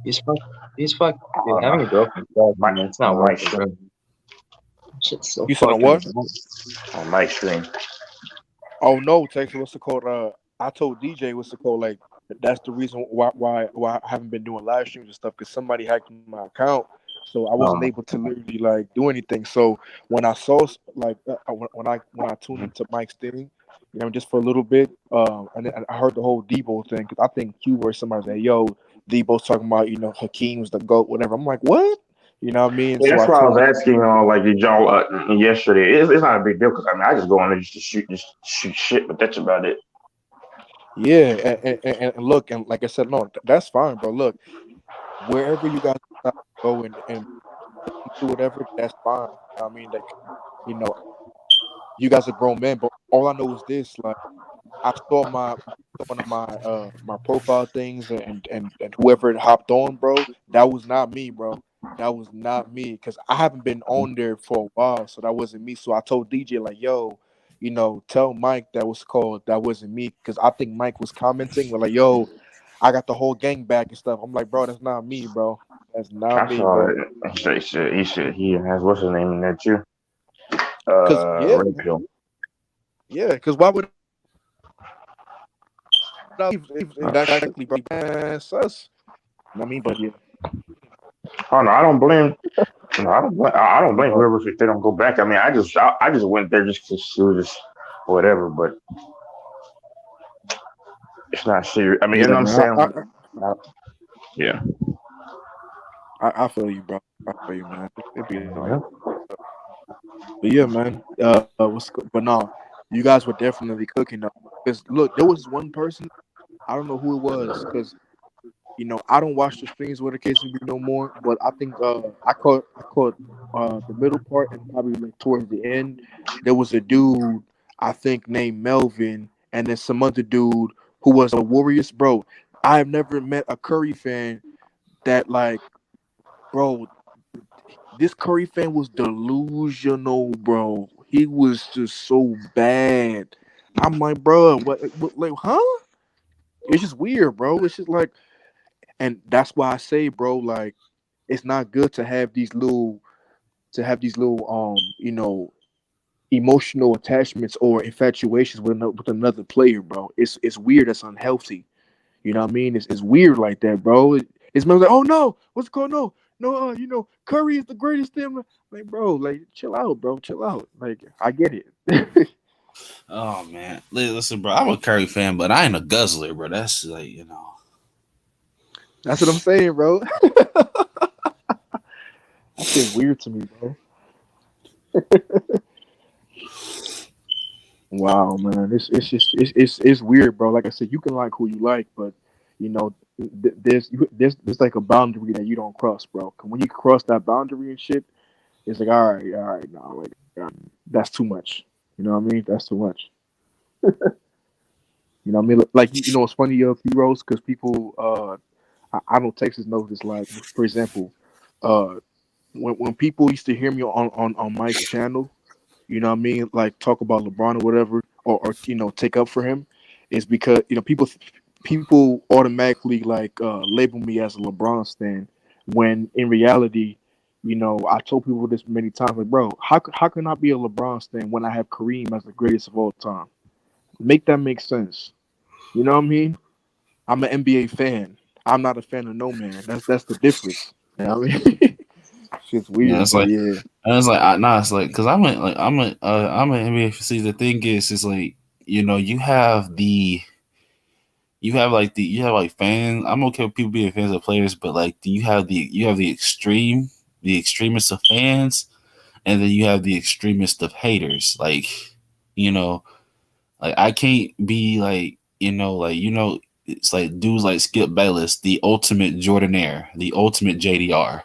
He's fuck. Dude, having a girlfriend, man, it's not working, bro. Shit's so You said on what? On my stream. Oh no, Texas. What's it called? I told DJ what's it called. Like that's the reason why I haven't been doing live streams and stuff because somebody hacked my account, so I wasn't able to literally like do anything. So when I saw like when I tuned into Mike's thing, just for a little bit, and then I heard the whole Debo thing because I think Q or somebody said, "Yo, Debo's talking about Hakeem's the GOAT, whatever." I'm like, what? You know what I mean? Yeah, so that's why I was asking like did y'all yesterday. It's not a big deal because I just go on there just to shoot shit, but that's about it. Yeah, and look, and like I said, no, that's fine, bro. Look, wherever you guys go and do whatever, that's fine. I mean, like, you guys are grown men, but all I know is this: like, I saw one of my profile things, and whoever hopped on, bro, that was not me, bro. That was not me because I haven't been on there for a while, so that wasn't me. So I told DJ like, yo, tell Mike that wasn't me because I think Mike was commenting like, yo, I got the whole gang back and stuff. I'm like, bro, that's not me, bro. That's not me, bro. He has what's his name in there too. Red Pill. Yeah, because why would exactly, bro? Sus. I mean, but yeah. Oh no, I don't blame. No, I don't blame whoever if they don't go back. I mean, I just went there just to just whatever, but it's not serious. I mean, you know what I'm saying? Yeah. I feel you, bro. I feel you, man. It'd be but yeah, man. But no, you guys were definitely cooking up. Because look, there was one person. I don't know who it was because. I don't watch the streams where the case may be no more, but I think I caught the middle part and probably like towards the end. There was a dude I think named Melvin, and then some other dude who was a Warriors, bro. I have never met a Curry fan that like, bro. This Curry fan was delusional, bro. He was just so bad. I'm like, bro, what like, huh? It's just weird, bro. It's just like. And that's why I say, bro, like it's not good to have these little emotional attachments or infatuations with another player, bro. It's weird. That's unhealthy. You know what I mean? It's weird like that, bro. It's like, oh no, what's it called? No, Curry is the greatest thing. Like, bro, like chill out, bro. Chill out. Like, I get it. Oh man, listen, bro. I'm a Curry fan, but I ain't a guzzler, bro. That's like, That's what I'm saying, bro. That shit weird to me, bro. Wow, man. It's weird, bro. Like I said, you can like who you like, but you know, there's like a boundary that you don't cross, bro. 'Cause when you cross that boundary and shit, it's like, all right, no, like that's too much. You know what I mean? That's too much. You know what I mean? Like, you know, it's funny, Heroes, because people, I know Texas knows this. Like, for example, when people used to hear me on Mike's channel, you know what I mean, like talk about LeBron or whatever, or you know, take up for him, is because, you know, people automatically like label me as a LeBron stan, when in reality, you know, I told people this many times, like, bro, how can I be a LeBron stan when I have Kareem as the greatest of all time? Make that make sense. You know what I mean? I'm an NBA fan. I'm not a fan of no man. That's the difference. You know what I mean? Shit's weird. Yeah, it's but like, yeah. and it's like, nah, it's like, cause I'm an NBA. See, the thing is like, you know, you have like fans. I'm okay with people being fans of players, but like, you have the extremists of fans, and then you have the extremists of haters. Like, you know, like I can't be like, it's like dudes like Skip Bayless, the ultimate Jordanaire, the ultimate JDR.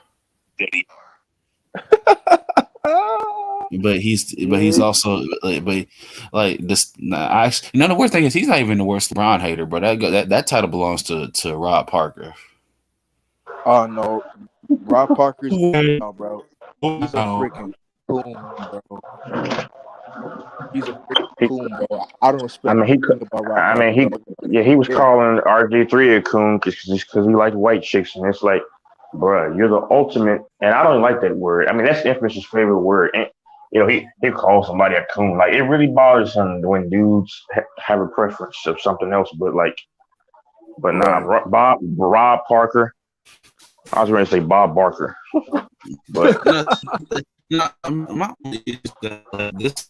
But he's also like this. The worst thing is he's not even the worst LeBron hater, bro. That title belongs to Rob Parker. Oh no, Rob Parker's no, bro. He's a freaking coon, bro. He's a freaking coon, bro. I don't respect. I mean, he was calling RG3 a coon because he liked white chicks, and it's like, bro, you're the ultimate. And I don't like that word. I mean, that's Infamous's favorite word. And you know, he calls somebody a coon. Like, it really bothers him when dudes have a preference of something else. But nah, Rob Parker. I was going to say Bob Barker, but my is that this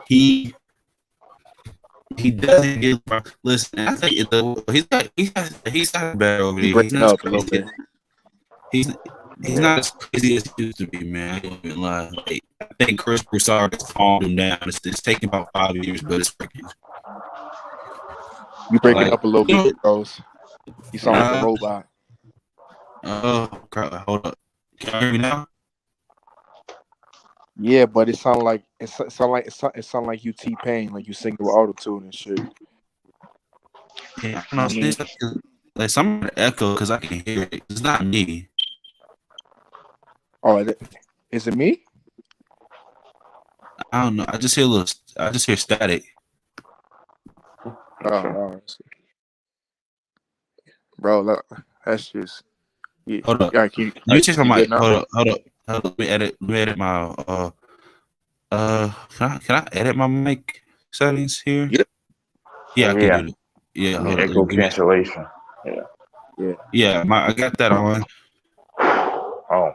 he doesn't get. Listen, I think he's got better over there. He's not crazy. He's not as crazy as he used to be, man. I don't even lie. Like, I think Chris Broussard has calmed him down. It's taking about 5 years, but it's working. You break it up a little bit, bros. You sound like a robot. Oh, crap. Hold up. Can you hear me now? Yeah, but it sound like you T-Pain, like you sing with auto-tune and shit. Yeah, I know. Like some echo because I can hear it. It's not me. Oh, is it me? I don't know. I just hear static. Oh, bro, look, that's just. Yeah. Hold up. Let me check my mic. Hold up. Let me edit my can I edit my mic settings here? Yep. Yeah, I can do it. Yeah, hold up. Echo cancellation. Yeah. I got that on. Oh.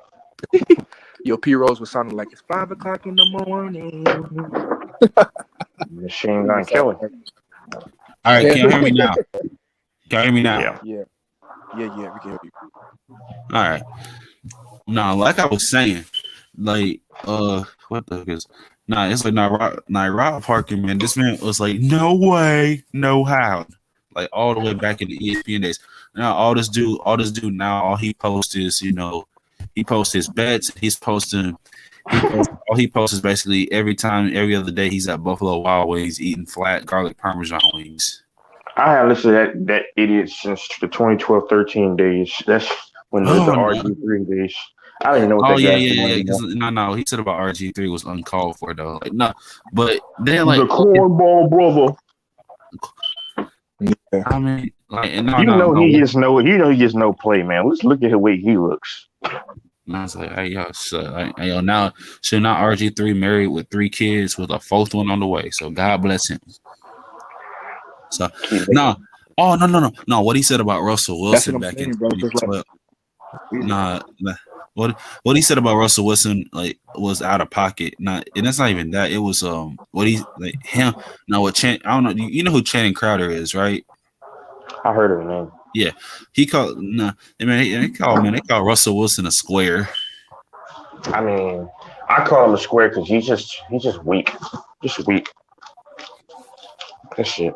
Your P-Rose was sounding like it's 5 o'clock in the morning. Machine Gun Kelly. All right, can you hear me now? Can you hear me now? Yeah, we can hear you. All right. No, like I was saying, like, what the heck is? Nah, it's like Rob Parker, man. This man was like, no way, no how, like all the way back in the ESPN days. Now all this dude now, all he posts is, you know, he posts his bets. He posts is basically every other day he's at Buffalo Wild Wings eating flat garlic Parmesan wings. I have listened to that idiot since the 2012-13 days. That's when the RG3 days. I don't even know what that No. He said about RG3 was uncalled for though. Like, no, but then like the cornball brother. Yeah. I mean, like, he gets no play, man. Let's look at the way he looks. And I was like, hey, yo, now RG3 married with 3 kids with a 4th one on the way. So God bless him. So no. What he said about Russell Wilson back in 2012. What he said about Russell Wilson like was out of pocket. And that's not even that. It was what he like him. Now what I don't know. You know who Channing Crowder is, right? I heard of the name. Yeah, he called they call Russell Wilson a square. I mean, I call him a square because he's just weak, just weak. That shit.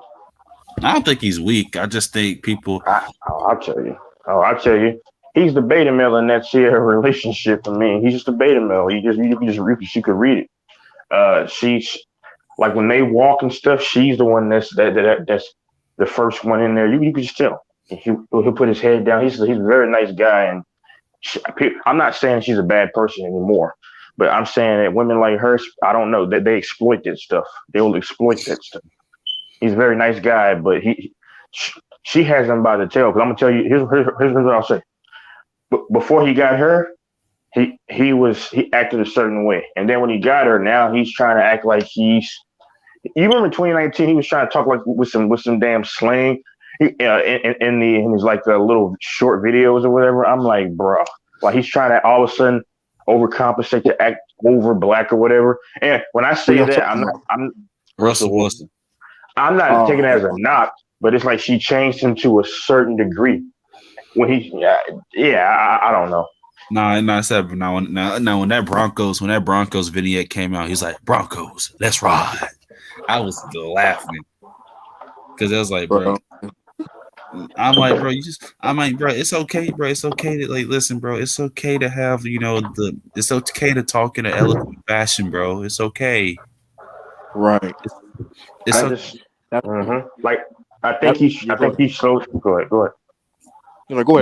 I don't think he's weak. I just think people. I'll tell you. I'll tell you. He's the beta male in that Sierra relationship for me. He's just a beta male. She could read it. She's like when they walk and stuff. She's the one that's the first one in there. You can just tell. He'll put his head down. He's a very nice guy, and I'm not saying she's a bad person anymore, but I'm saying that women like her, I don't know, that they exploit that stuff. They will exploit that stuff. He's a very nice guy, but she has him by the tail. Because I'm gonna tell you, here's what I'll say. Before he got her, he acted a certain way, and then when he got her, now he's trying to act like he's. You remember in 2019, he was trying to talk like with some damn slang. In his like little short videos or whatever. I'm like, bro, like he's trying to all of a sudden overcompensate to act over black or whatever. And when I say that, I'm Russell Wilson. I'm not taking it as a knock, but it's like she changed him to a certain degree. When I don't know. When that Broncos video came out, he's like, Broncos, let's ride. I was laughing because I was like, bro. I'm like, bro, bro, it's okay, bro. It's okay to listen, bro. It's okay to have, it's okay to talk in an elegant fashion, bro. It's okay. Right. I think he's so. Go ahead. Go ahead. Go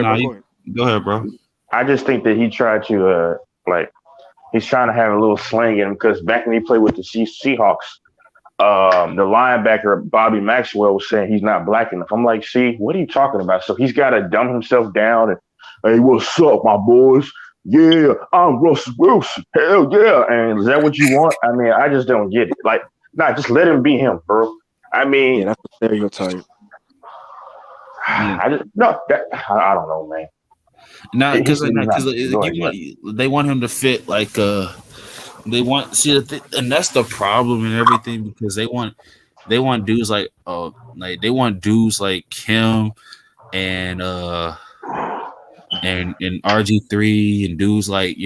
ahead, bro. I just think that he tried to he's trying to have a little slang in him because back when he played with the Seahawks. The linebacker Bobby Maxwell was saying he's not black enough. I'm like, see, what are you talking about? So he's got to dumb himself down and, hey, what's up, my boys? Yeah, I'm Russell Wilson. Hell yeah! And is that what you want? I mean, I just don't get it. Like, just let him be him, bro. I mean, that's a stereotype. I don't know, man. No, because they want him to fit like They want and that's the problem and everything because they want dudes like they want dudes like him and RG3 and dudes like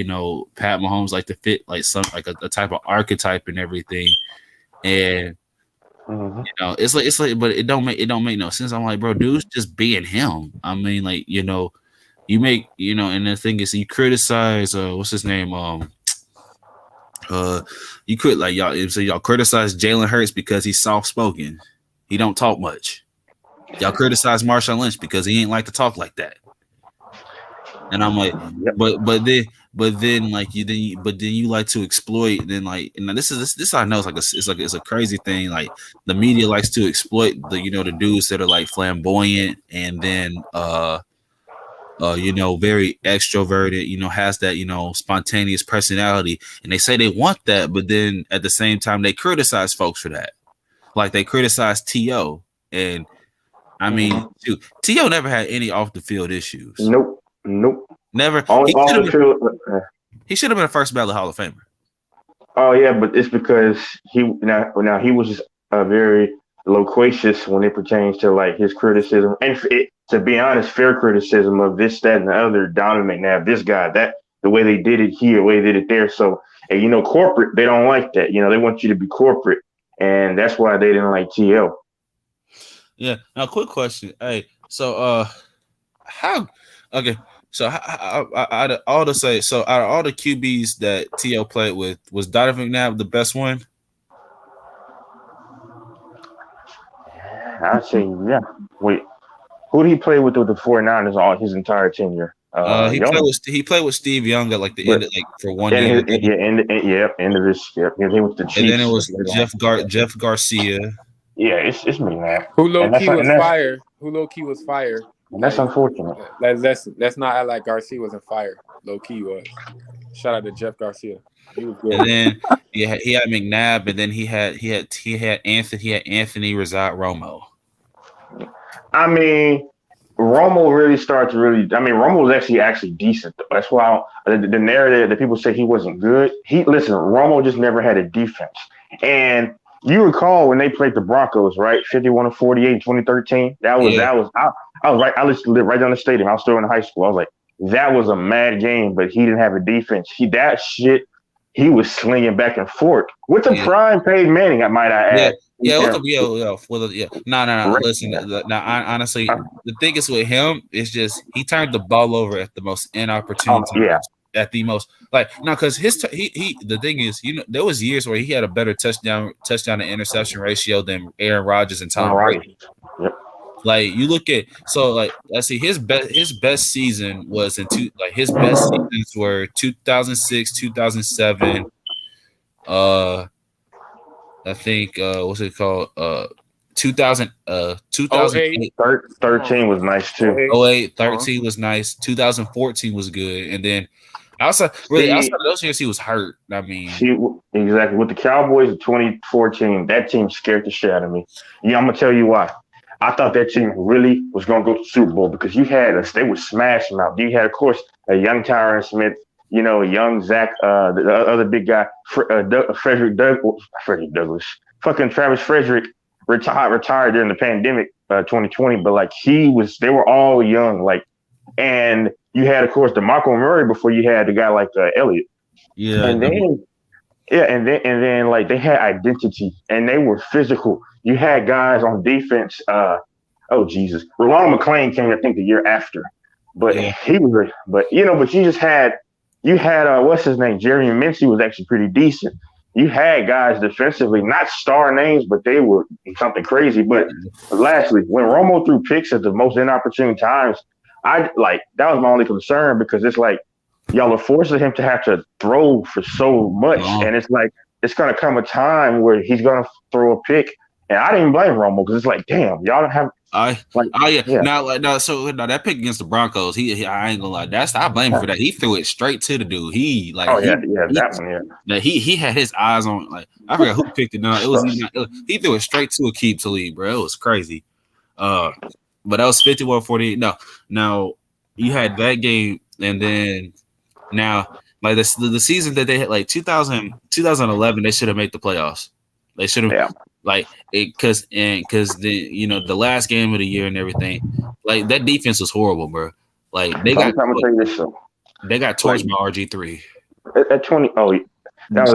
Pat Mahomes like to fit like some like a type of archetype and everything and it's like but it don't make no sense. I'm like, bro, dude's just being him. I mean, like you make and the thing is you criticize what's his name you could y'all criticize Jalen Hurts because he's soft spoken. He don't talk much. Y'all criticize Marshawn Lynch because he ain't like to talk like that. And I'm like, but then you like to exploit. Then like, and this I know it's a crazy thing. Like the media likes to exploit the dudes that are like flamboyant and then very extroverted, has that, spontaneous personality. And they say they want that, but then at the same time, they criticize folks for that. Like they criticize T.O. And I mean, T.O. never had any off the field issues. Nope. Never. He should have been a first ballot Hall of Famer. Oh yeah, but it's because he was very loquacious when it pertains to like his criticism and to be honest, fair criticism of this, that, and the other, Donovan McNabb, this guy, that the way they did it here, the way they did it there. So, and corporate, they don't like that. They want you to be corporate, and that's why they didn't like TL. Yeah. Now, quick question. Hey, so out of all the QBs that TL played with, was Donovan McNabb the best one? I'd say yeah. Wait. Who did he play with the 49ers all his entire tenure? He played with Steve Young at like the end, for 1 year. End of his He was the Chiefs. And then it was Jeff Garcia. Yeah, it's me, man. Who low key was fired? And that's unfortunate. Let's not act like Garcia wasn't fired. Low key was. Shout out to Jeff Garcia. He was good. And then he had McNabb, and then he had Anthony Razak Romo. I mean, Romo was actually decent. Though. That's why the narrative that people say he wasn't good. Romo just never had a defense. And you recall when they played the Broncos, right? 51-48 in 2013. I was right. I lived right down the stadium. I was still in high school. I was like, that was a mad game, but he didn't have a defense. He was slinging back and forth with the prime Peyton Manning. I might add. No. Listen, honestly, the thing is with him is just he turned the ball over at the most inopportune times. At the most, because the thing is, there was years where he had a better touchdown to interception ratio than Aaron Rodgers and Tom Brady. Yep. Like you look at, let's see, his best season was his best seasons were 2006, 2007. I think what's it called? 2008. 13 was nice too. 08, 13 was nice. 2014 was good, and then outside of those years, he was hurt. I mean, exactly with the Cowboys in 2014, that team scared the shit out of me. Yeah, I'm gonna tell you why. I thought that team really was gonna go to the Super Bowl because they would smash them out. You had, of course, a young Tyron Smith. A young Zach, the other big guy, Frederick Douglass, fucking Travis Frederick retired during the pandemic, 2020. But they were all young, and you had, of course, DeMarco Murray before you had the guy like Elliott. Yeah, and then they had identity and they were physical. You had guys on defense. Jesus, Ronald McClain came, I think, the year after, but he was. But you had what's his name? Jeremy Mincey was actually pretty decent. You had guys defensively, not star names, but they were something crazy. But lastly, when Romo threw picks at the most inopportune times, that was my only concern because it's like y'all are forcing him to have to throw for so much, and it's like it's gonna come a time where he's gonna throw a pick, and I didn't blame Romo because it's like, damn, y'all don't have. Now that pick against the Broncos, I ain't gonna lie, I blame him for that. He threw it straight to the dude. He had his eyes on, I forgot who picked it. No, he threw it straight to Aqib Talib, bro. It was crazy. But that was 51-48. Now you had that game, and then now the season that they had 2011, they should have made the playoffs. They should have because the last game of the year and everything, that defense was horrible, bro. They got torched by RG3 at 20. That was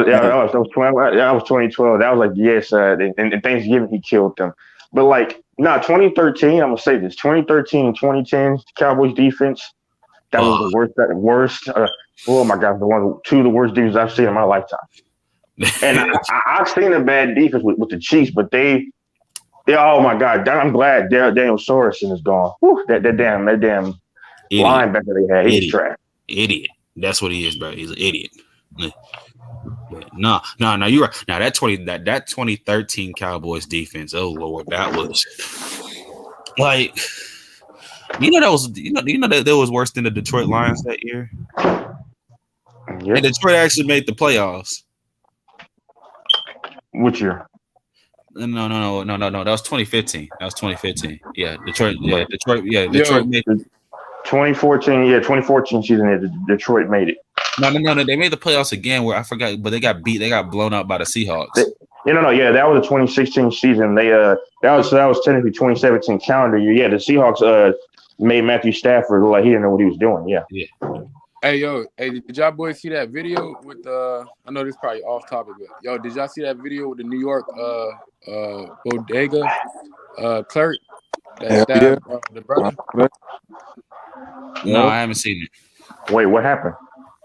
2012. That was and Thanksgiving he killed them. But 2013, I'm gonna say this: 2013 and 2010 Cowboys defense. That was the worst. Oh my God, two of the worst defenses I've seen in my lifetime. And I've seen a bad defense with the Chiefs, but they oh my God, I'm glad Daniel Sorensen is gone. Whew, that damn linebacker they had, he's trash. Idiot. That's what he is, bro. He's an idiot. No, you're right. Now that 2013 Cowboys defense, oh Lord, that was that was worse than the Detroit Lions that year. Yep. And Detroit actually made the playoffs. Which year? No. That was 2015. Yeah, Detroit. Yeah, Detroit. Yeah, Detroit made it. 2014. Yeah, 2014 season. Detroit made it. No. They made the playoffs again. Where I forgot, but they got beat. They got blown out by the Seahawks. Yeah, that was the 2016 season. They that was technically 2017 calendar year. Yeah, the Seahawks made Matthew Stafford look like he didn't know what he was doing. Yeah. Hey, did y'all boys see that video with I know this is probably off topic, but did y'all see that video with the New York bodega clerk that stabbed the brother? No, I haven't seen it. Wait, what happened?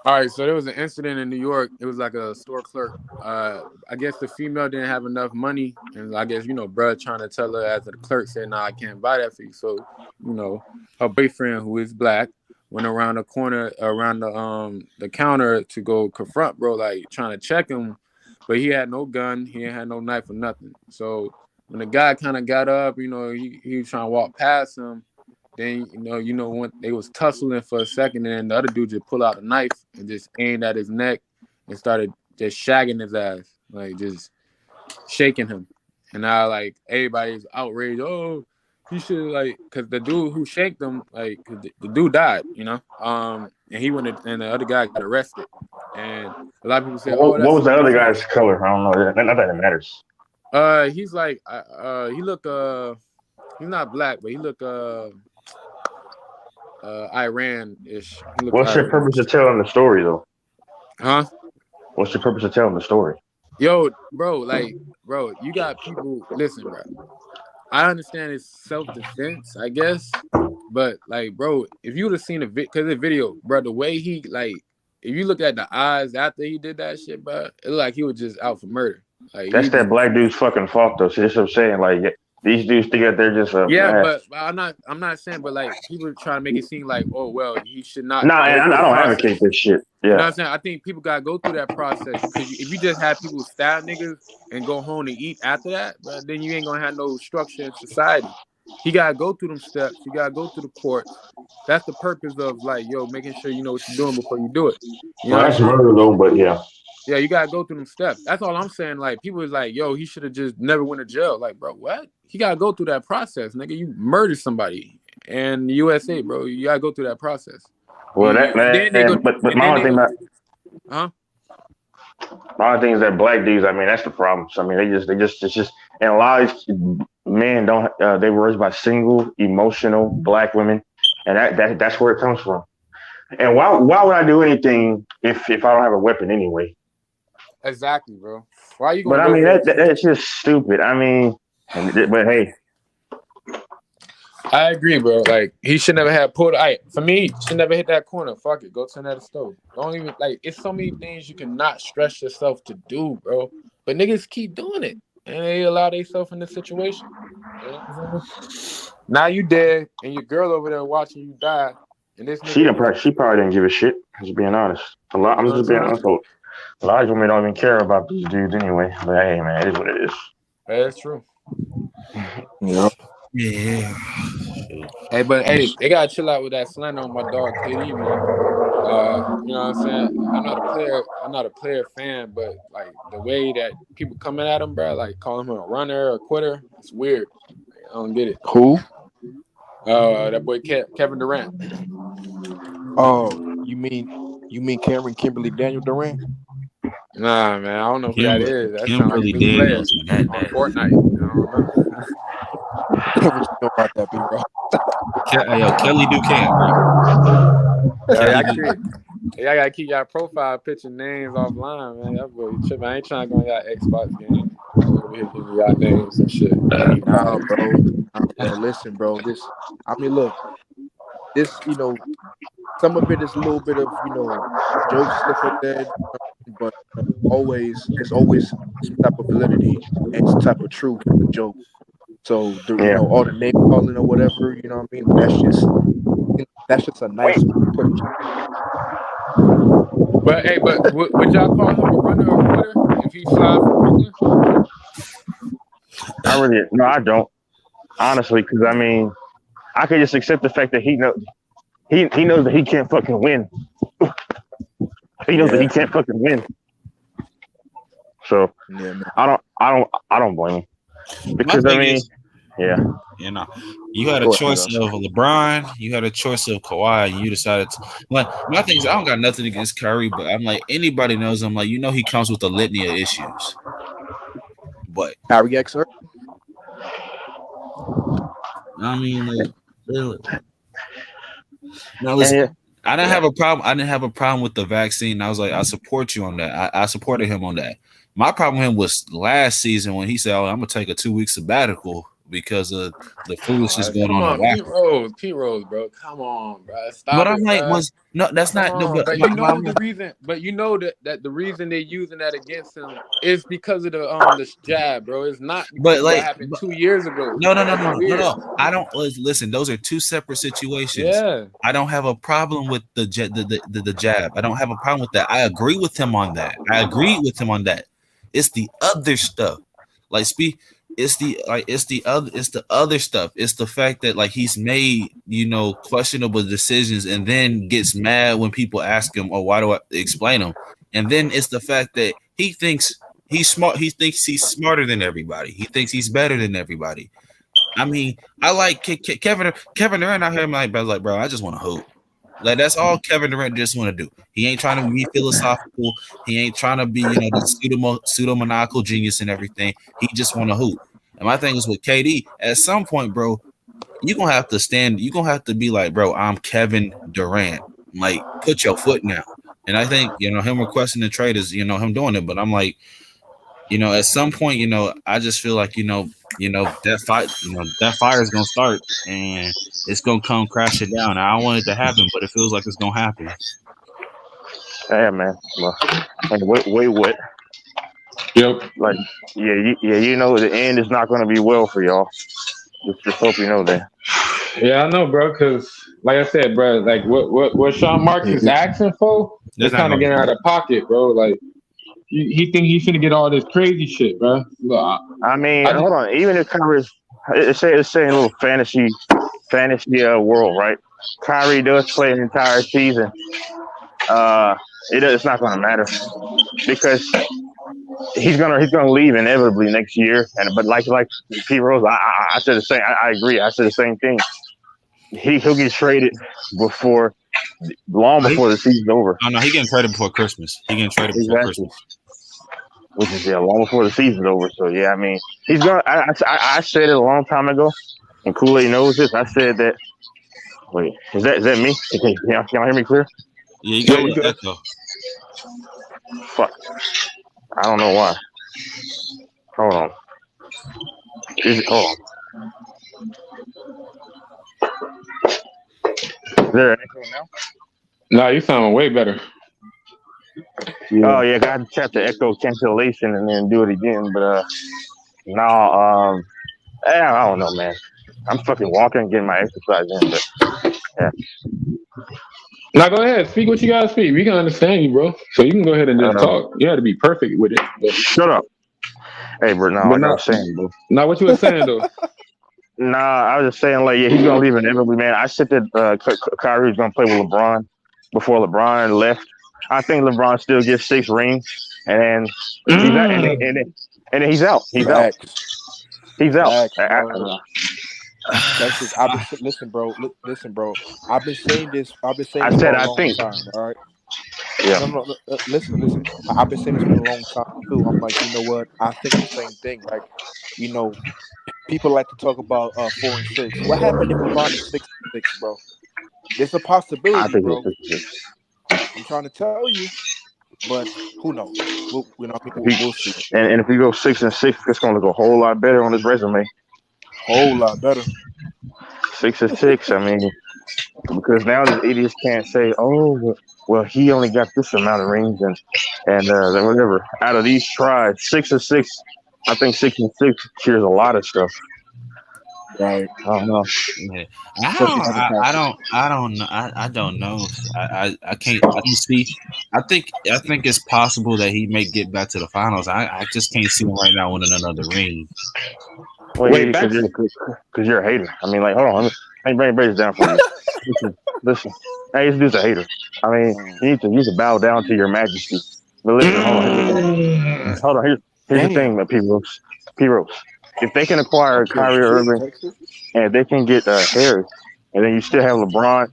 All right, so there was an incident in New York. It was like a store clerk. I guess the female didn't have enough money, and I guess bruh trying to tell her as the clerk said, "Nah, I can't buy that for you." So her boyfriend, who is black, went around the corner, around the counter to go confront bro, trying to check him, but he had no gun, he ain't had no knife or nothing. So when the guy kind of got up, he was trying to walk past him. Then when they was tussling for a second, and then the other dude just pulled out a knife and just aimed at his neck and started just shagging his ass, just shaking him. And now everybody's outraged. Oh, he should because the dude who shanked him, the dude died, and he went and the other guy got arrested. And a lot of people say, what was the other guy's color? I don't know. Not that it matters. He's he look he's not black, but he look Iran-ish. What's your purpose of telling the story though? Huh? What's your purpose of telling the story? Yo, bro, you got people. Listen, bro. I understand it's self-defense, I guess, but like, bro, if you would have seen because the video, bro, the way he if you look at the eyes after he did that shit, bro, it looked like he was just out for murder. Like That's that black dude's fucking fault though. See, that's what I'm saying. Like these dudes think that they're just yeah, but I'm not saying, but like people try to make it seem like, oh well, he should not. No, and I don't advocate this shit. Yeah, you know what I'm saying? I think people gotta go through that process because if you just have people stab niggas and go home and eat after that, but then you ain't gonna have no structure in society. He gotta go through them steps. You gotta go through the court. That's the purpose of like, yo, making sure you know what you're doing before you do it. You know that's murder though, but yeah. Yeah, you gotta go through them steps. That's all I'm saying. Like people is like, yo, he should have just never went to jail. Like, bro, what? He gotta go through that process, nigga. You murdered somebody in the USA, bro. You gotta go through that process. Well, but my only thing about my only thing is that black dudes. I mean, that's the problem. So, I mean, it's just, and a lot of men don't. They were raised by single, emotional black women, and that's where it comes from. And why would I do anything if I don't have a weapon anyway? Exactly, bro. Why are you? But I mean, that's just stupid. I mean, but hey. I agree, bro. Like he should never have pulled. For me, should never hit that corner. Fuck it, go turn that stove. Don't even like. It's so many things you cannot stress yourself to do, bro. But niggas keep doing it, and they allow themselves in this situation. You know? Now you dead, and your girl over there watching you die. And this she probably didn't give a shit. Just being honest. I'm just being honest. A lot of women don't even care about these dudes anyway. But hey, man, it is what it is. That's true. Yeah. Yeah. Hey, but hey, they gotta chill out with that slander on my dog KD, man. You know what I'm saying? I'm not a player fan, but like the way that people coming at him, bro, like calling him a runner or a quitter, it's weird. I don't get it. Who? That boy Kevin Durant. Oh, you mean Cameron Kimberly Daniel Durant? Nah, man, I don't know who that is. That Kimberly like Daniels on Fortnite. I don't remember. What you know about that, big bro? Kelly Duquesne. I gotta keep y'all profile picture names offline, man. That boy tripping. I ain't trying to go on y'all Xbox game. Over here giving y'all names and shit. Nah, bro. Listen, bro. Look. This, some of it is a little bit of, jokes stuff like that, but there's always some type of validity and some type of truth in the joke. So, all the name calling or whatever, you know what I mean? That's just a nice put. But hey, would y'all call him a runner or a quitter if he fly from Brooklyn? I don't. Honestly, because I mean, I could just accept the fact that he knows that he can't fucking win. He knows that he can't fucking win. So I don't blame him. Because I mean, you had a choice of LeBron, you had a choice of Kawhi, and you decided to. Like, my thing is, I don't got nothing against Curry, but I'm like, anybody knows I'm like, he comes with a litany of issues. But Kyrie X, I mean, like, now listen, I didn't have a problem. I didn't have a problem with the vaccine. I was like, I support you on that. I supported him on that. My problem with him was last season when he said, "Oh, I'm gonna take a 2-week sabbatical because of the foolishness going on." Pete Rose, bro. Come on, bro. Stop. But I'm like, that's not. No, but you know the reason. But you know that the reason they're using that against him is because of the jab, bro. It's not. But like, what happened 2 years ago. No. I don't listen. Those are two separate situations. Yeah. I don't have a problem with the jab. I don't have a problem with that. I agree with him on that. It's the other stuff. Like it's the other stuff. It's the fact that like he's made, questionable decisions and then gets mad when people ask him, "Oh, why do I explain them?" And then it's the fact that he thinks he's smart. He thinks he's smarter than everybody. He thinks he's better than everybody. I mean, I like Kevin Durant out here. Like, bro, I just want to hoop. Like, that's all Kevin Durant just want to do. He ain't trying to be philosophical. He ain't trying to be, the pseudo-maniacal genius and everything. He just want to hoop. And my thing is with KD, at some point, bro, you're going to have to stand. You're going to have to be like, bro, I'm Kevin Durant. Like, put your foot down. And I think, him requesting the trade is, him doing it. But I'm like, at some point, I just feel like, that fire is gonna start and it's gonna come crashing down. I don't want it to happen, but it feels like it's gonna happen. Yeah, man. Well, and wait, what? Yep. Like, the end is not going to be well for y'all. Just hope you know that. Yeah, I know, bro. Because, like I said, bro, like what Sean Marks is asking for, it's kind of getting out of pocket, bro. Like, he think he's gonna get all this crazy shit, bro. Look, I mean, hold on. Even if Kyrie's, it's saying a little fantasy world, right? Kyrie does play an entire season. It's not going to matter because he's gonna leave inevitably next year. But like Pete Rose, I said the same. I agree. I said the same thing. He'll get traded long before the season's over. No, he getting traded before Christmas. Before Christmas. Which is long before the season's over. So yeah, I mean, he's gonna. I said it a long time ago, and Kool-Aid knows this. I said that. Wait, is that me? Can y'all hear me clear? Yeah, you got echo. Fuck. I don't know why. Hold on. Hold on. Is there an echo now? No, you sound way better. Yeah. Oh yeah, I got to tap the echo cancellation and then do it again. But I don't know, man. I'm fucking walking and getting my exercise in. But yeah. Now go ahead, speak what you gotta speak. We can understand you, bro. So you can go ahead and just talk. You had to be perfect with it. But shut up. Hey, bro. No, I was saying, bro. Now what you were saying though? Nah, I was just saying, like, yeah, he's gonna leave inevitably, man. I said that Kyrie's gonna play with LeBron before LeBron left. I think LeBron still gets 6 rings, and then he's out. He's out. He's out. That's just, listen, bro. I've been saying this. I said I think. Time, all right. Yeah. No, listen. I've been saying this for a long time too. I'm like, you know what? I think the same thing. Like, people like to talk about 4 and 6. What happened if LeBron is 6 and 6, bro? There's a possibility, bro. I'm trying to tell you, but who knows? We'll see. And if we go 6 and 6, it's going to look a whole lot better on his resume. Whole lot better. 6 and 6. I mean, because now the idiots can't say, "Oh, well, he only got this amount of rings and whatever." Out of these tries, 6 and 6. I think 6 and 6 cures a lot of stuff. Right. I don't know. Yeah. I don't know. I don't know. I can't see. I think it's possible that he may get back to the finals. I just can't see him right now winning another ring. Wait, because you're a hater. I mean, like, hold on. Let me break this down for you. Listen. Hey, this dude's a hater. I mean, you need to bow down to your majesty. But listen, hold on. Here's the thing, P-Rose. If they can acquire Kyrie Irving and they can get Harris, and then you still have LeBron,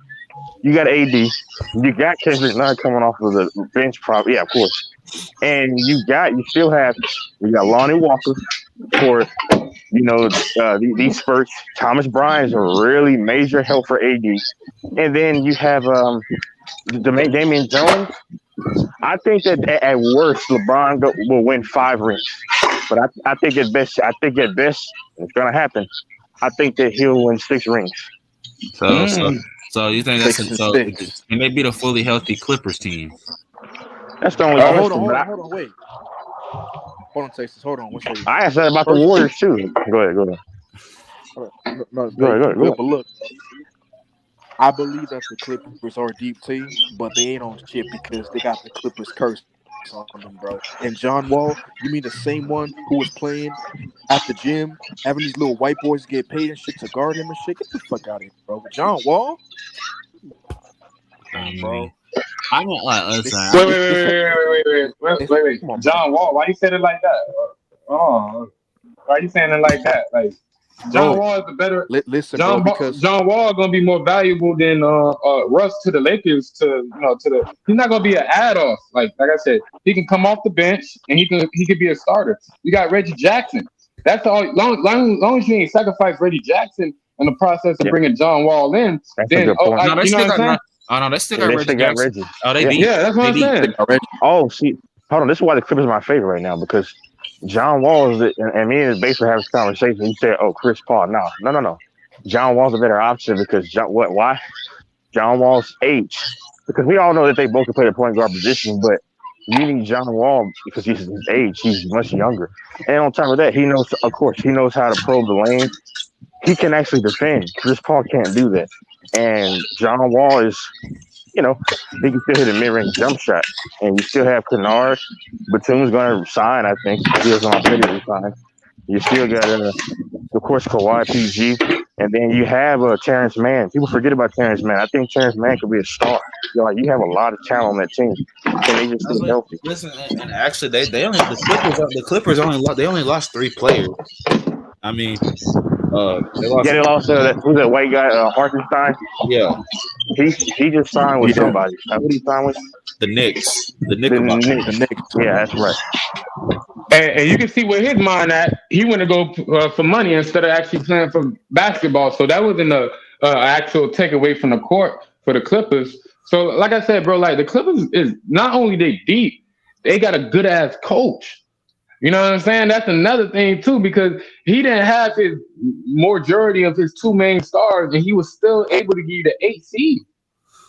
you got AD, you got Kendrick Nunn coming off of the bench, probably, yeah, of course, and you got Lonnie Walker for these spurts. Thomas Bryant's a really major help for AD, and then you have Damian Jones. I think that at worst LeBron will win 5 rings, but I think at best, it's gonna happen. I think that he'll win 6 rings. So you think that's so? Can they beat a fully healthy Clippers team? That's the only. Hold on, wait. Hold on, Texas. Hold on. I asked that about the Warriors too. Go ahead. Go ahead. But look, I believe that the Clippers are a deep team, but they ain't on shit because they got the Clippers curse on them, bro. And John Wall, you mean the same one who was playing at the gym, having these little white boys get paid and shit to guard him and shit? Get the fuck out of here, bro. John Wall? Bro. I'm not like, listen. Wait. Come on, John Wall, why you said it like that? Oh, why you saying it like that? Like, John Wall is the better. Listen, John Wall gonna be more valuable than Russ to the Lakers. He's not gonna be an add-off. Like I said, he can come off the bench and he could be a starter. You got Reggie Jackson. That's all. Long as you ain't sacrifice Reggie Jackson in the process of bringing John Wall in, then you know what I'm saying? Oh no, they still got Reggie. Oh, they beat. Yeah, that's what I'm saying. Oh, see, hold on. This is why the Clippers are my favorite right now because John Wall is, and me and his basically have this conversation. He said, "Oh, Chris Paul, no. John Wall's a better option because why? John Wall's age, because we all know that they both can play the point guard position, but you need John Wall because he's his age. He's much younger, and on top of that, he knows how to probe the lane. He can actually defend. Chris Paul can't do that, and John Wall is." He can still hit a mid-range jump shot, and you still have Kennard. Batum's going to sign, I think. He doesn't want to sign. You still got, of course, Kawhi, PG, and then you have Terrence Mann. People forget about Terrence Mann. I think Terrence Mann could be a star. You have a lot of talent on that team, and they just stay healthy. Listen, and actually, they only the Clippers only lost 3 players. I mean, they lost who's that white guy, Hartenstein? Yeah. He just signed with somebody. Who did he sign with? The Knicks. The Knicks. Yeah, that's right. And you can see where his mind at. He went to go for money instead of actually playing for basketball. So that wasn't an actual takeaway from the court for the Clippers. So like I said, bro, like the Clippers is not only they deep, they got a good ass coach. You know what I'm saying? That's another thing too, because he didn't have his majority of his 2 main stars, and he was still able to give you the 8 seed.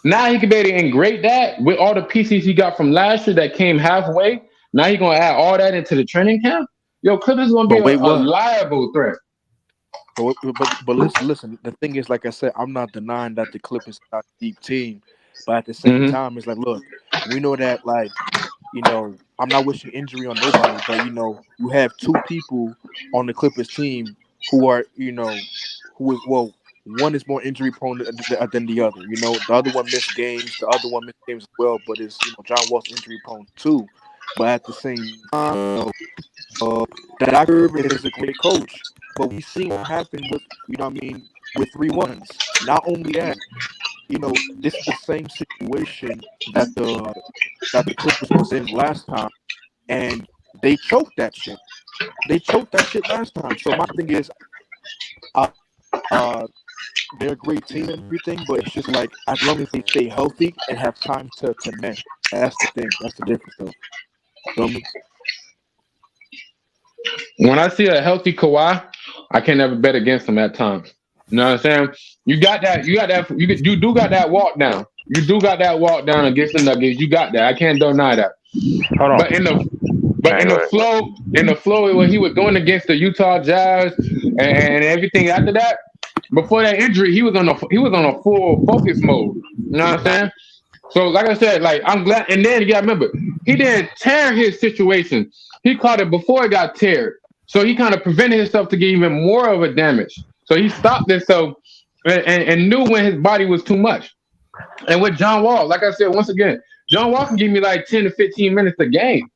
Now he can be able to integrate that with all the pieces he got from last year that came halfway. Now he's gonna add all that into the training camp. Yo, Clippers gonna be a liable threat. But listen. The thing is, like I said, I'm not denying that the Clippers are a deep team, but at the same time, it's like, look, we know that, like, I'm not wishing injury on nobody, but you have 2 people on the Clippers team who are, one is more injury prone than the other. The other one missed games, as well, but it's John Wall's injury prone too. But at the same time, Doc Rivers is a great coach, but we see what happened with with 3-1s. Not only that, this is the same situation that the Clippers was in last time, and they choked that shit. They choked that shit last time. So my thing is, they're a great team and everything, but it's just like, as long as they stay healthy and have time to mesh, that's the thing. That's the difference, though. Feel me? When I see a healthy Kawhi, I can never bet against him at times. You know what I'm saying? You do got that walk down. You do got that walk down against the Nuggets. You got that. I can't deny that. Hold on. But in the flow, what he was doing against the Utah Jazz and everything after that, before that injury, he was on a full focus mode. You know what I'm saying? So, like I said, like, I'm glad. And then you gotta remember, he didn't tear his situation. He caught it before it got teared. So he kind of prevented himself to get even more of a damage. So he stopped himself and knew when his body was too much. And with John Wall, like I said, once again, John Wall can give me like 10 to 15 minutes a game.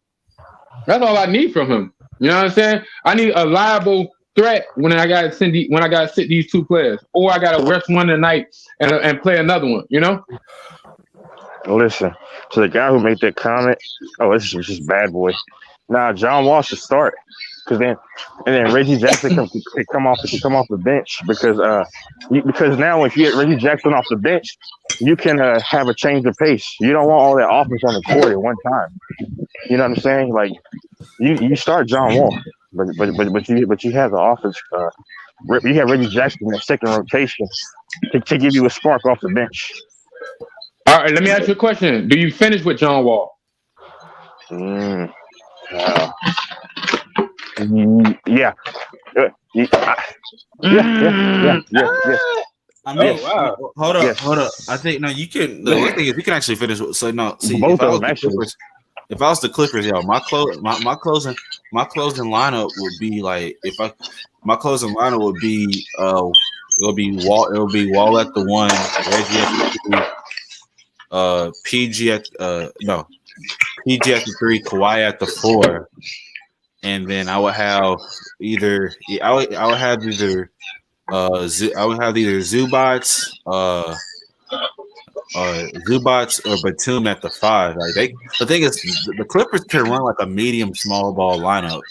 That's all I need from him. You know what I'm saying? I need a liable threat when I gotta sit these 2 players, or I gotta rest one tonight and play another one. Listen, to the guy who made that comment, this is just bad boy. Nah, John Wall should start, because then Reggie Jackson can come off the bench, because now if you get Reggie Jackson off the bench, you can have a change of pace. You don't want all that offense on the court at one time. You know what I'm saying? Like, you start John Wall, but you have the offense. You have Reggie Jackson in the second rotation to give you a spark off the bench. All right, let me ask you a question. Do you finish with John Wall? Yeah. Yeah. I mean, hold up. I think you can. The one thing is, you can actually finish. So no, see, both of them actually. If I was the Clippers, my closing lineup would be like, my closing lineup would be it'll be Wall at the 1, Reggie at the 2, PG at the 3, Kawhi at the 4, and then I would have either Zubats or Batum at the 5. Like, the thing is, the Clippers can run like a medium small ball lineup.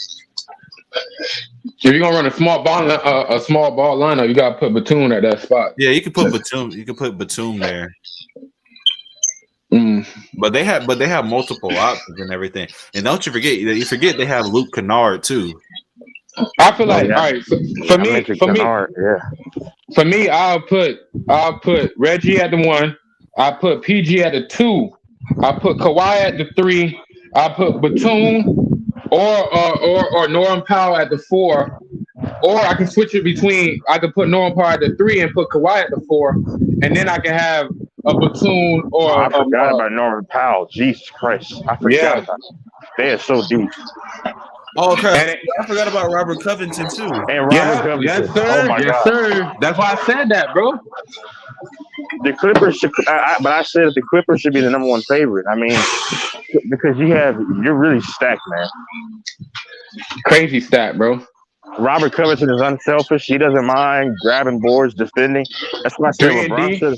If you're gonna run a small ball lineup, you gotta put Batum at that spot. Yeah, you can put Batum. You can put Batum there. But they have multiple options and everything. And don't you forget they have Luke Kennard too. I feel like all right. For me, I'll put Reggie at the 1. I'll put PG at the 2. I'll put Kawhi at the 3. I'll put Batum or Norman Powell at the 4. Or I can switch it between. I could put Norman Powell at the 3 and put Kawhi at the 4, and then I can have a Batum or. I forgot about Norman Powell. Jesus Christ, I forgot about him. They are so deep. Oh, okay. I forgot about Robert Covington too. And Robert Covington. Yes, sir. Oh my God. Sir. That's why I said that, bro. The Clippers should, but I said the Clippers should be the number 1 favorite. I mean, because you're really stacked, man. Crazy stat, bro. Robert Covington is unselfish. He doesn't mind grabbing boards, defending. That's why I said LeBron should.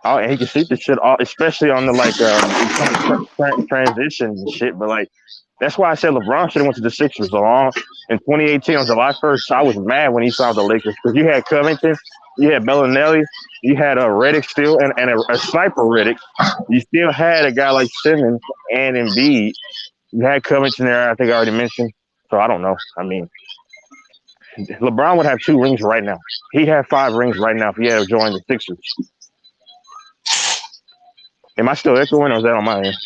Oh, and he can shoot the shit off, especially on the transition and shit. But like, that's why I said LeBron should have went to the Sixers along in 2018 on July 1st. I was mad when he saw the Lakers because you had Covington, you had Bellinelli, you had a Redick still, and a sniper Redick. You still had a guy like Simmons and Embiid. You had Covington there. I think I already mentioned. So I don't know. I mean, LeBron would have 2 rings right now. He had 5 rings right now if he had joined the Sixers. Am I still echoing or is that on my end?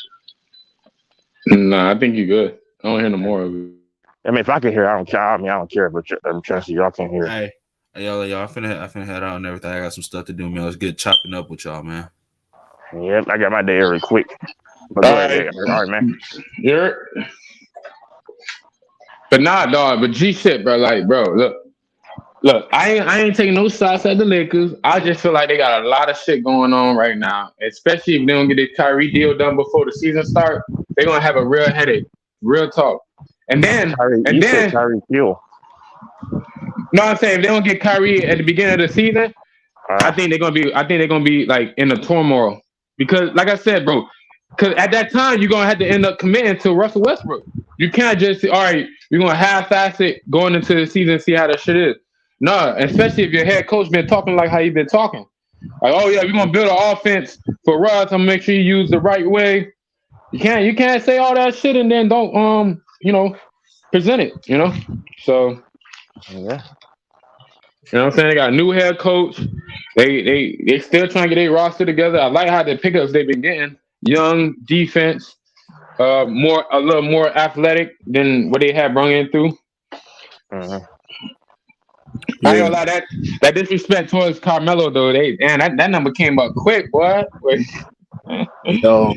Nah, I think you're good. I don't hear no more of it. I mean, if I can hear, I don't care. I mean, I don't care, but I'm trying to see y'all can't hear. Hey, y'all, I finna head out and everything. I got some stuff to do, man. Let's get chopping up with y'all, man. Yep, I got my day real quick. But all right, man. But nah, dog. But G shit, bro. Like, bro, look. I ain't taking no shots at the Lakers. I just feel like they got a lot of shit going on right now. Especially if they don't get their Kyrie deal done before the season start, they're gonna have a real headache. Real talk. And then Kyrie Hill. No, I'm saying if they don't get Kyrie at the beginning of the season, I think they're gonna be like in a turmoil. Because like I said, bro, because at that time you're gonna have to end up committing to Russell Westbrook. You can't just say, all right, you're gonna half-ass it going into the season and see how that shit is. No, especially if your head coach been talking like how you been talking. Like, oh yeah, we're gonna build an offense for Russ. I'm gonna make sure you use the right way. You can't say all that shit and then don't present it, So yeah. You know what I'm saying? They got a new head coach. They still trying to get their roster together. I like how the pickups they've been getting. Young defense, a little more athletic than what they had brung in through. Uh-huh. I ain't gonna lie, that disrespect towards Carmelo though. That number came up quick, boy. Yo,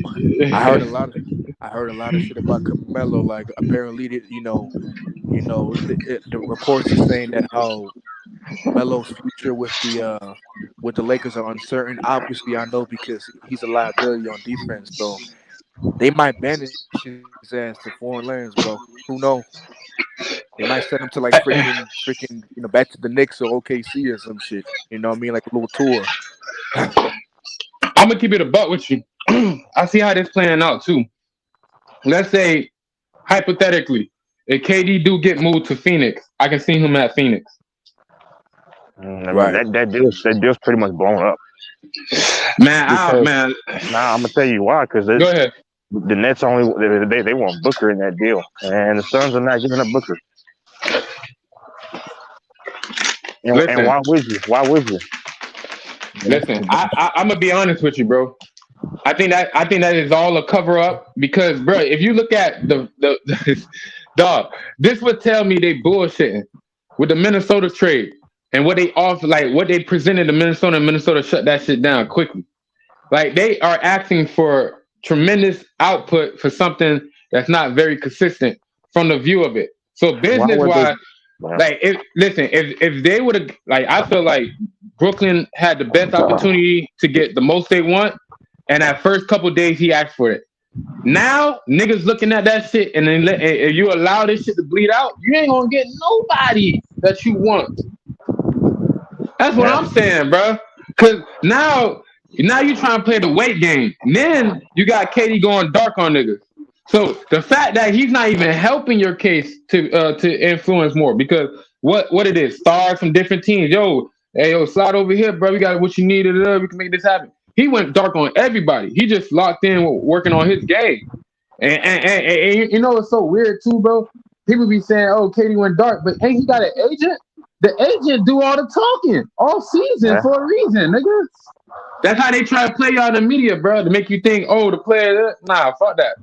I heard a lot of shit about Carmelo. Like apparently, the reports are saying that how Melo's future with the Lakers are uncertain. Obviously, I know because he's a liability on defense. So they might banish his ass to foreign lands, bro. Who knows? They might send him to like freaking back to the Knicks or OKC or some shit. You know what I mean? Like a little tour. I'm gonna keep it a buck with you. I see how this playing out too. Let's say hypothetically, if KD do get moved to Phoenix, I can see him at Phoenix. Right. That deal's pretty much blown up. Man, I'm gonna tell you why. Because go ahead. The Nets they want Booker in that deal, and the Suns are not giving up Booker. And why would you? Listen, I'm gonna be honest with you, bro. I think that is all a cover up because, bro, if you look at the dog, this would tell me they bullshitting with the Minnesota trade and what they offer, like what they presented to Minnesota, and Minnesota shut that shit down quickly. Like they are asking for tremendous output for something that's not very consistent from the view of it. So business wise, if they would have, like, I feel like Brooklyn had the best opportunity to get the most they want, and that first couple of days he asked for it. Now niggas looking at that shit, and then if you allow this shit to bleed out, you ain't gonna get nobody that you want. That's what I'm saying, bro. Cause now you trying to play the weight game. And then you got KD going dark on niggas. So the fact that he's not even helping your case to influence more, because what it is, stars from different teams. Yo, slide over here, bro. We got what you need. We can make this happen. he went dark on everybody. He just locked in working on his game. And you know what's so weird too, bro? People be saying, "Oh, KD went dark," but ain't he got an agent? The agent do all the talking all season for a reason, nigga. That's how they try to play y'all in the media, bro, to make you think, "Oh, the player." Nah, fuck that.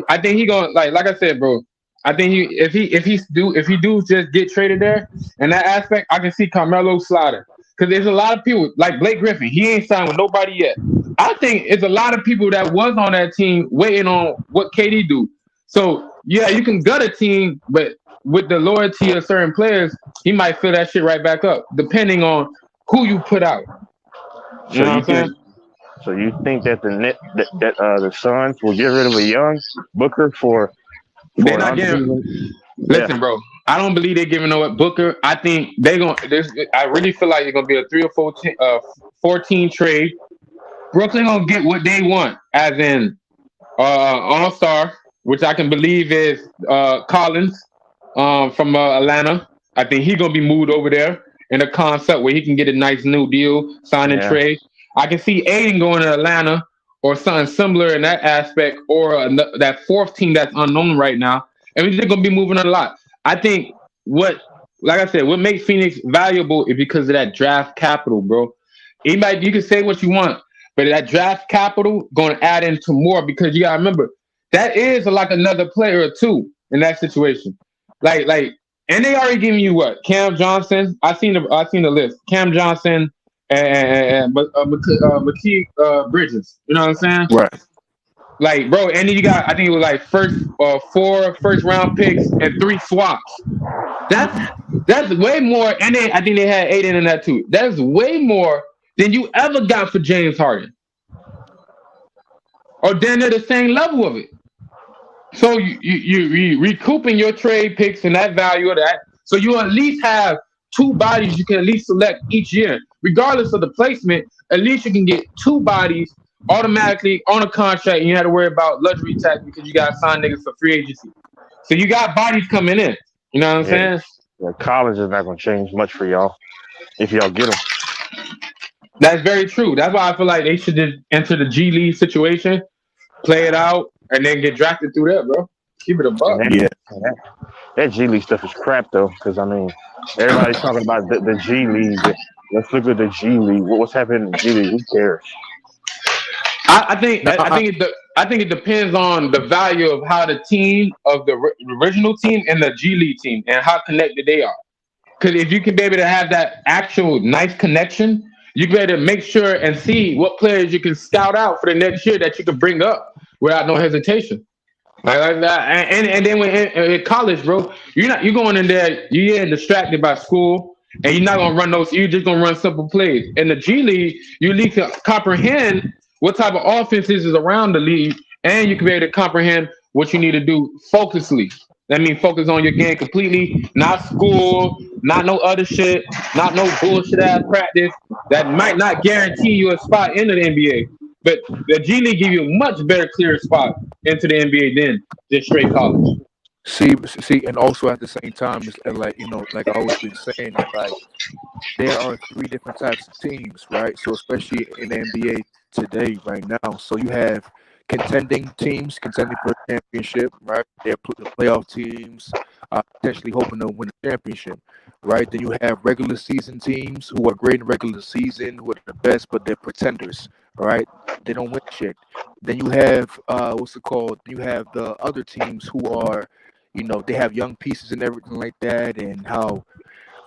I think he gonna like I said, bro. I think if he do just get traded there in that aspect, I can see Carmelo sliding. Because there's a lot of people like Blake Griffin. He ain't signed with nobody yet. I think it's a lot of people that was on that team waiting on what KD do. So yeah, you can gut a team, but with the loyalty of certain players, he might fill that shit right back up, depending on who you put out. You know what I'm saying? So you think that the Suns will get rid of a young Booker for they're not getting. Listen, bro. I don't believe they're giving away Booker. I think they're gonna. I really feel like it's gonna be a 3 or 14 trade. Brooklyn gonna get what they want, as in All-Star, which I can believe is Collins from Atlanta. I think he's gonna be moved over there in a concept where he can get a nice new deal, sign and trade. I can see Aiden going to Atlanta or something similar in that aspect, or that fourth team that's unknown right now. And we're gonna be moving a lot. I think what makes Phoenix valuable is because of that draft capital, bro. You can say what you want, but that draft capital going to add into more, because you got to remember that is like another player or two in that situation. Like, and they already giving you what? Cam Johnson. I seen the list. Cam Johnson and Mikal Bridges. You know what I'm saying? Right. Like, bro, and then you got, I think it was like 4 first-round picks and 3 swaps. That's way more, and I think they had Aiden in that too. That's way more than you ever got for James Harden. Or then they're the same level of it. So you recouping your trade picks and that value of that. So you at least have 2 bodies you can at least select each year. Regardless of the placement, at least you can get 2 bodies automatically on a contract, and you had to worry about luxury tax because you got signed niggas for free agency. So you got bodies coming in. You know what I'm saying? Yeah, college is not going to change much for y'all if y'all get them. That's very true. That's why I feel like they should just enter the G League situation, play it out, and then get drafted through there, bro. Keep it a buck. That G League stuff is crap, though, because, I mean, everybody's talking about the G League. Let's look at the G League. What's happening in the G League? Who cares? I think it depends on the value of how the team of the original team and the G League team and how connected they are. Because if you can be able to have that actual nice connection, you can be able to make sure and see what players you can scout out for the next year that you can bring up without no hesitation. Like that. And then when in college, bro, you're going in there, you're getting distracted by school, and you're not gonna run those. You're just gonna run simple plays. In the G League, you need to comprehend what type of offenses is around the league, and you can be able to comprehend what you need to do focusedly. That means focus on your game completely, not school, not no other shit, not no bullshit ass practice that might not guarantee you a spot into the NBA. But the G League give you a much better, clear spot into the NBA than just straight college. See, and also at the same time, it's like, like I always been saying, like there are 3 different types of teams, right? So especially in the NBA today, right now. So you have contending teams contending for a championship, right? They're the playoff teams, potentially hoping to win a championship, right? Then you have regular season teams who are great in regular season, who are the best, but they're pretenders, right? They don't win shit. Then you have You have the other teams who are, they have young pieces and everything like that, and how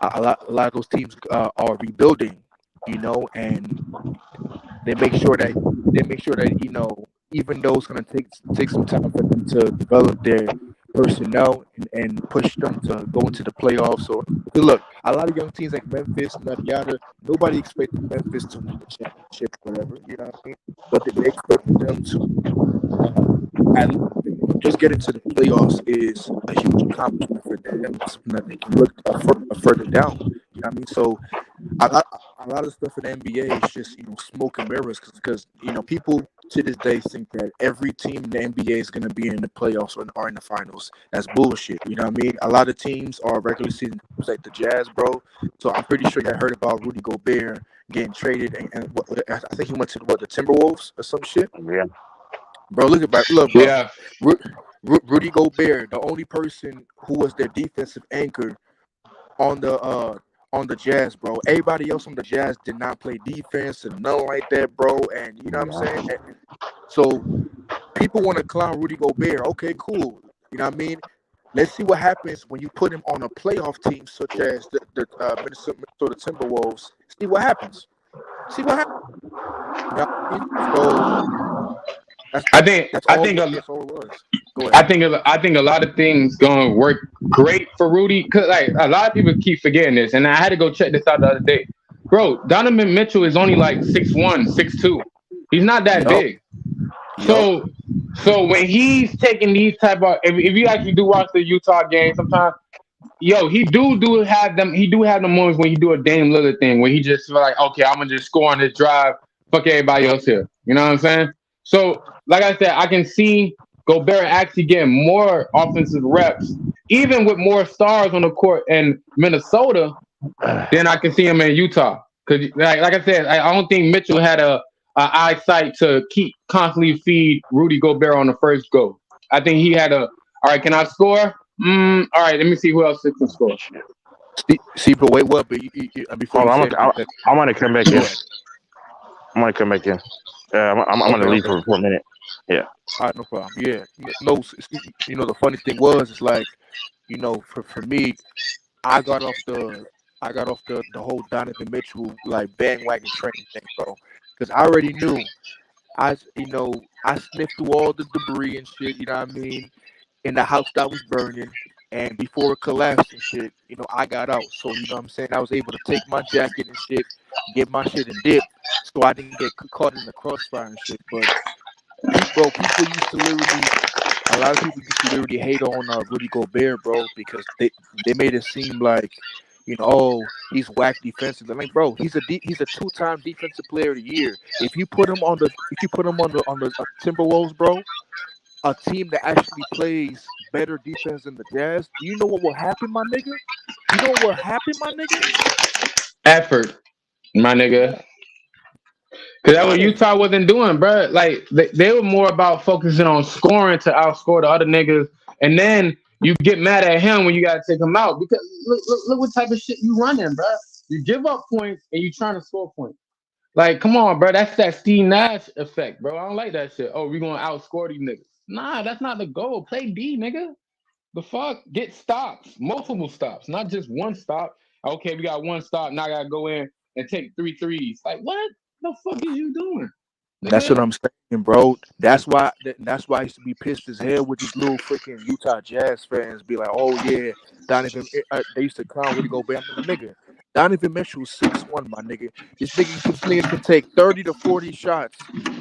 a lot of those teams are rebuilding, and they make sure that even though it's gonna take some time for them to develop their personnel and push them to go into the playoffs. Or look, a lot of young teams like Memphis, yada, nobody expected Memphis to win the championship, or whatever, you know what I mean? But they expected them to just get into the playoffs is a huge accomplishment for them. Something that they can look further down. You know what I mean? So a lot of stuff in the NBA is just smoke and mirrors, because people to this day think that every team in the NBA is going to be in the playoffs or in the finals. That's bullshit. You know what I mean? A lot of teams are regular season teams like the Jazz, bro. So I'm pretty sure you heard about Rudy Gobert getting traded, and I think he went to the Timberwolves or some shit. Yeah. Bro, look, bro. Yeah. Rudy Gobert, the only person who was their defensive anchor on the Jazz, bro. Everybody else on the Jazz did not play defense and nothing like that, bro. And you know what I'm saying? And so people want to clown Rudy Gobert. Okay, cool. You know what I mean? Let's see what happens when you put him on a playoff team such as the Minnesota Timberwolves. See what happens. You know what I mean? So I think that's all it was. Go ahead. I think a lot of things gonna work great for Rudy, because like a lot of people keep forgetting this, and I had to go check this out the other day. Bro, Donovan Mitchell is only like 6'1", 6'2". He's not that big. So when he's taking these type of, if you actually do watch the Utah game sometimes, he do have them moments when he do a Dame Lillard thing where he just feel like, okay, I'm gonna just score on this drive, fuck everybody else here. You know what I'm saying? So like I said, I can see Gobert actually getting more offensive reps, even with more stars on the court in Minnesota, than I can see him in Utah. Because like I said, I don't think Mitchell had a eyesight to constantly feed Rudy Gobert on the first go. I think he had all right, can I score? All right, let me see who else can score. See, but wait, what? But before I'm gonna come back in. I'm gonna come back in. I'm gonna leave for a minute. Yeah. All right, no problem. Yeah. No, you know, the funny thing was, it's like, you know, for me, I got off the whole Donovan Mitchell like bandwagon train thing, bro, because I already knew. I sniffed through all the debris and shit. You know what I mean? In the house that was burning, and before it collapsed and shit, you know, I got out. So you know what I'm saying? I was able to take my jacket and shit, get my shit and dip, so I didn't get caught in the crossfire and shit. But bro, a lot of people used to literally hate on Rudy Gobert, bro, because they made it seem like, you know, oh, he's whack defensively. Like, bro, he's a 2-time defensive player of the year. If you put him on the Timberwolves, bro, a team that actually plays better defense than the Jazz, do you know what will happen, my nigga? You know what will happen, my nigga? Effort, my nigga. Because that's what Utah wasn't doing, bro. Like, they were more about focusing on scoring to outscore the other niggas. And then you get mad at him when you got to take him out. Because look what type of shit you running, bro. You give up points and you trying to score points. Like, come on, bro. That's that Steve Nash effect, bro. I don't like that shit. Oh, we going to outscore these niggas. Nah, that's not the goal. Play D, nigga. The fuck? Get stops. Multiple stops. Not just one stop. Okay, we got one stop. Now I got to go in and take 3 threes. Like, what the fuck is you doing? That's what I'm saying, bro. That's why I used to be pissed as hell with these little freaking Utah Jazz fans. Be like, oh yeah, Donovan. They used to clown Rudy Gobert. Nigga, Donovan Mitchell 6'1", my nigga. This nigga can take 30 to 40 shots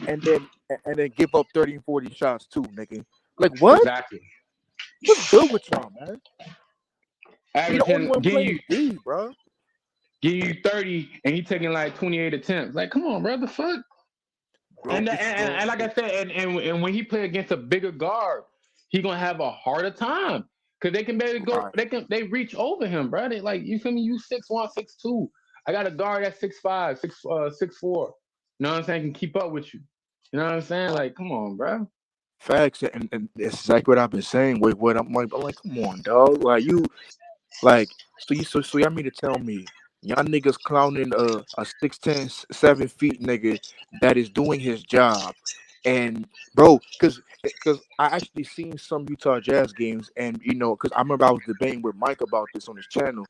and then give up 30 and 40 shots too, nigga. Like what? Exactly. What's good with y'all, man? He the only one playing D, bro. Give you 30 and he taking like 28 attempts. Like, come on, bro. The fuck? Bro, and like I said, and when he play against a bigger guard, he gonna have a harder time because they can barely go. They reach over him, bro. They like, you feel me? You 6'1", 6'2". I got a guard that's 6'5", 6'4". You know what I'm saying? Can keep up with you. You know what I'm saying? Like, come on, bro. Facts, and it's exactly what I've been saying. With what I'm like, come on, dog. Like you, like so y'all mean to tell me y'all niggas clowning a 6'10", 7 feet nigga that is doing his job, and bro, because I actually seen some Utah Jazz games, and you know, because I remember I was debating with Mike about this on his channel,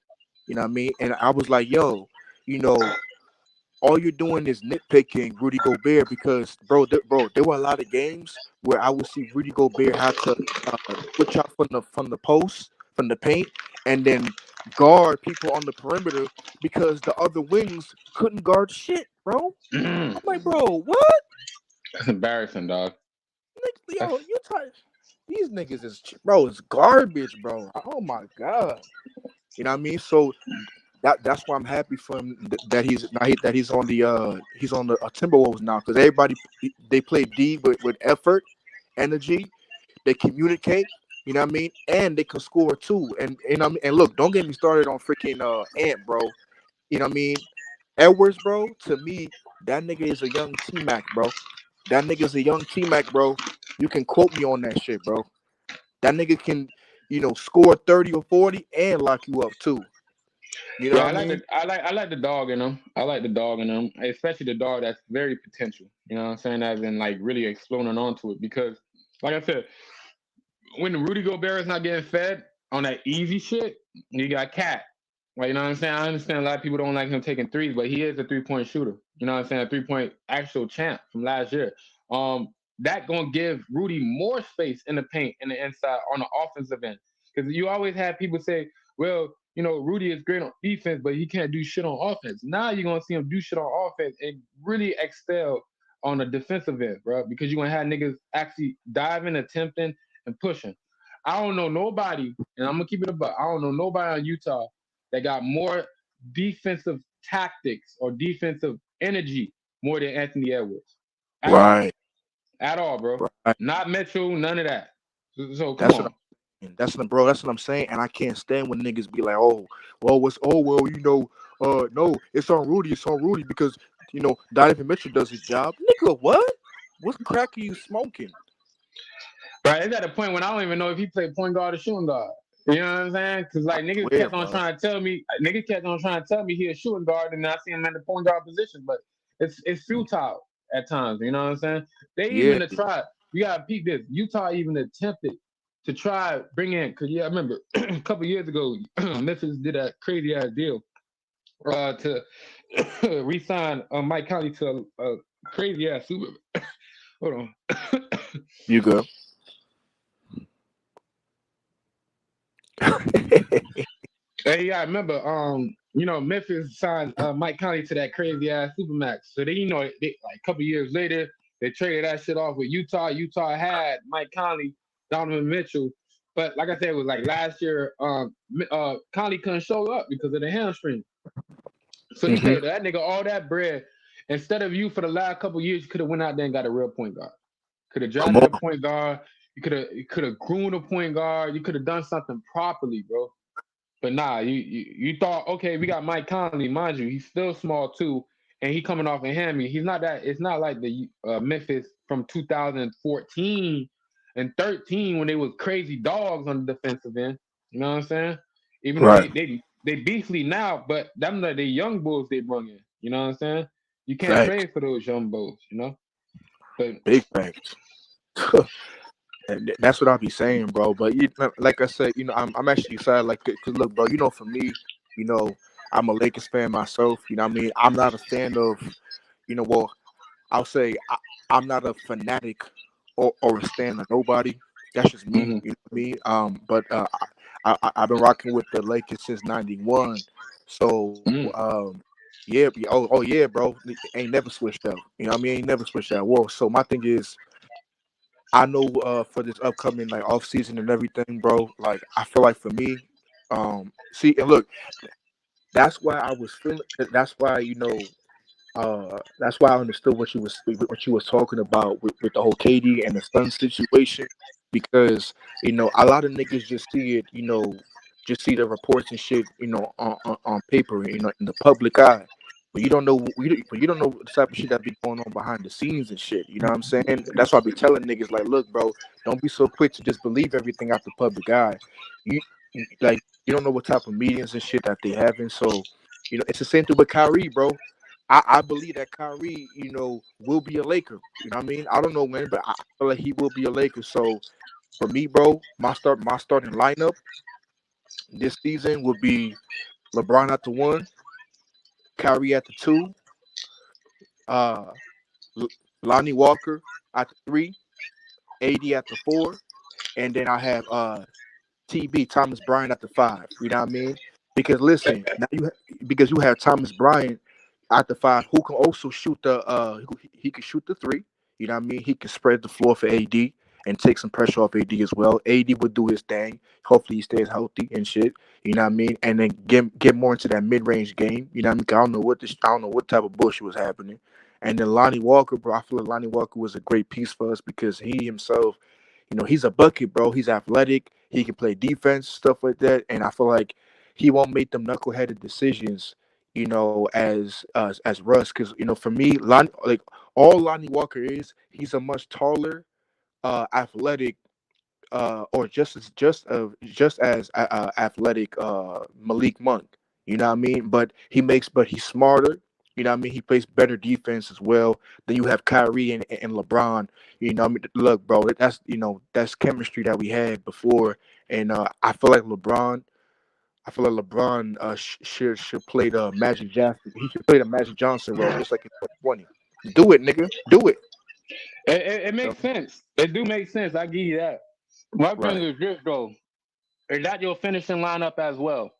you know what I mean, and I was like, yo, you know, all you're doing is nitpicking Rudy Gobert because, bro, there were a lot of games where I would see Rudy Gobert have to switch out from the post, from the paint, and then guard people on the perimeter because the other wings couldn't guard shit, bro. I'm like, bro, what? That's embarrassing, dog. Yo, these niggas is, bro, it's garbage, bro. Oh my god. You know what I mean? So that's why I'm happy for him that he's on the Timberwolves now, because everybody they play D with effort, energy, they communicate. You know what I mean? And they can score too. And and look, don't get me started on freaking Ant, bro. You know what I mean? Edwards, bro. To me, that nigga is a young T-Mac, bro. That nigga's a young T-Mac, bro. You can quote me on that shit, bro. That nigga can, score 30 or 40 and lock you up too. You know Yeah, what I mean? I like the dog in him. I like the dog in him, especially the dog that's very potential. You know what I'm saying? As in like really exploding onto it. Because like I said, when Rudy Gobert is not getting fed on that easy shit, you got Cat. Like, you know what I'm saying? I understand a lot of people don't like him taking threes, but he is a 3-point shooter. You know what I'm saying? A 3-point actual champ from last year. That gonna give Rudy more space in the paint and the inside on the offensive end. Because you always have people say, well, Rudy is great on defense, but he can't do shit on offense. Now you're gonna see him do shit on offense and really excel on the defensive end, bro. Because you're gonna have niggas actually diving, attempting, and pushing. I don't know nobody, and I'm gonna keep it a buck. I don't know nobody on Utah that got more defensive tactics or defensive energy more than Anthony Edwards. Right. At all, bro. Right. Not Mitchell, none of that. So come That's on. That's what I'm saying, and I can't stand when niggas be like, no, it's on Rudy because Donovan Mitchell does his job. Nigga, what crack are you smoking? Right, it's at a point when I don't even know if he played point guard or shooting guard. You know what I'm saying? Because like niggas kept on trying to tell me he a shooting guard, and I see him in the point guard position, but it's futile at times. You know what I'm saying? They even tried. You gotta peek this. Utah even attempted to try bring in, because I remember a couple years ago, Memphis did a crazy ass deal to re-sign Mike Conley to a crazy ass super. Hold on. You good? Hey, I remember, Memphis signed Mike Conley to that crazy ass supermax. So then, like a couple years later, they traded that shit off with Utah. Utah had Mike Conley, Donovan Mitchell, but like I said, it was like last year. Conley couldn't show up because of the hamstring. So he paid that nigga all that bread. Instead of you for the last couple years, you could have went out there and got a real point guard. Could have drafted a point guard. You could have groomed a point guard. You could have done something properly, bro. But nah, you thought, okay, we got Mike Conley, mind you, he's still small too, and he coming off a hammy. He's not that. It's not like the Memphis from 2014 and 13 when they was crazy dogs on the defensive end. You know what I'm saying? Even though they beastly now, but them are the young bulls they bring in. You know what I'm saying? You can't trade for those young bulls. But big facts. That's what I'll be saying, bro. But like I said, I'm actually excited. Like, cause look, bro, for me, I'm a Lakers fan myself. You know what I mean? I'm not a fan of, I'll say I'm not a fanatic or a stan of nobody. That's just me. You know what I mean? But I've been rocking with the Lakers since '91. So yeah, yeah, bro. Ain't never switched up. You know what I mean? Ain't never switched that. Well, so my thing is, I know for this upcoming off season and everything, bro. Like, I feel like for me, see, and look, that's why I was feeling. That's why that's why I understood what you was talking about with the whole KD and the Sun situation, because a lot of niggas just see it, just see the reports and shit, on paper, in the public eye. But you don't know the type of shit that be going on behind the scenes and shit. You know what I'm saying? That's why I be telling niggas like, look, bro, don't be so quick to just believe everything out the public eye. You don't know what type of meetings and shit that they having. So, it's the same thing with Kyrie, bro. I believe that Kyrie, will be a Laker. You know what I mean? I don't know when, but I feel like he will be a Laker. So for me, bro, my starting lineup this season would be LeBron at the 1, Kyrie at the 2, Lonnie Walker at the 3, AD at the 4, and then I have TB Thomas Bryant at the 5. You know what I mean? Because listen, now you have Thomas Bryant at the 5, who can also shoot he can shoot the 3. You know what I mean? He can spread the floor for AD, and take some pressure off AD as well. AD would do his thing. Hopefully he stays healthy and shit. You know what I mean? And then get more into that mid range game. You know what I mean? 'Cause I don't know what type of bullshit was happening. And then Lonnie Walker, bro. I feel like Lonnie Walker was a great piece for us because he himself, he's a bucket, bro. He's athletic. He can play defense, stuff like that. And I feel like he won't make them knuckleheaded decisions, as Russ. Because for me, all Lonnie Walker is, he's a much taller, athletic, or just as athletic Malik Monk. You know what I mean? But he's smarter. You know what I mean? He plays better defense as well. Then you have Kyrie and LeBron. You know what I mean? Look, bro, that's chemistry that we had before. And I feel like LeBron should play the Magic Johnson. He should play the Magic Johnson role just like in 2020. Do it, nigga. Do it. It makes sense. It do make sense. I give you that. My thing is this though. Is that your finishing lineup as well?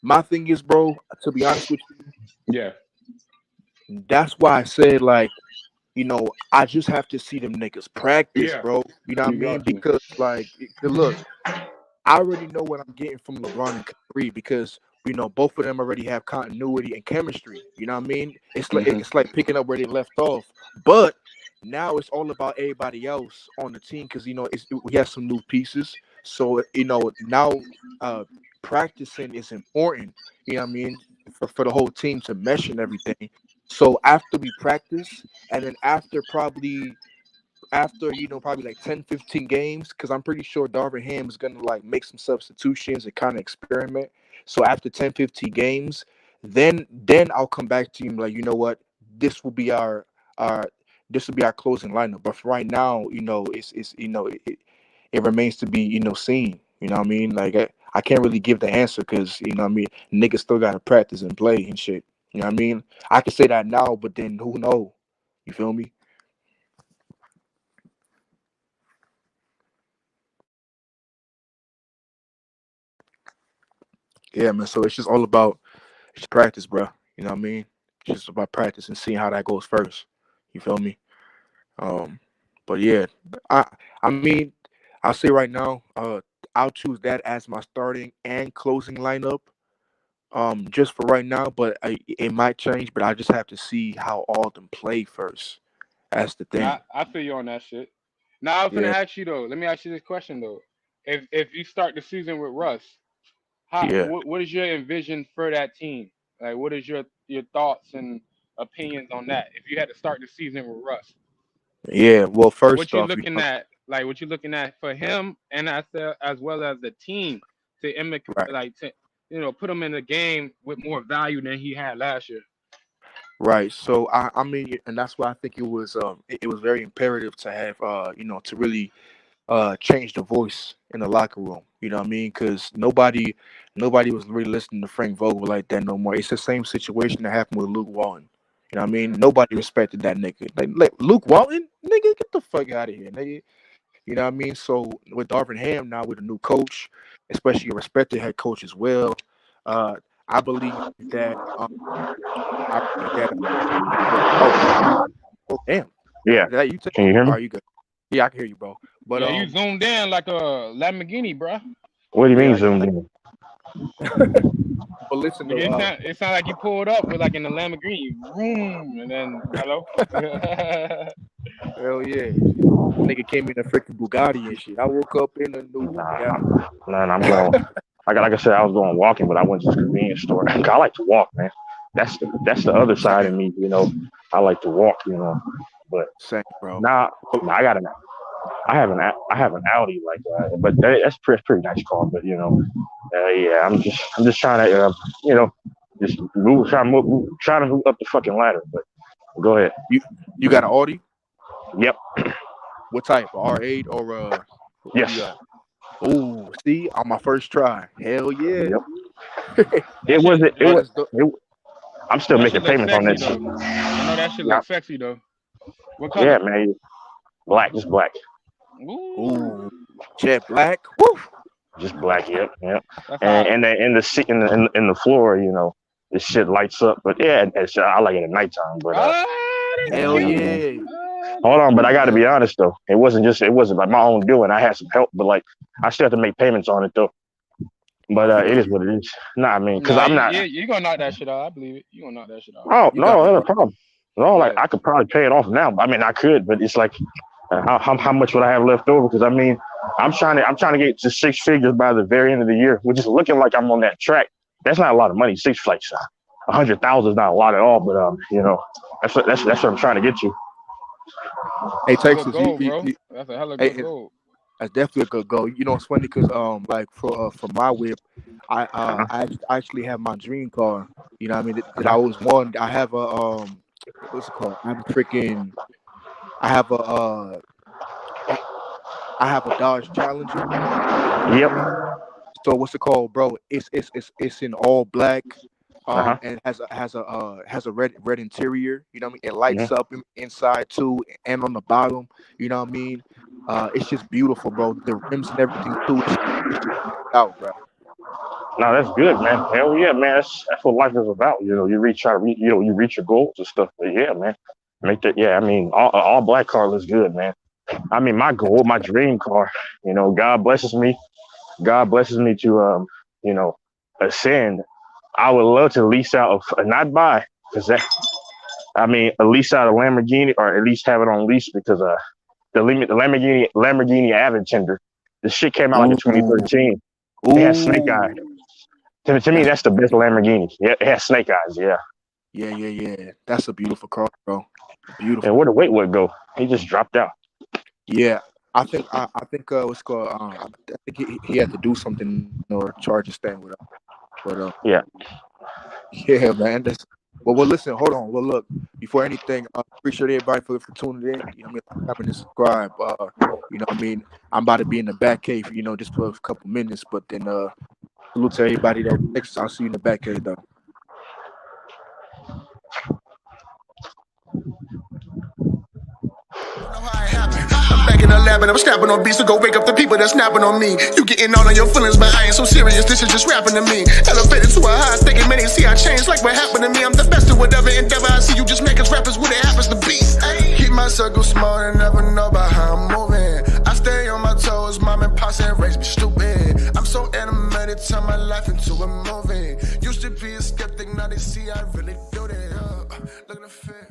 My thing is, bro, to be honest with you, Yeah. that's why I said, I just have to see them niggas practice, Yeah. bro. You know what I You mean? got to. Because, look, I already know what I'm getting from LeBron and Kyrie because, both of them already have continuity and chemistry. You know what I mean? It's like picking up where they left off. But now it's all about everybody else on the team because, we have some new pieces. So, now practicing is important, you know what I mean, for the whole team to mesh and everything. So after we practice, and then after probably like 10, 15 games, because I'm pretty sure Darvin Ham is going to make some substitutions and kind of experiment. So after 10, 15 games, then I'll come back to you and be like, you know what, this will be our closing lineup. But for right now, it remains to be, seen. You know what I mean? I can't really give the answer because, niggas still got to practice and play and shit. You know what I mean? I can say that now, but then who knows? You feel me? Yeah, man. So it's just all about practice, bro. You know what I mean? It's just about practice and seeing how that goes first. You feel me? But yeah, I mean, I'll say right now, I'll choose that as my starting and closing lineup. Just for right now, but it might change. But I just have to see how all of them play first. That's the thing. I feel you on that shit. Now I'm gonna ask you though. Let me ask you this question though. If you start the season with Russ, what is your envision for that team? Like, what is your thoughts and opinions on that? If you had to start the season with Russ, yeah. Well, first what you off, looking at? Like, what you looking at for him and as well as the team to put him in the game with more value than he had last year. Right. So I mean, and that's why I think it was very imperative to have to really change the voice in the locker room. You know what I mean? Because nobody was really listening to Frank Vogel like that no more. It's the same situation that happened with Luke Walton. You know what I mean? Nobody respected that nigga. Like Luke Walton, nigga, get the fuck out of here, nigga. You know what I mean? So with Darvin Ham now with a new coach, especially a respected head coach as well, I believe that. Oh damn! Yeah. Can you hear me? Are you good? Yeah, I can hear you, bro. But you zoomed in like a Lamborghini, bro. What do you mean zoomed in? But listen, it sounded like you pulled up with like in the Lamborghini, vroom, and then hello. Hell yeah, nigga came in a freaking Bugatti and shit. I woke up in a new. I'm going. Like I said, I was going walking, but I went to the convenience store. I like to walk, man. That's the other side of me, I like to walk, But same, bro. Now I have an Audi like that, but that's pretty nice car. But yeah, I'm just trying to trying to move up the fucking ladder. But go ahead. You got an Audi? Yep. What type? R8 or Yes. Oh, see, on my first try. Hell yeah. Yep. I'm still making payments on that shit. I know that shit look sexy though. What color? Yeah, man. Black, just black. Ooh. Jet black. Woo. Just black, yep. And in the seat in the floor, this shit lights up. But yeah, I like it at nighttime. But hell yeah. Hold on, but I got to be honest though. It wasn't like my own doing. I had some help, but like I still have to make payments on it though. But it is what it is. Nah, I mean, because I'm not. You're gonna knock that shit out. I believe it. You gonna knock that shit out. Oh no, no problem. No, like I could probably pay it off now. I mean, I could, but it's like, how much would I have left over? Because I mean, I'm trying to get to 6 figures by the very end of the year, which is looking like I'm on that track. That's not a lot of money. 6 flights, 100,000 is not a lot at all. But you know, that's what I'm trying to get to. Hey, Texas, that's a hell of a good goal. That's definitely a good goal. You know, it's funny because like for my whip, I actually have my dream car. You know what I mean? That I always wanted. I have a what's it called? I have a Dodge Challenger. Yep. So what's it called, bro? It's in all black. And has a red interior, you know what I mean? It lights up inside too, and on the bottom, you know what I mean? It's just beautiful, bro. The rims and everything too. Out, bro. No, that's good, man. Hell yeah, man. That's what life is about. You know, you reach your goals and stuff. But yeah, man, make that. Yeah, I mean, all black car looks good, man. I mean, my goal, my dream car. You know, God blesses me to you know, ascend. I would love to lease out, not buy, because lease out a Lamborghini, or at least have it on lease, because the Lamborghini Aventador, the shit came out like in 2013. It has snake eyes. To me, that's the best Lamborghini. Yeah, it has snake eyes. Yeah. Yeah. That's a beautiful car, bro. Beautiful. And where the weight would go? He just dropped out. Yeah. I think what's called I think he had to do something or charge his thing with him. But yeah, man. Well, listen, hold on. Well, look, before anything, I appreciate everybody for tuning in. You know what I mean? Having to subscribe. You know what I mean? I'm about to be in the back cave, you know, just for a couple minutes. But then salute to everybody that next. I'll see you in the back cave, though. I'm back in the lab and I'm snapping on beats to go wake up the people that's snapping on me. You getting all on your feelings, but I ain't so serious. This is just rapping to me. Elevated to a high, thinking many see I change like what happened to me. I'm the best at whatever endeavor I see. You just make us rappers what it happens to be. Keep my circle small and never know about how I'm moving. I stay on my toes, mom and pops and raised me stupid. I'm so animated, turn my life into a movie. Used to be a skeptic, now they see I really do that. Look at the fit.